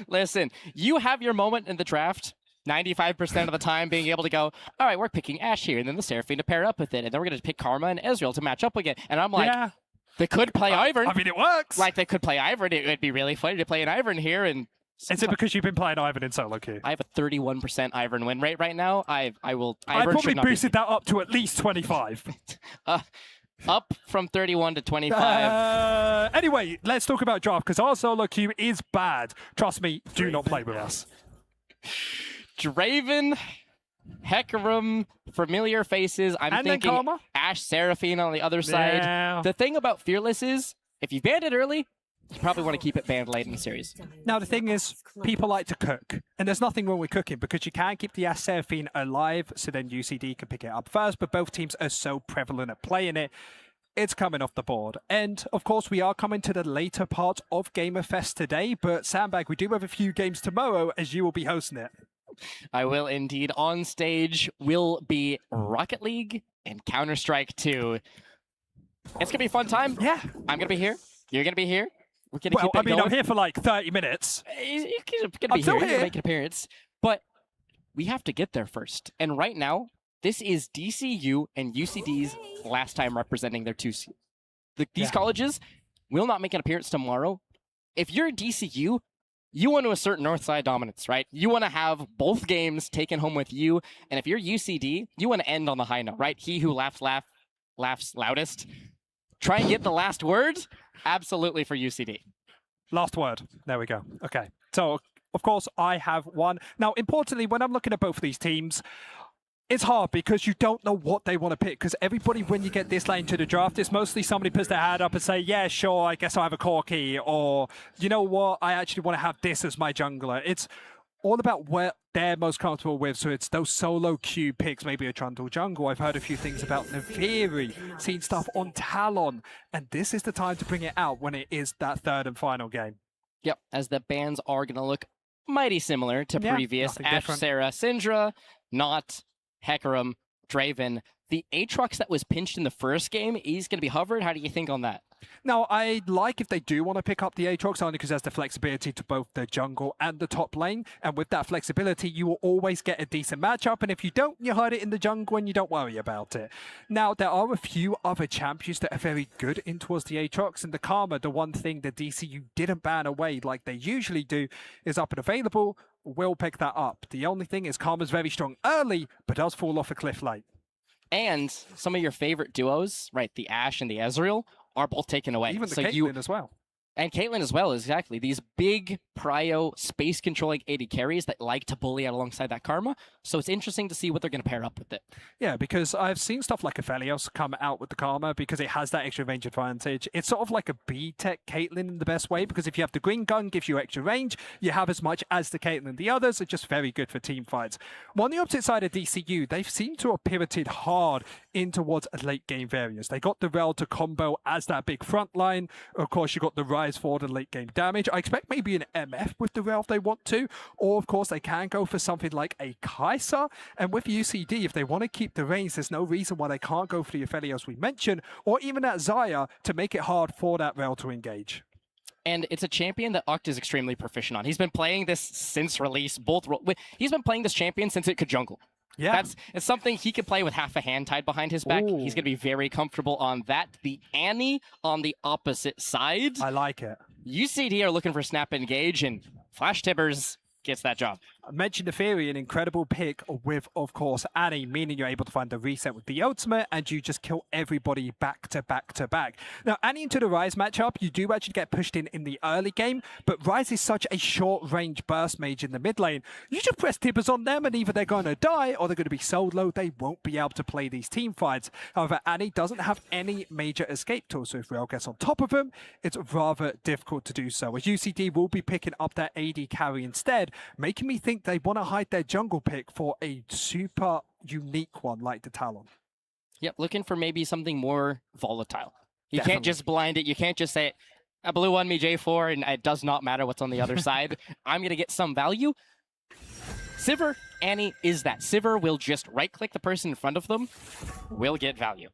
Listen, you have your moment in the draft. 95% of the time being able to go, all right, we're picking Ashe here, and then the Seraphine to pair up with it, and then we're going to pick Karma and Ezreal to match up again. And I'm like, Yeah, they could play Ivern. I mean, it works. Like, they could play Ivern. It would be really funny to play an Ivern here, and Is it because you've been playing Ivan in solo queue? I have a 31% Ivern win rate right now. I will. I Ivern probably should not be- boosted that up to at least 25. up from 31 to 25. Anyway, let's talk about draft, because our solo queue is bad. Trust me, do not play with us. Draven, Hecarim, familiar faces. I'm And then thinking Karma? Ashe Seraphine on the other side. Yeah. The thing about Fearless is, if you banned it early, you probably want to keep it banned late in the series. Now, the thing is, people like to cook, and there's nothing wrong with cooking, because you can keep the Ashe Seraphine alive, so then UCD can pick it up first, but both teams are so prevalent at playing it, it's coming off the board. And, of course, we are coming to the later part of GamerFest today, but Sandbag, we do have a few games tomorrow, as you will be hosting it. I will indeed. On stage will be Rocket League and Counter-Strike 2. It's going to be a fun time. Yeah. I'm going to be here. You're going to be here. We're going to Well, keep it I mean, going. I'm here for like 30 minutes. You're going to I'm be still here. You're here. going to make an appearance. But we have to get there first. And right now, this is DCU and UCD's last time representing their these Yeah. colleges will not make an appearance tomorrow. If you're DCU, you want to assert Northside dominance, right? You want to have both games taken home with you. And if you're UCD, you want to end on the high note, right? He who laughs loudest. Try and get the last word. Absolutely for UCD. Last word. There we go. Okay. So, of course, I have one. Now, importantly, when I'm looking at both of these teams, it's hard because you don't know what they want to pick, because everybody, when you get this late into the draft, it's mostly somebody puts their hand up and say, yeah, sure, I guess I have a Corki, or, you know what, I actually want to have this as my jungler. It's all about what they're most comfortable with, so it's those solo queue picks, maybe a Trundle jungle. I've heard a few things about Naviri, seen stuff on Talon, and this is the time to bring it out when it is that third and final game. Yep, as the bans are going to look mighty similar to Yeah, previous. nothing Ashe, different. Sarah, Syndra, not Hecarim, Draven. The Aatrox that was pinched in the first game, he's going to be hovered. How do you think on that? Now, I like if they do want to pick up the Aatrox, only because there's the flexibility to both the jungle and the top lane. And with that flexibility, you will always get a decent matchup. And if you don't, you hide it in the jungle and you don't worry about it. Now, there are a few other champions that are very good in towards the Aatrox. And the Karma, the one thing the DCU didn't ban away like they usually do, is up and available. Will pick that up. The only thing is Karma's very strong early, but does fall off a cliff late. And some of your favorite duos, right, the Ashe and the Ezreal, are both taken away. Even the so Caitlyn as well. And Caitlyn as well, exactly. These big prio space controlling AD carries that like to bully out alongside that Karma. So it's interesting to see what they're going to pair up with it. Yeah, because I've seen stuff like Aphelios come out with the Karma because it has that extra range advantage. It's sort of like a B-Tech Caitlyn in the best way, because if you have the green gun, gives you extra range, you have as much as the Caitlyn. The others are just very good for team fights. Well, on the opposite side of DCU, they seem to have pivoted hard in towards a late game variance. They got the Rel to combo as that big front line. Of course, you got the Rise forward and late game damage. I expect maybe an MF with the Rel if they want to, or of course they can go for something like a Kai'Sa. And with UCD, if they want to keep the range, there's no reason why they can't go for the Aphelios we mentioned, or even that Xayah to make it hard for that Rel to engage. And it's a champion that Oct is extremely proficient on. He's been playing this since release. He's been playing this champion since it could jungle. Yeah. It's something he could play with half a hand tied behind his back. Ooh. He's going to be very comfortable on that. The Annie on the opposite side. I like it. UCD are looking for snap engage, and Flash Tibbers gets that job. I mentioned the Theory, an incredible pick with, of course, Annie, meaning you're able to find the reset with the ultimate and you just kill everybody back to back to back. Now, Annie into the Rise matchup, you do actually get pushed in the early game, but Rise is such a short-range burst mage in the mid lane. You just press Tibbers on them and either they're going to die or they're going to be so low they won't be able to play these team fights. However, Annie doesn't have any major escape tools, so if Rel gets on top of him, it's rather difficult to do so. As UCD will be picking up that AD carry instead, making me think they want to hide their jungle pick for a super unique one like the Talon. Yep, looking for maybe something more volatile. You Definitely. can't just blind it. You can't just say, a blue won me J4, and it does not matter what's on the other side. I'm going to get some value. Sivir, Annie is that. Sivir will just right-click the person in front of them, will get value.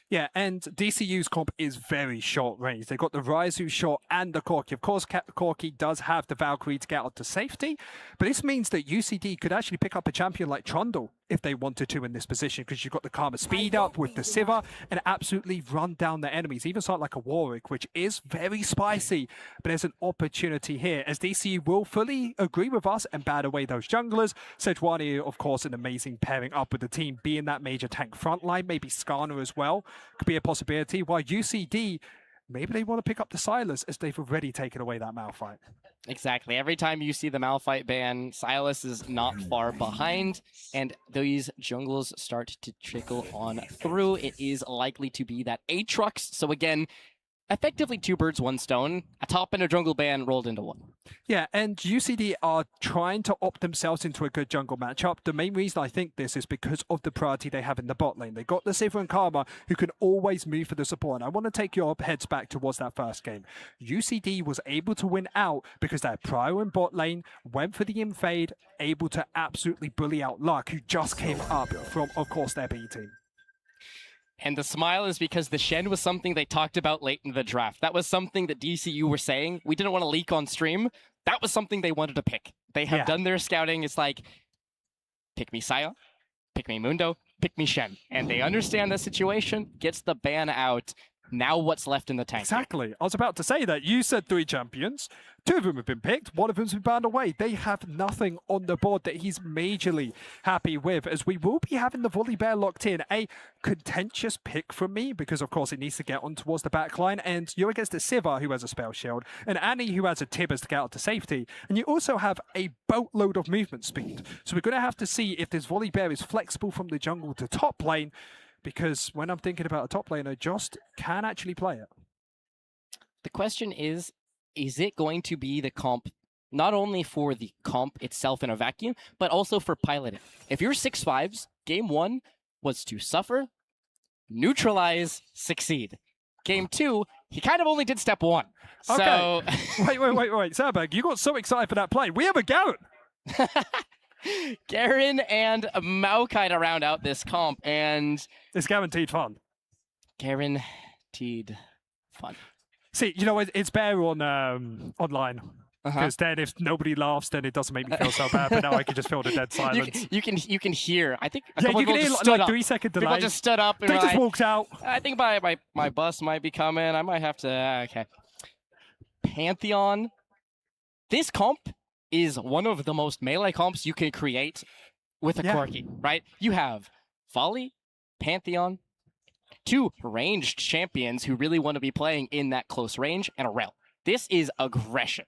Yeah, and DCU's comp is very short range. They've got the Rise who's short and the Corki. Of course, Corki does have the Valkyrie to get out to safety, but this means that UCD could actually pick up a champion like Trundle if they wanted to in this position, because you've got the Karma speed up with the Sivir and absolutely run down the enemies. Even something like a Warwick, which is very spicy, but there's an opportunity here as DCU will fully agree with us and bat away those junglers. Sejuani, of course, an amazing pairing up with the team, being that major tank frontline, maybe Skarner as well could be a possibility, while UCD, maybe they want to pick up the Silas as they've already taken away that Malphite. Exactly. Every time you see the Malphite ban, Silas is not far behind, and these jungles start to trickle on through. It is likely to be that Aatrox. So again, effectively 2 birds, 1 stone. A top and a jungle ban rolled into one. Yeah, and UCD are trying to opt themselves into a good jungle matchup. The main reason I think this is because of the priority they have in the bot lane. They got the Sivir and Karma who can always move for the support. And I want to take your heads back towards that first game. UCD was able to win out because their prio in bot lane went for the invade, able to absolutely bully out Luck, who just came up from, of course, their B team. And the smile is because the Shen was something they talked about late in the draft. That was something that DCU were saying. We didn't want to leak on stream. That was something they wanted to pick. They have done their scouting. It's like, pick me Saya, pick me Mundo, pick me Shen. And they understand the situation, gets the ban out. Now what's left in the tank? Exactly. I was about to say that. You said 3 champions. 2 of them have been picked. 1 of them's been banned away. They have nothing on the board that he's majorly happy with, as we will be having the Volley Bear locked in. A contentious pick from me, because of course it needs to get on towards the back line, and you're against a Sivir who has a spell shield, and Annie who has a Tibbers to get out to safety, and you also have a boatload of movement speed. So we're going to have to see if this Volley Bear is flexible from the jungle to top lane, because when I'm thinking about a top laner, Jost can actually play it. The question is it going to be the comp, not only for the comp itself in a vacuum, but also for piloting? If you're 6-5s, game 1 was to suffer, neutralize, succeed. Game 2, he kind of only did step 1. So... Okay. wait. Sandberg, you got so excited for that play. We have a Garen. Garen and Maokai to round out this comp, and... It's guaranteed fun. Guaranteed fun. See, you know, it's better on online. Because then if nobody laughs, then it doesn't make me feel so bad. But now I can just feel the dead silence. You can hear. I think a Yeah, couple you can people hear just stood like up. 3-second delay. People just stood up and They were just like, walked out. I think my bus might be coming. I might have to. Okay. Pantheon. This comp is one of the most melee comps you can create with a Corki, right? You have Volley, Pantheon, 2 ranged champions who really want to be playing in that close range, and a Rel. This is aggression.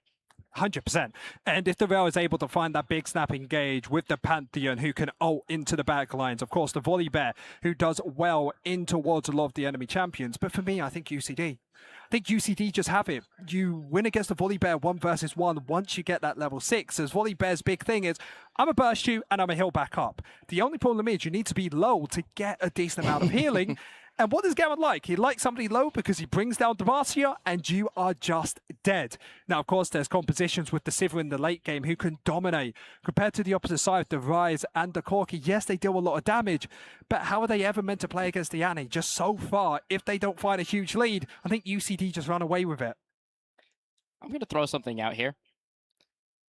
100%. And if the Rail is able to find that big snap engage with the Pantheon who can ult into the back lines, of course, the Volley Bear who does well in towards a lot of the enemy champions. But for me, I think UCD. I think UCD just have it. You win against the Volley Bear 1 versus 1 once you get that level 6. As Volley Bear's big thing is, I'm a burst you and I'm a heal back up. The only problem is you need to be low to get a decent amount of healing. And what does Gavin like? He likes somebody low because he brings down Demacia and you are just dead. Now, of course, there's compositions with the Sivir in the late game who can dominate. Compared to the opposite side, the Ryze and the Corki, yes, they deal a lot of damage, but how are they ever meant to play against the Annie? Just so far, if they don't find a huge lead, I think UCD just run away with it. I'm going to throw something out here.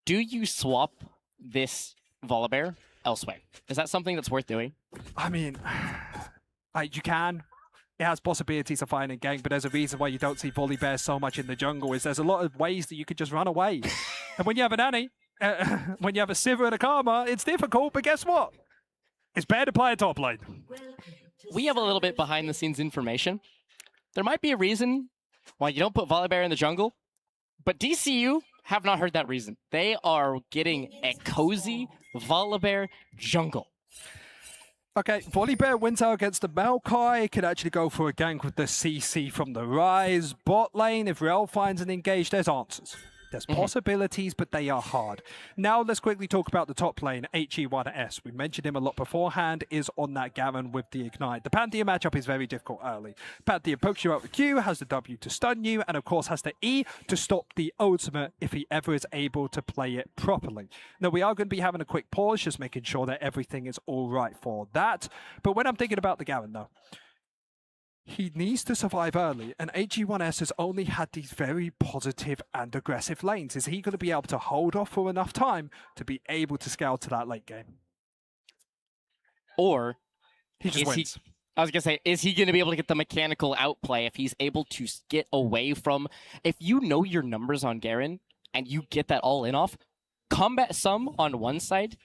Do you swap this Volibear elsewhere? Is that something that's worth doing? I mean, you can. It has possibilities of finding gank, but there's a reason why you don't see Volley Bear so much in the jungle, is there's a lot of ways that you could just run away. And when you have an Annie, when you have a Sivir and a Karma, it's difficult, but guess what? It's better to play a top lane. We have a little bit behind the scenes information. There might be a reason why you don't put Volibear in the jungle, but DCU have not heard that reason. They are getting a cozy Volibear jungle. Okay, Volley Bear wins out against the Maokai, can actually go for a gank with the CC from the Ryze. Bot lane, if Rel finds an engage, there's answers. There's possibilities, but they are hard. Now let's quickly talk about the top lane, HE1S. We mentioned him a lot beforehand, is on that Garen with the Ignite. The Pantheon matchup is very difficult early. Pantheon pokes you out with Q, has the W to stun you, and of course has the E to stop the ultimate if he ever is able to play it properly. Now we are going to be having a quick pause, just making sure that everything is all right for that. But when I'm thinking about the Garen though, he needs to survive early, and HE1S has only had these very positive and aggressive lanes. Is he going to be able to hold off for enough time to be able to scale to that late game? Or he just wins. I was going to say, is he going to be able to get the mechanical outplay if he's able to get away from... If you know your numbers on Garen, and you get that all in off, combat sum on one side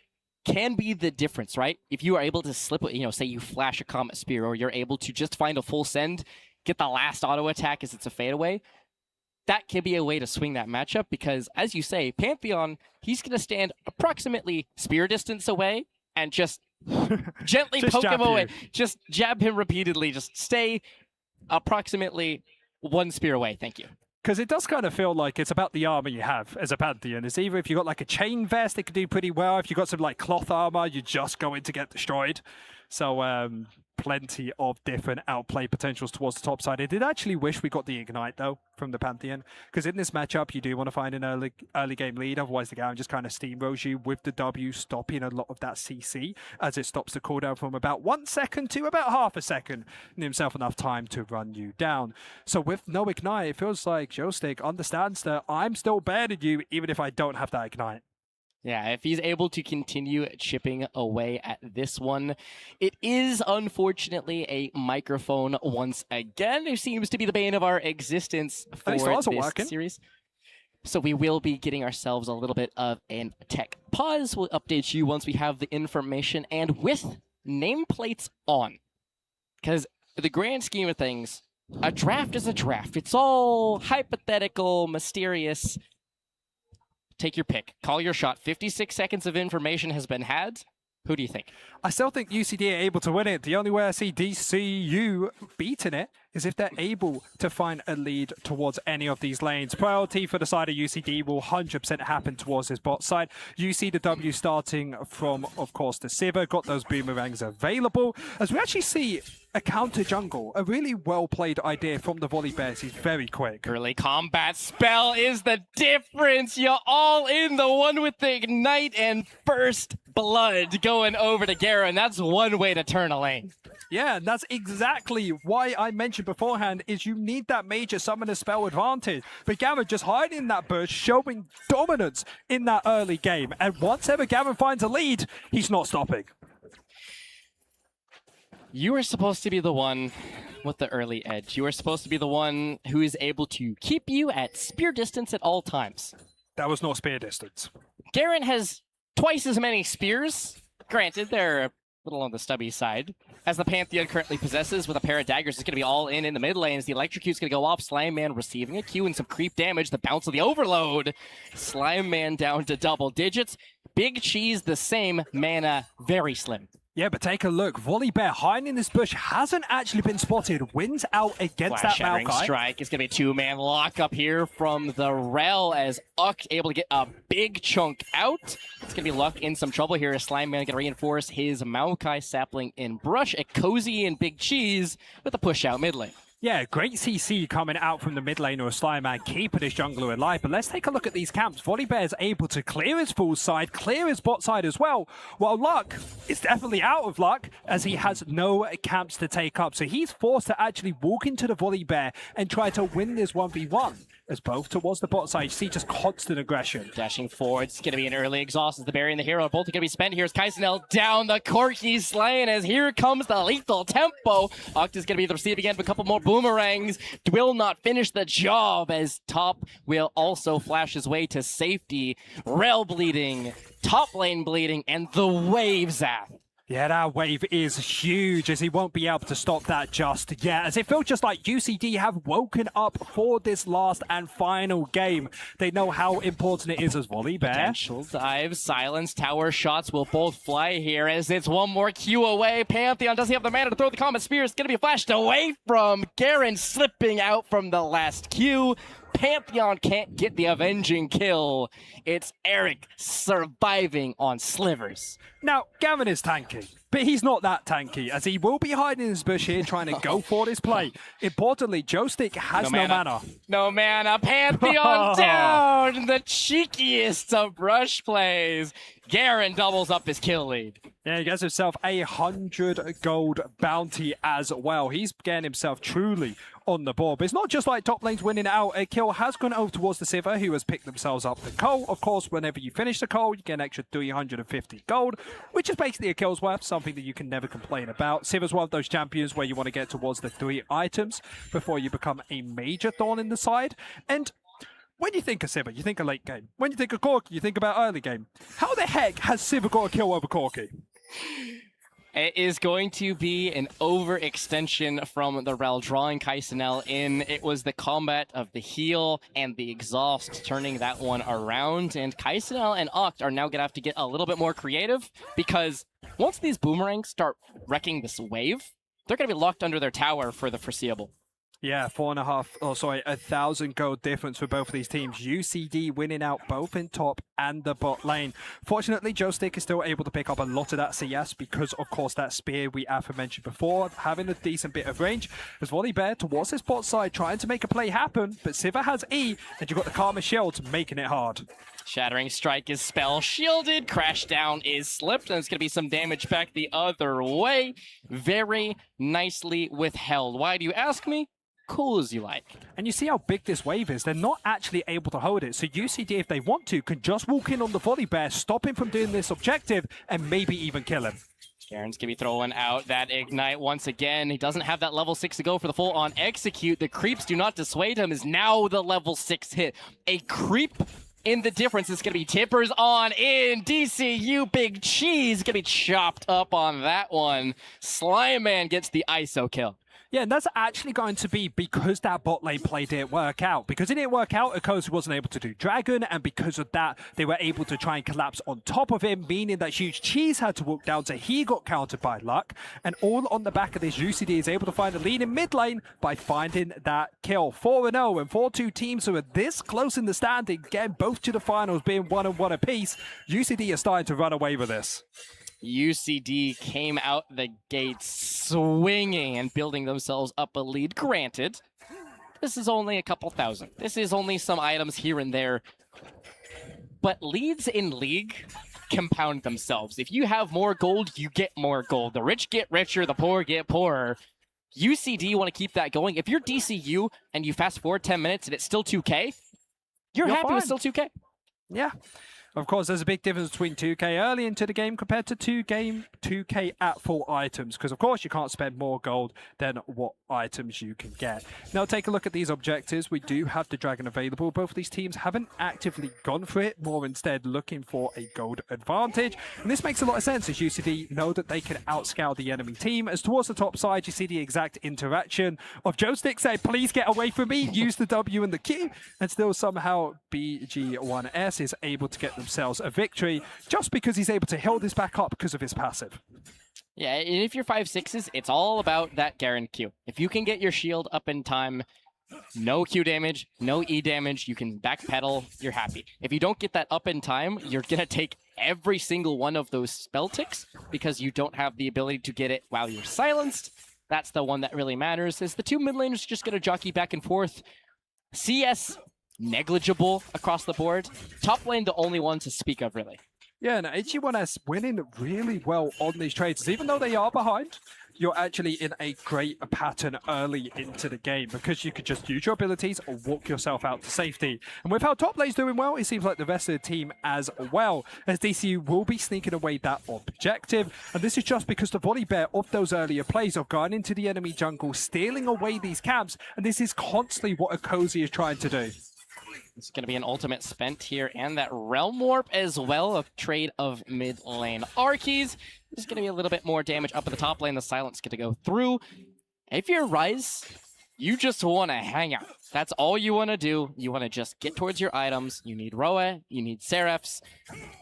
can be the difference, right? If you are able to slip, say you flash a Comet Spear, or you're able to just find a full send, get the last auto attack as it's a fadeaway, that can be a way to swing that matchup because, as you say, Pantheon, he's going to stand approximately spear distance away and just gently poke him away. Just jab him repeatedly. Just stay approximately 1 spear away. Thank you. Because it does kind of feel like it's about the armor you have as a Pantheon. It's either if you've got like a chain vest, it could do pretty well. If you've got some like cloth armor, you're just going to get destroyed. So plenty of different outplay potentials towards the top side. I did actually wish we got the Ignite though from the Pantheon, because in this matchup you do want to find an early game lead, otherwise the Garen just kind of steamrolls you with the W, stopping a lot of that CC as it stops the cooldown from about 1 second to about half a second, and himself enough time to run you down. So with no Ignite, it feels like Joystick understands that I'm still better than you even if I don't have that Ignite. Yeah, if he's able to continue chipping away at this one, it is unfortunately a microphone once again, who seems to be the bane of our existence for this series. So we will be getting ourselves a little bit of a tech pause. We'll update you once we have the information and with nameplates on. Because the grand scheme of things, a draft is a draft. It's all hypothetical, mysterious. Take your pick. Call your shot. 56 seconds of information has been had. Who do you think? I still think UCD are able to win it. The only way I see DCU beating it is if they're able to find a lead towards any of these lanes. Priority for the side of UCD will 100% happen towards his bot side. You see the W starting from, of course, the Sivir. Got those boomerangs available. As we actually see a counter jungle, a really well-played idea from the Volley Bears. He's very quick. Early combat spell is the difference. You're all in, the one with the Ignite and first blood going over to Garen. That's one way to turn a lane. Yeah, and that's exactly why I mentioned beforehand is you need that major summoner spell advantage. But Garen just hiding in that bush, showing dominance in that early game. And once ever Garen finds a lead, he's not stopping. You are supposed to be the one with the early edge. You are supposed to be the one who is able to keep you at spear distance at all times. That was not spear distance. Garen has twice as many spears. Granted, they're a little on the stubby side. As the Pantheon currently possesses with a pair of daggers, it's going to be all in the mid lane as the Electrocute's going to go off. Slime Man receiving a Q and some creep damage. The bounce of the Overload. Slime Man down to double digits. Big Cheese the same, mana very slim. Yeah, but take a look. Volibear hiding in this bush hasn't actually been spotted. Wins out against Flash that Shattering Maokai. Strike. It's going to be a two-man lock up here from the Rel as Uck able to get a big chunk out. It's going to be Luck in some trouble here as Slime Man going to reinforce his Maokai sapling in brush. A Cozy and Big Cheese with a push out mid lane. Yeah, great CC coming out from the mid lane or Slime Man, keeping his jungler alive. But let's take a look at these camps. Volibear is able to clear his full side, clear his bot side as well, while Luck is definitely out of luck as he has no camps to take up. So he's forced to actually walk into the Volibear and try to win this 1v1. As both towards the bot side, you see just constant aggression. Dashing forward, it's going to be an early exhaust as the Berry and the Hero are both going to be spent. Here's Kaisenel down the Corki's lane as here comes the lethal tempo. Oct is going to be the receive again of a couple more boomerangs. Will not finish the job as Top will also flash his way to safety. Rel bleeding, top lane bleeding, and the wave zap. Yeah, that wave is huge as he won't be able to stop that just yet. As it feels just like UCD have woken up for this last and final game. They know how important it is as Volibear. Potential dives, silence, tower shots will both fly here as it's one more Q away. Pantheon doesn't have the mana to throw the Comet Spear. It's going to be flashed away from Garen, slipping out from the last Q. Pantheon can't get the avenging kill. It's Eric surviving on slivers. Now, Gavin is tanky, but he's not that tanky, as he will be hiding in his bush here trying to go for this play. Importantly, Joystick has no mana. No mana. Pantheon down! The cheekiest of brush plays. Garen doubles up his kill lead. Yeah, he gets himself 100 gold bounty as well. He's getting himself truly on the board. But it's not just like top lane's winning out. A kill has gone over towards the Sivir, who has picked themselves up the coal. Of course, whenever you finish the coal, you get an extra 350 gold, which is basically a kill's worth, something that you can never complain about. Sivir's one of those champions where you want to get towards the 3 items before you become a major thorn in the side. And when you think of Sivir, you think of late game. When you think of Corki, you think about early game. How the heck has Sivir got a kill over Corki? It is going to be an overextension from the Rel, drawing Kaisenel in. It was the combat of the heal and the exhaust turning that one around. And Kaisenel and Oct are now going to have to get a little bit more creative, because once these boomerangs start wrecking this wave, they're going to be locked under their tower for the foreseeable. Yeah, 1,000 gold difference for both of these teams. UCD winning out both in top and the bot lane. Fortunately, Joystick is still able to pick up a lot of that CS because, of course, that spear we aforementioned before, having a decent bit of range. As Volibear towards his bot side, trying to make a play happen, but Sivir has E, and you've got the Karma Shield making it hard. Shattering Strike is spell shielded. Crash down is slipped, and it's going to be some damage back the other way. Very nicely withheld. Why do you ask me? Cool as you like. And you see how big this wave is. They're not actually able to hold it. So UCD, if they want to, can just walk in on the Volibear, stop him from doing this objective, and maybe even kill him. Garen's going to be throwing out that Ignite once again. He doesn't have that level 6 to go for the full-on execute. The creeps do not dissuade him, is now the level 6 hit. A creep in the difference is going to be Tippers on in. DCU Big Cheese going to be chopped up on that one. Slime Man gets the ISO kill. Yeah, and that's actually going to be because that bot lane play didn't work out. Because it didn't work out, Akosu wasn't able to do Dragon, and because of that, they were able to try and collapse on top of him, meaning that Huge Cheese had to walk down, so he got countered by Luck. And all on the back of this, UCD is able to find a lead in mid lane by finding that kill. 4-0, and 4-2 teams who are this close in the standing, getting both to the finals, being 1-1 apiece. UCD are starting to run away with this. UCD came out the gates swinging and building themselves up a lead. Granted, this is only a couple thousand. This is only some items here and there. But leads in League compound themselves. If you have more gold, you get more gold. The rich get richer, the poor get poorer. UCD want to keep that going. If you're DCU and you fast forward 10 minutes and it's still 2K, you're happy fine. with still 2K. Yeah. Of course, there's a big difference between 2K early into the game compared to 2K at full items, because of course you can't spend more gold than what items you can get. Now take a look at these objectives. We do have the dragon available. Both of these teams haven't actively gone for it, more instead looking for a gold advantage. And this makes a lot of sense as UCD know that they can outscale the enemy team. As towards the top side, you see the exact interaction of Joystick say, please get away from me, use the W and the Q, and still somehow BG1S is able to get themselves a victory just because he's able to hold this back up because of his passive. Yeah, and if you're 5/6s, it's all about that Garen Q. If you can get your shield up in time, no Q damage, no E damage, you can backpedal, you're happy. If you don't get that up in time, you're going to take every single one of those spell ticks because you don't have the ability to get it while you're silenced. That's the one that really matters, is the two mid laners just going to jockey back and forth. CS, negligible across the board. Top lane, the only one to speak of, really. Yeah, and HG1S winning really well on these trades. Even though they are behind, you're actually in a great pattern early into the game because you could just use your abilities or walk yourself out to safety. And with how top lane's doing well, it seems like the rest of the team as well, as DCU will be sneaking away that objective. And this is just because the volley bear of those earlier plays of going into the enemy jungle, stealing away these camps, and this is constantly what Akosi is trying to do. It's going to be an ultimate spent here, and that Realm Warp as well, a trade of mid lane Arkeys. There's going to be a little bit more damage up at the top lane. The silence going to go through. If you're Ryze, you just want to hang out. That's all you want to do. You want to just get towards your items. You need Roa, you need Seraphs.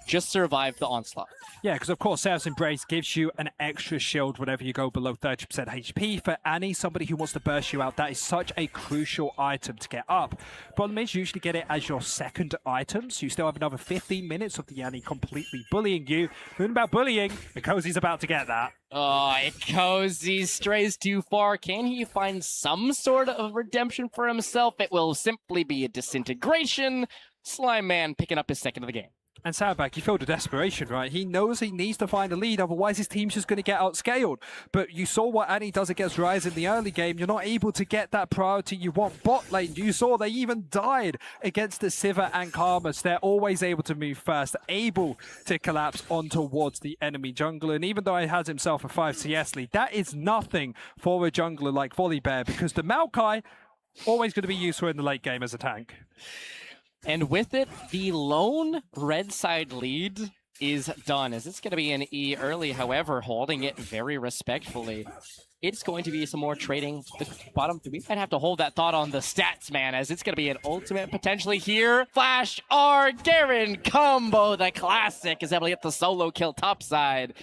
Just survive the onslaught. Yeah, because of course, Seraph's Embrace gives you an extra shield whenever you go below 30% HP. For Annie, somebody who wants to burst you out, that is such a crucial item to get up. Problem is, you usually get it as your second item, so you still have another 15 minutes of the Annie completely bullying you. Talking about bullying, Akosi's about to get that. Oh, Akosi strays too far. Can he find some sort of redemption for himself? It will simply be a disintegration. Slime Man picking up his second of the game. And Sandbag, he felt the desperation, right? He knows he needs to find a lead, otherwise his team's just going to get outscaled. But you saw what Annie does against Ryze in the early game. You're not able to get that priority you want. Bot lane, you saw they even died against the Sivir and Karmas. They're always able to move first, able to collapse on towards the enemy jungler. And even though he has himself a 5 CS lead, that is nothing for a jungler like Volibear, because the Maokai always going to be useful in the late game as a tank. And with it, the lone red side lead is done, as it's going to be an E early, however, holding it very respectfully. It's going to be some more trading. The bottom, we might have to hold that thought on the stats, man, as it's going to be an ultimate potentially here. Flash R Garen combo, the classic, is able to get the solo kill topside.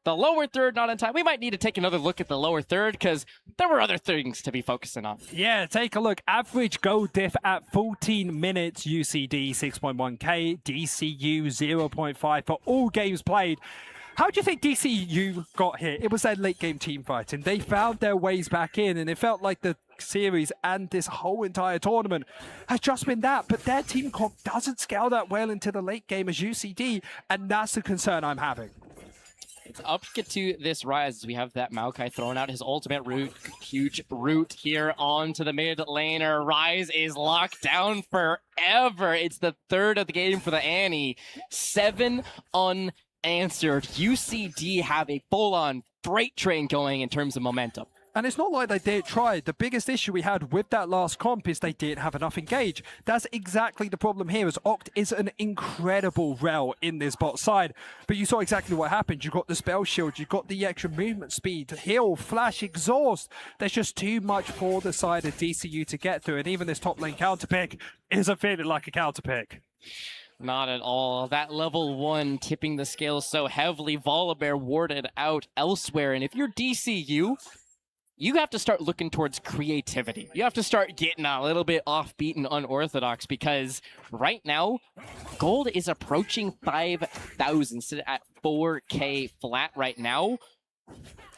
The lower third not in time. We might need to take another look at the lower third because there were other things to be focusing on. Yeah, take a look. Average goal diff at 14 minutes. UCD 6.1k, DCU 0.5 for all games played. How do you think DCU got here? It was their late game team fighting. They found their ways back in, and it felt like the series and this whole entire tournament has just been that. But their team comp doesn't scale that well into the late game as UCD, and that's the concern I'm having. It's up to this Ryze as we have that Maokai throwing out his ultimate root. Huge root here onto the mid laner. Ryze is locked down forever. It's the third of the game for the Annie. 7 unanswered. UCD have a full-on freight train going in terms of momentum. And it's not like they didn't try. The biggest issue we had with that last comp is they didn't have enough engage. That's exactly the problem here, as Oct is an incredible rel in this bot side. But you saw exactly what happened. You got the spell shield, you got the extra movement speed, heal, flash, exhaust. There's just too much for the side of DCU to get through. And even this top lane counter pick isn't feeling like a counter pick. Not at all. That level 1 tipping the scales so heavily. Volibear warded out elsewhere. And if you're DCU, you have to start looking towards creativity. You have to start getting a little bit offbeat and unorthodox, because right now, gold is approaching 5,000, sitting at 4K flat right now.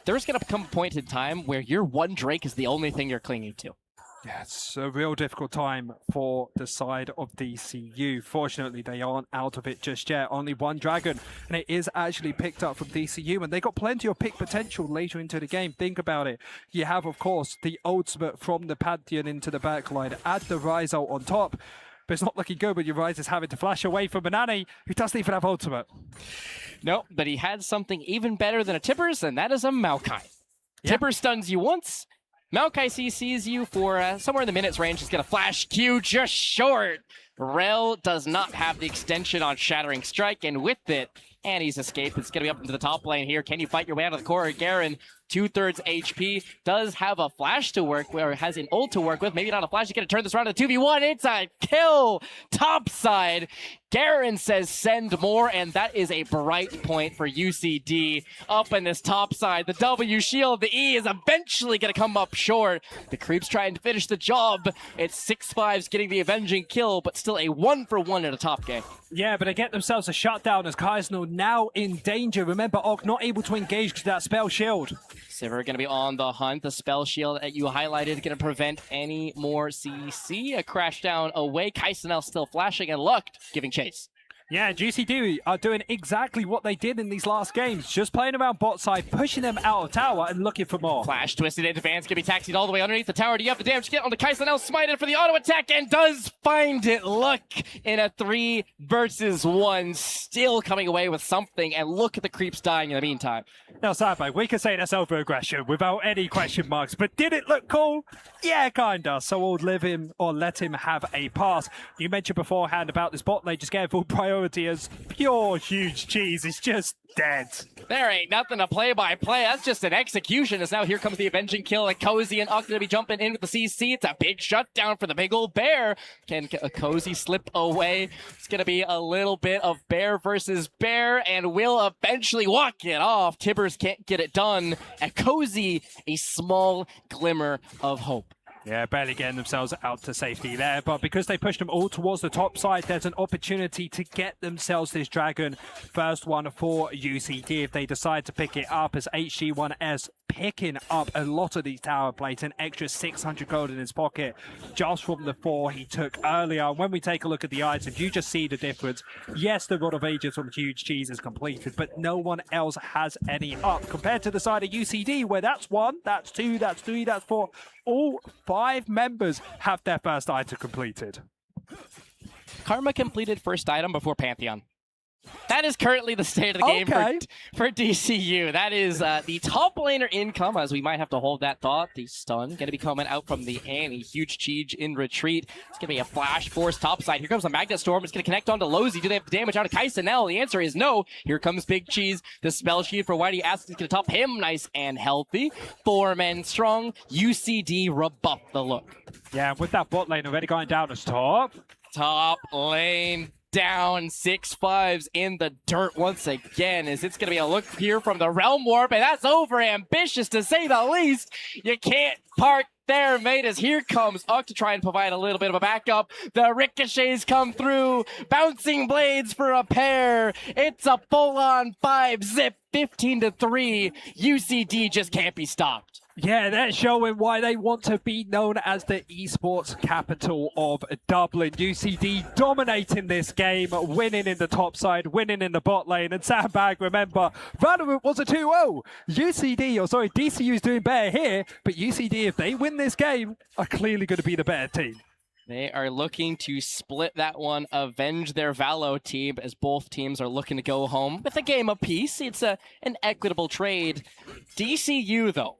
There's going to come a point in time where your one Drake is the only thing you're clinging to. Yeah, it's a real difficult time for the side of DCU. Fortunately, they aren't out of it just yet. Only one dragon, and it is actually picked up from DCU, and they got plenty of pick potential later into the game. Think about it. You have, of course, the ultimate from the Pantheon into the backline, add the Ryze ult on top. but it's not looking good when your Ryze is having to flash away from Banani, who doesn't even have ultimate. No, but he had something even better than a Tippers, and that is a Maokai. Yeah. Tipper stuns you once. Maokai CCs you for somewhere in the minutes range. He's going to flash Q just short. Rel does not have the extension on Shattering Strike, and with it, and he's escaped. It's going to be up into the top lane here. Can you fight your way out of the core? Garen, 2/3 HP, does have a flash to work with, or has an ult to work with. Maybe not a flash. He's going to turn this around to 2v1. It's a kill topside. Garen says send more, and that is a bright point for UCD up in this top side. The W shield, the E is eventually going to come up short. The creep's trying to finish the job. It's 6-5's getting the avenging kill, but still a 1-for-1 in a top game. Yeah, but they get themselves a shutdown as Kaisno now in danger. Remember, Og not able to engage because of that spell shield. Sivir going to be on the hunt. The spell shield that you highlighted going to prevent any more CC. A crash down away. Kaisenel still flashing and Luck giving chase. Yeah, GCD are doing exactly what they did in these last games. Just playing around bot side, pushing them out of tower and looking for more. Flash twisted into Vance, gonna be taxied all the way underneath the tower. Do you have the damage to get on the Kaisenel? Smite it for the auto attack and does find it. Luck in a 3 versus 1, still coming away with something. And look at the creeps dying in the meantime. Now, Sadbag, we can say that's over-aggression without any question marks, but did it look cool? Yeah, kinda. So we'll let him have a pass. You mentioned beforehand about this bot lane just getting full priority as pure huge cheese is just dead. There ain't nothing to play-by-play. That's just an execution. As now here comes the avenging kill, and Cozy and Uck gonna be jumping in with the CC. It's a big shutdown for the big old bear. Can Cozy slip away? It's gonna be a little bit of bear versus bear, and will eventually walk it off. Tibbers can't get it done. And Cozy, a small glimmer of hope. Yeah, barely getting themselves out to safety there, but because they pushed them all towards the top side, there's an opportunity to get themselves this dragon. First one for UCD if they decide to pick it up, as HG1S picking up a lot of these tower plates, an extra 600 gold in his pocket just from the 4 he took earlier. When we take a look at the items, you just see the difference. Yes, the Rod of Ages from Huge Cheese is completed, but no one else has any up compared to the side of UCD, where that's 1, that's 2, that's 3, that's 4. All 5 members have their first item completed. Karma completed first item before Pantheon. That is currently the state of the game for DCU. That is the top laner income, as we might have to hold that thought. The stun going to be coming out from the Annie. Huge Cheege in retreat. It's going to be a flash force topside. Here comes the Magnet Storm. It's going to connect onto Lozy. Do they have the damage out of Kaisenel? The answer is no. Here comes Big Cheese. The spell sheet for Whitey asks is going to top him nice and healthy. 4 men strong. UCD rebuff the look. Yeah, with that bot lane already going down as top. Top lane down, 6-5s in the dirt once again, as it's going to be a look here from the Realm Warp, and that's over ambitious to say the least. You can't park there, mate, as here comes Uck to try and provide a little bit of a backup. The ricochets come through, bouncing blades for a pair. It's a full-on 5-zip, 15-3. UCD just can't be stopped. Yeah, they're showing why they want to be known as the esports capital of Dublin. UCD dominating this game, winning in the top side, winning in the bot lane. And Sandbag, remember, Valorant was a 2-0. DCU is doing better here, but UCD, if they win this game, are clearly going to be the better team. They are looking to split that one, avenge their Valo team, as both teams are looking to go home with a game apiece. It's an equitable trade. DCU, though,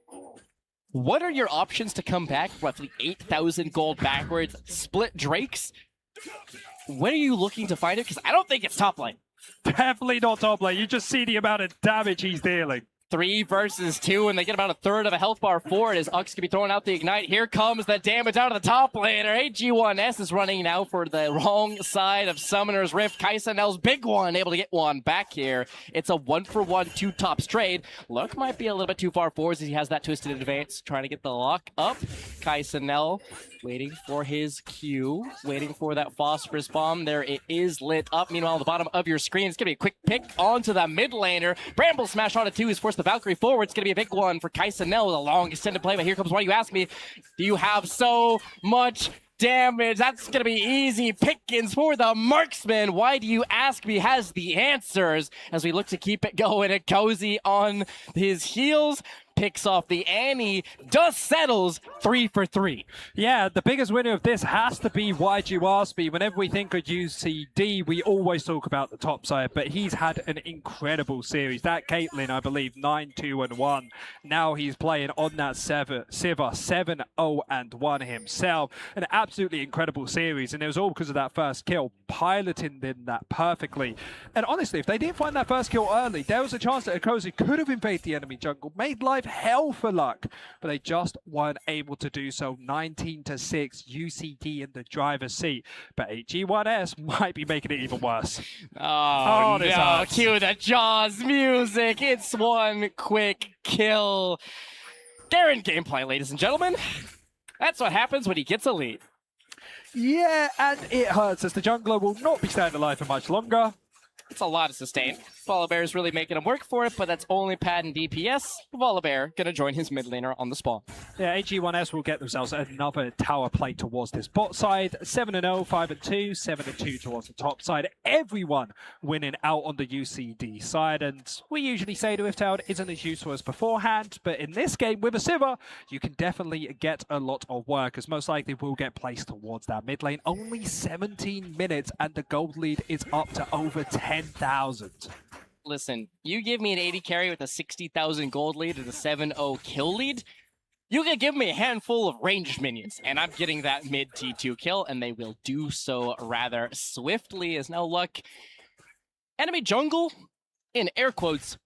what are your options to come back roughly 8,000 gold backwards? Split Drakes? When are you looking to find it? Because I don't think it's top lane. Definitely not top lane. You just see the amount of damage he's dealing. 3 versus 2, and they get about a third of a health bar for it as Uck's gonna be throwing out the Ignite. Here comes the damage out of the top laner. AG1S is running now for the wrong side of Summoner's Rift. Kaisenel's big one, able to get one back here. It's a 1-for-1 2-top trade. Luck might be a little bit too far forward as he has that twisted advance, trying to get the lock up. Kaisenel waiting for his Q, waiting for that phosphorus bomb. There it is lit up. Meanwhile, on the bottom of your screen, it's going to be a quick pick onto the mid laner. Bramble smash onto 2 is forced the Valkyrie forward. It's going to be a big one for Kaisenel with a long extended play. But here comes why you ask me, do you have so much damage? That's going to be easy pickings for the marksman. Why do you ask me? Has the answers as we look to keep it going. And Cozy on his heels, picks off the ante, dust settles 3 for 3. Yeah, the biggest winner of this has to be YGRSB. Whenever we think of UCD, we always talk about the top side, but he's had an incredible series. That Caitlyn, I believe, 9-2-1. Now he's playing on that Siva 7-0-1 himself. An absolutely incredible series, and it was all because of that first kill, piloting in that perfectly. And honestly, if they didn't find that first kill early, there was a chance that Akosi could have invaded the enemy jungle, made life hell for Luck, but they just weren't able to do so. 19-6, UCD in the driver's seat, but AG1S might be making it even worse. Oh this no, hurts. cue the Jaws music. It's one quick kill. Garen gameplay, ladies and gentlemen. That's what happens when he gets a lead. Yeah, and it hurts as the jungler will not be staying alive for much longer. It's a lot of sustain. Volibear is really making him work for it, but that's only pad and DPS. Volibear gonna join his mid laner on the spawn. Yeah, AG1S will get themselves another tower play towards this bot side. 7-0, 5-2, 7-2 towards the top side. Everyone winning out on the UCD side, and we usually say the Rift Tower isn't as useful as beforehand, but in this game with a Siva, you can definitely get a lot of work, as most likely will get placed towards that mid lane. Only 17 minutes, and the gold lead is up to over 10,000. Listen, you give me an 80 carry with a 60,000 gold lead and a 7-0 kill lead, you can give me a handful of ranged minions, and I'm getting that mid T2 kill, and they will do so rather swiftly, as now Luck. Enemy jungle, in air quotes,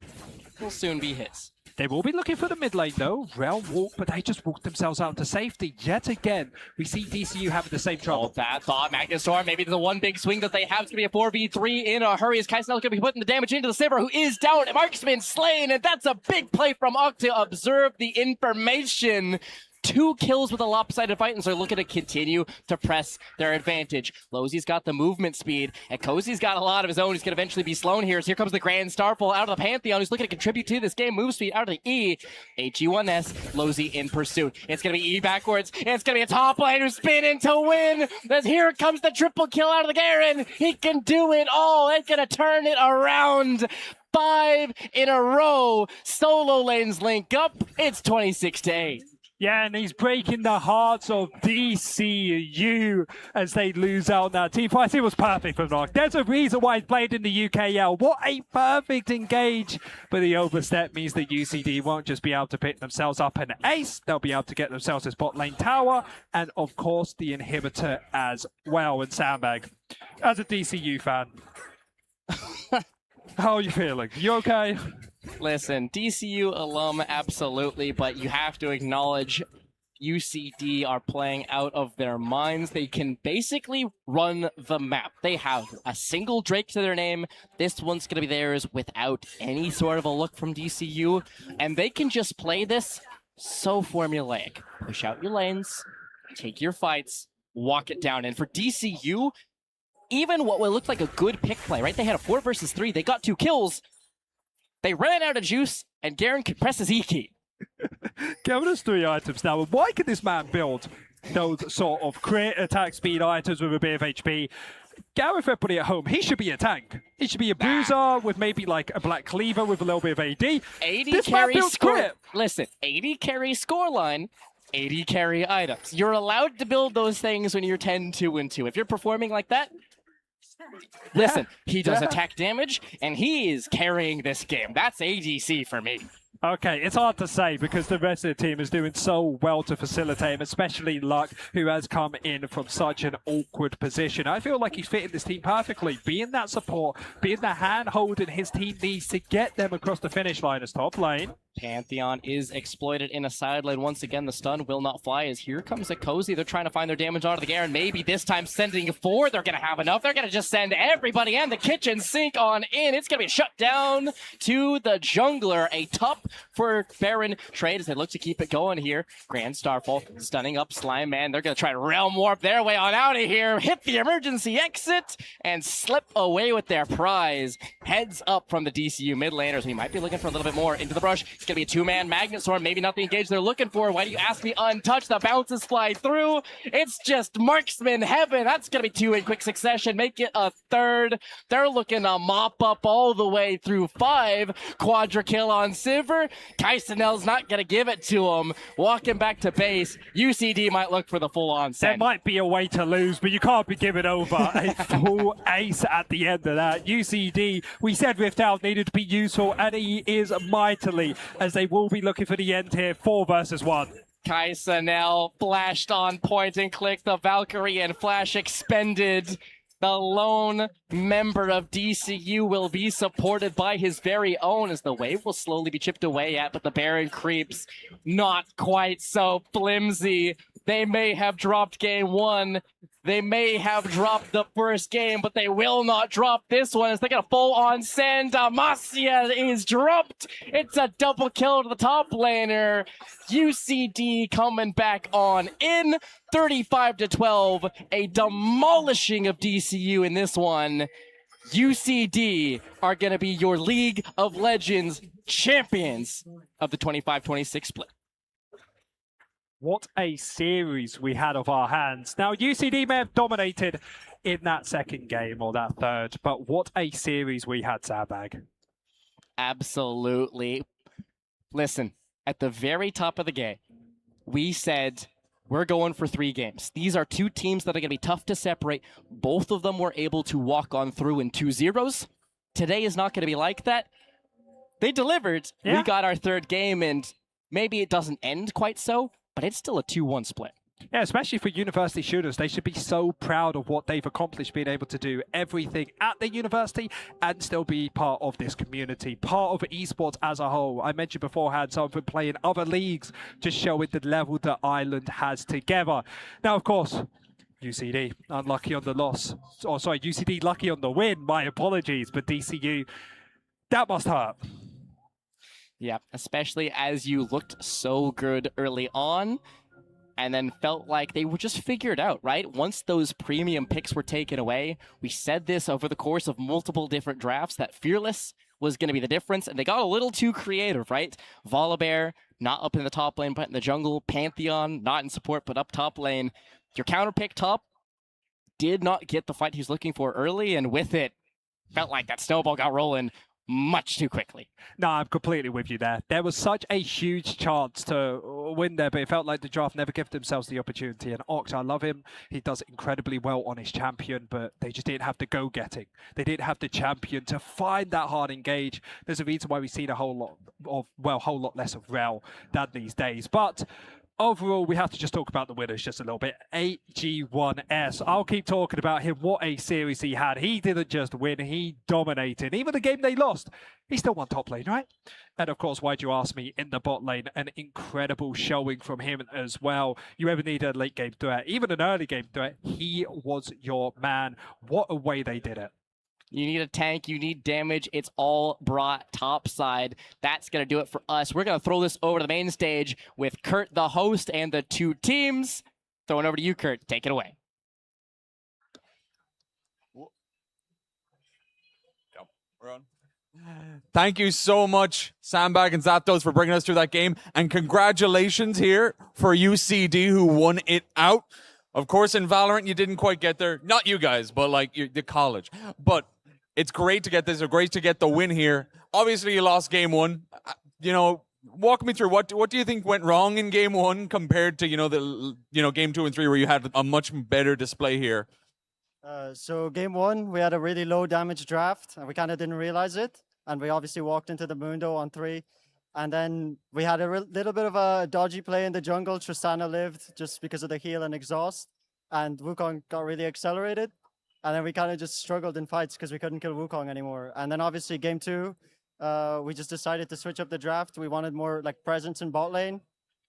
will soon be his. They will be looking for the mid lane though. Realm walk, but they just walked themselves out to safety yet again. We see DCU having the same trouble. Bad thought, Magnus Storm. Maybe the one big swing that they have is going to be a 4v3 in a hurry. As Kaisnell's going to be putting the damage into the Sivir, who is down. Marksman slain, and that's a big play from Ock to observe the information. 2 kills with a lopsided fight, and so they're looking to continue to press their advantage. Lozy's got the movement speed, and Cozy's got a lot of his own. He's going to eventually be slown here. So here comes the Grand Starfall out of the Pantheon, who's looking to contribute to this game. Move speed out of the E. AG1S, Lozy in pursuit. It's going to be E backwards, and it's going to be a top lane who's spinning to win. As here comes the triple kill out of the Garen. He can do it all. It's going to turn it around. 5 in a row. Solo lanes link up. It's 26-8. Yeah, and he's breaking the hearts of DCU as they lose out on that team fight. It was perfect for Nock. There's a reason why he's played in the UKL. What a perfect engage. But the overstep means that UCD won't just be able to pick themselves up an ace. They'll be able to get themselves a bot lane tower. And of course, the inhibitor as well. And Sandbag, as a DCU fan, how are you feeling? You okay? Listen, DCU alum, absolutely, but you have to acknowledge UCD are playing out of their minds. They can basically run the map. They have a single Drake to their name. This one's going to be theirs without any sort of a look from DCU, and they can just play this so formulaic. Push out your lanes, take your fights, walk it down, and for DCU, even what will look like a good pick play, right? They had a 4 versus 3, they got 2 kills. They ran out of juice, and Garen could press his E key. Giving us 3 items now. Why could this man build those sort of crit attack speed items with a bit of HP? Gareth put it at home. He should be a tank. He should be a bruiser with maybe like a black cleaver with a little bit of AD. 80 this carry man builds score. crit. Listen, 80 carry scoreline, 80 carry items. You're allowed to build those things when you're 10-2-2. If you're performing like that, listen, he does attack damage, and he is carrying this game. That's ADC for me. Okay, it's hard to say because the rest of the team is doing so well to facilitate him, especially Luck, who has come in from such an awkward position. I feel like he's fitting this team perfectly, being that support, being the hand-holding his team needs to get them across the finish line as top lane. Pantheon is exploited in a side lane. Once again, the stun will not fly as here comes a Cozy. They're trying to find their damage onto the Garen. Maybe this time sending 4. They're going to have enough. They're going to just send everybody and the kitchen sink on in. It's going to be shut down to the jungler. A top for Baron trade as they look to keep it going here. Grand Starfall stunning up Slime Man. They're going to try to realm warp their way on out of here. Hit the emergency exit and slip away with their prize. Heads up from the DCU mid laners. We might be looking for a little bit more into the brush. It's going to be a two-man Magnet Storm. Maybe not the engage they're looking for. Why do you ask me? Untouched. The bounces fly through. It's just marksman heaven. That's going to be two in quick succession. Make it a third. They're looking to mop up all the way through 5. Quadra kill on Sivir. Kaisenel's not going to give it to him. Walking back to base. UCD might look for the full-on There send. might be a way to lose, but you can't be giving over a full ace at the end of that. UCD, we said Rift Out needed to be useful, and he is mightily, as they will be looking for the end here, 4 versus 1. Kaisenel flashed on point and clicked the Valkyrie and flash expended. The lone member of DCU will be supported by his very own as the wave will slowly be chipped away at, but the Baron creeps not quite so flimsy. They may have dropped game 1. They may have dropped the first game, but they will not drop this one as they get a full-on send. Demacia is dropped. It's a double kill to the top laner. UCD coming back on in 35-12. A demolishing of DCU in this one. UCD are going to be your League of Legends champions of the 25-26 split. What a series we had of our hands. Now, UCD may have dominated in that second game or that third, but what a series we had, Sandbag. Absolutely. Listen, at the very top of the game, we said we're going for 3 games. These are 2 teams that are going to be tough to separate. Both of them were able to walk on through in 2-0s. Today is not going to be like that. They delivered. Yeah. We got our 3rd game, and maybe it doesn't end quite so, but it's still a 2-1 split. Yeah, especially for university shooters. They should be so proud of what they've accomplished, being able to do everything at the university and still be part of this community, part of esports as a whole. I mentioned beforehand, some of them play in other leagues, just showing the level that Ireland has together. Now, of course, UCD, unlucky on the loss. Oh, sorry, UCD lucky on the win. My apologies, but DCU, that must hurt. Yeah, especially as you looked so good early on and then felt like they were just figured out, right? Once those premium picks were taken away, we said this over the course of multiple different drafts that Fearless was going to be the difference, and they got a little too creative, right? Volibear, not up in the top lane, but in the jungle. Pantheon, not in support, but up top lane. Your counter pick top did not get the fight he was looking for early, and with it, felt like that snowball got rolling much too quickly. No, I'm completely with you there. There was such a huge chance to win there, but it felt like the draft never gave themselves the opportunity. And Oct, I love him. He does incredibly well on his champion, but they just didn't have the go-getting. They didn't have the champion to find that hard engage. There's a reason why we've seen a whole lot less of Rel than these days. But overall, we have to just talk about the winners just a little bit. AG1S. I'll keep talking about him. What a series he had. He didn't just win, he dominated. Even the game they lost, he still won top lane, right? And of course, why'd you ask me, in the bot lane, an incredible showing from him as well. You ever need a late game threat, even an early game threat, he was your man. What a way they did it. You need a tank, you need damage. It's all brought topside. That's going to do it for us. We're going to throw this over to the main stage with Kurt, the host, and the 2 teams. Throwing over to you, Kurt. Take it away. We're on. Thank you so much, Sandbag and Zapdos, for bringing us through that game. And congratulations here for UCD, who won it out. Of course, in Valorant, you didn't quite get there. Not you guys, but like the college. But it's great to get this. It's great to get the win here. Obviously, you lost game 1. You know, walk me through what do you think went wrong in game 1 compared to game 2 and 3, where you had a much better display here. So game 1, we had a really low damage draft, and we kind of didn't realize it. And we obviously walked into the Mundo on 3. And then we had a little bit of a dodgy play in the jungle. Tristana lived just because of the heal and exhaust. And Wukong got really accelerated. And then we kind of just struggled in fights because we couldn't kill Wukong anymore. And then obviously game 2, we just decided to switch up the draft. We wanted more like presence in bot lane.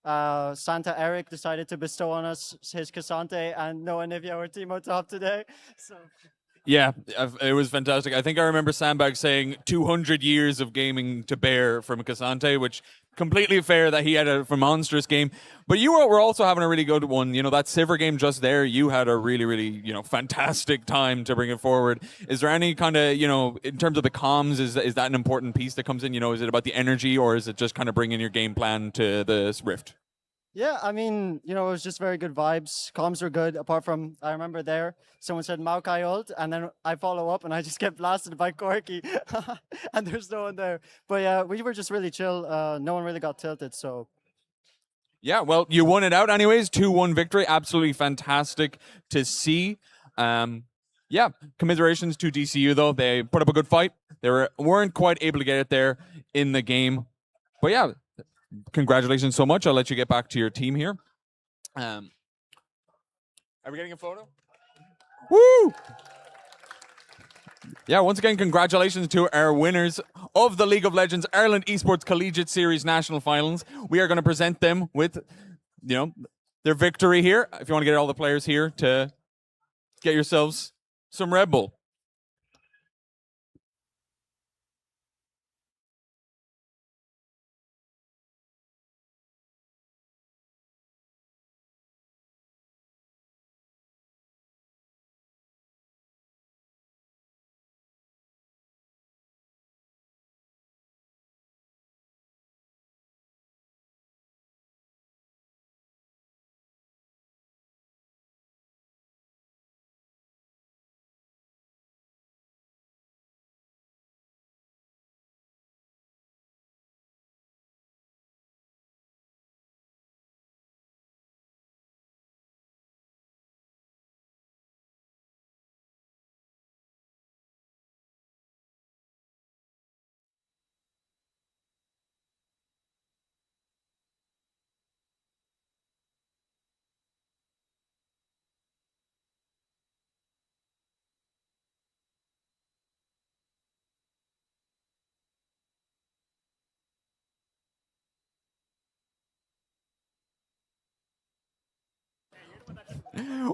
Santa Eric decided to bestow on us his Cassante, and Noah Nivea were Teemo top today. So Yeah, it was fantastic. I think I remember Sandbag saying 200 years of gaming to bear from Cassante, which completely fair that he had a monstrous game. But you were also having a really good one. You know, that Sivir game just there, you had a really, really, fantastic time to bring it forward. Is there any kind of, in terms of the comms, is that an important piece that comes in? You know, is it about the energy or is it just kind of bringing your game plan to the Rift? Yeah, I mean, it was just very good vibes. Comms were good, apart from, I remember there, someone said Maokai ult, and then I follow up, and I just get blasted by Corky, and there's no one there. But yeah, we were just really chill. No one really got tilted, so. Yeah, well, you won it out anyways. 2-1 victory. Absolutely fantastic to see. Yeah, commiserations to DCU, though. They put up a good fight. They weren't quite able to get it there in the game. But yeah, congratulations so much. I'll let you get back to your team here. Are we getting a photo? Woo! Yeah, once again, congratulations to our winners of the League of Legends Ireland Esports Collegiate Series National Finals. We are going to present them with, their victory here. If you want to get all the players here to get yourselves some Red Bull.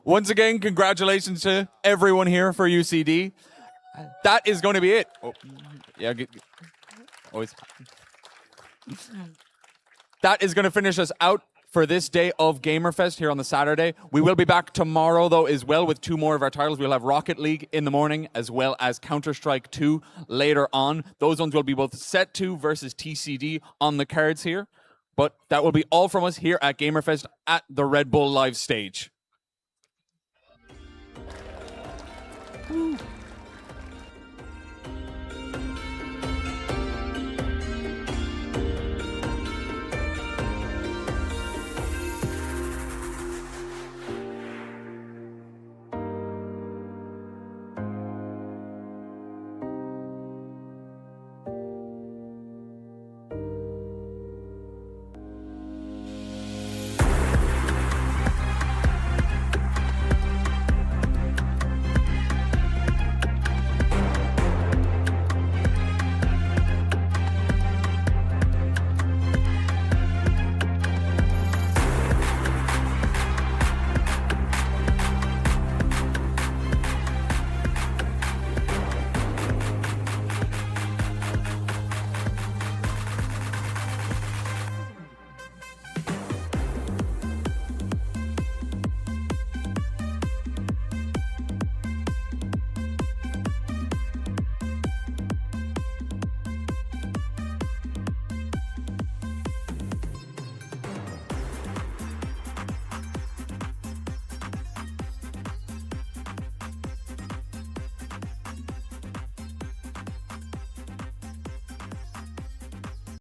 Once again, congratulations to everyone here for UCD. That is going to be it. Oh, yeah, always. That is going to finish us out for this day of GamerFest here on the Saturday. We will be back tomorrow, though, as well with 2 more of our titles. We'll have Rocket League in the morning, as well as Counter-Strike 2 later on. Those ones will be both Set 2 versus TCD on the cards here. But that will be all from us here at GamerFest at the Red Bull live stage. Woo.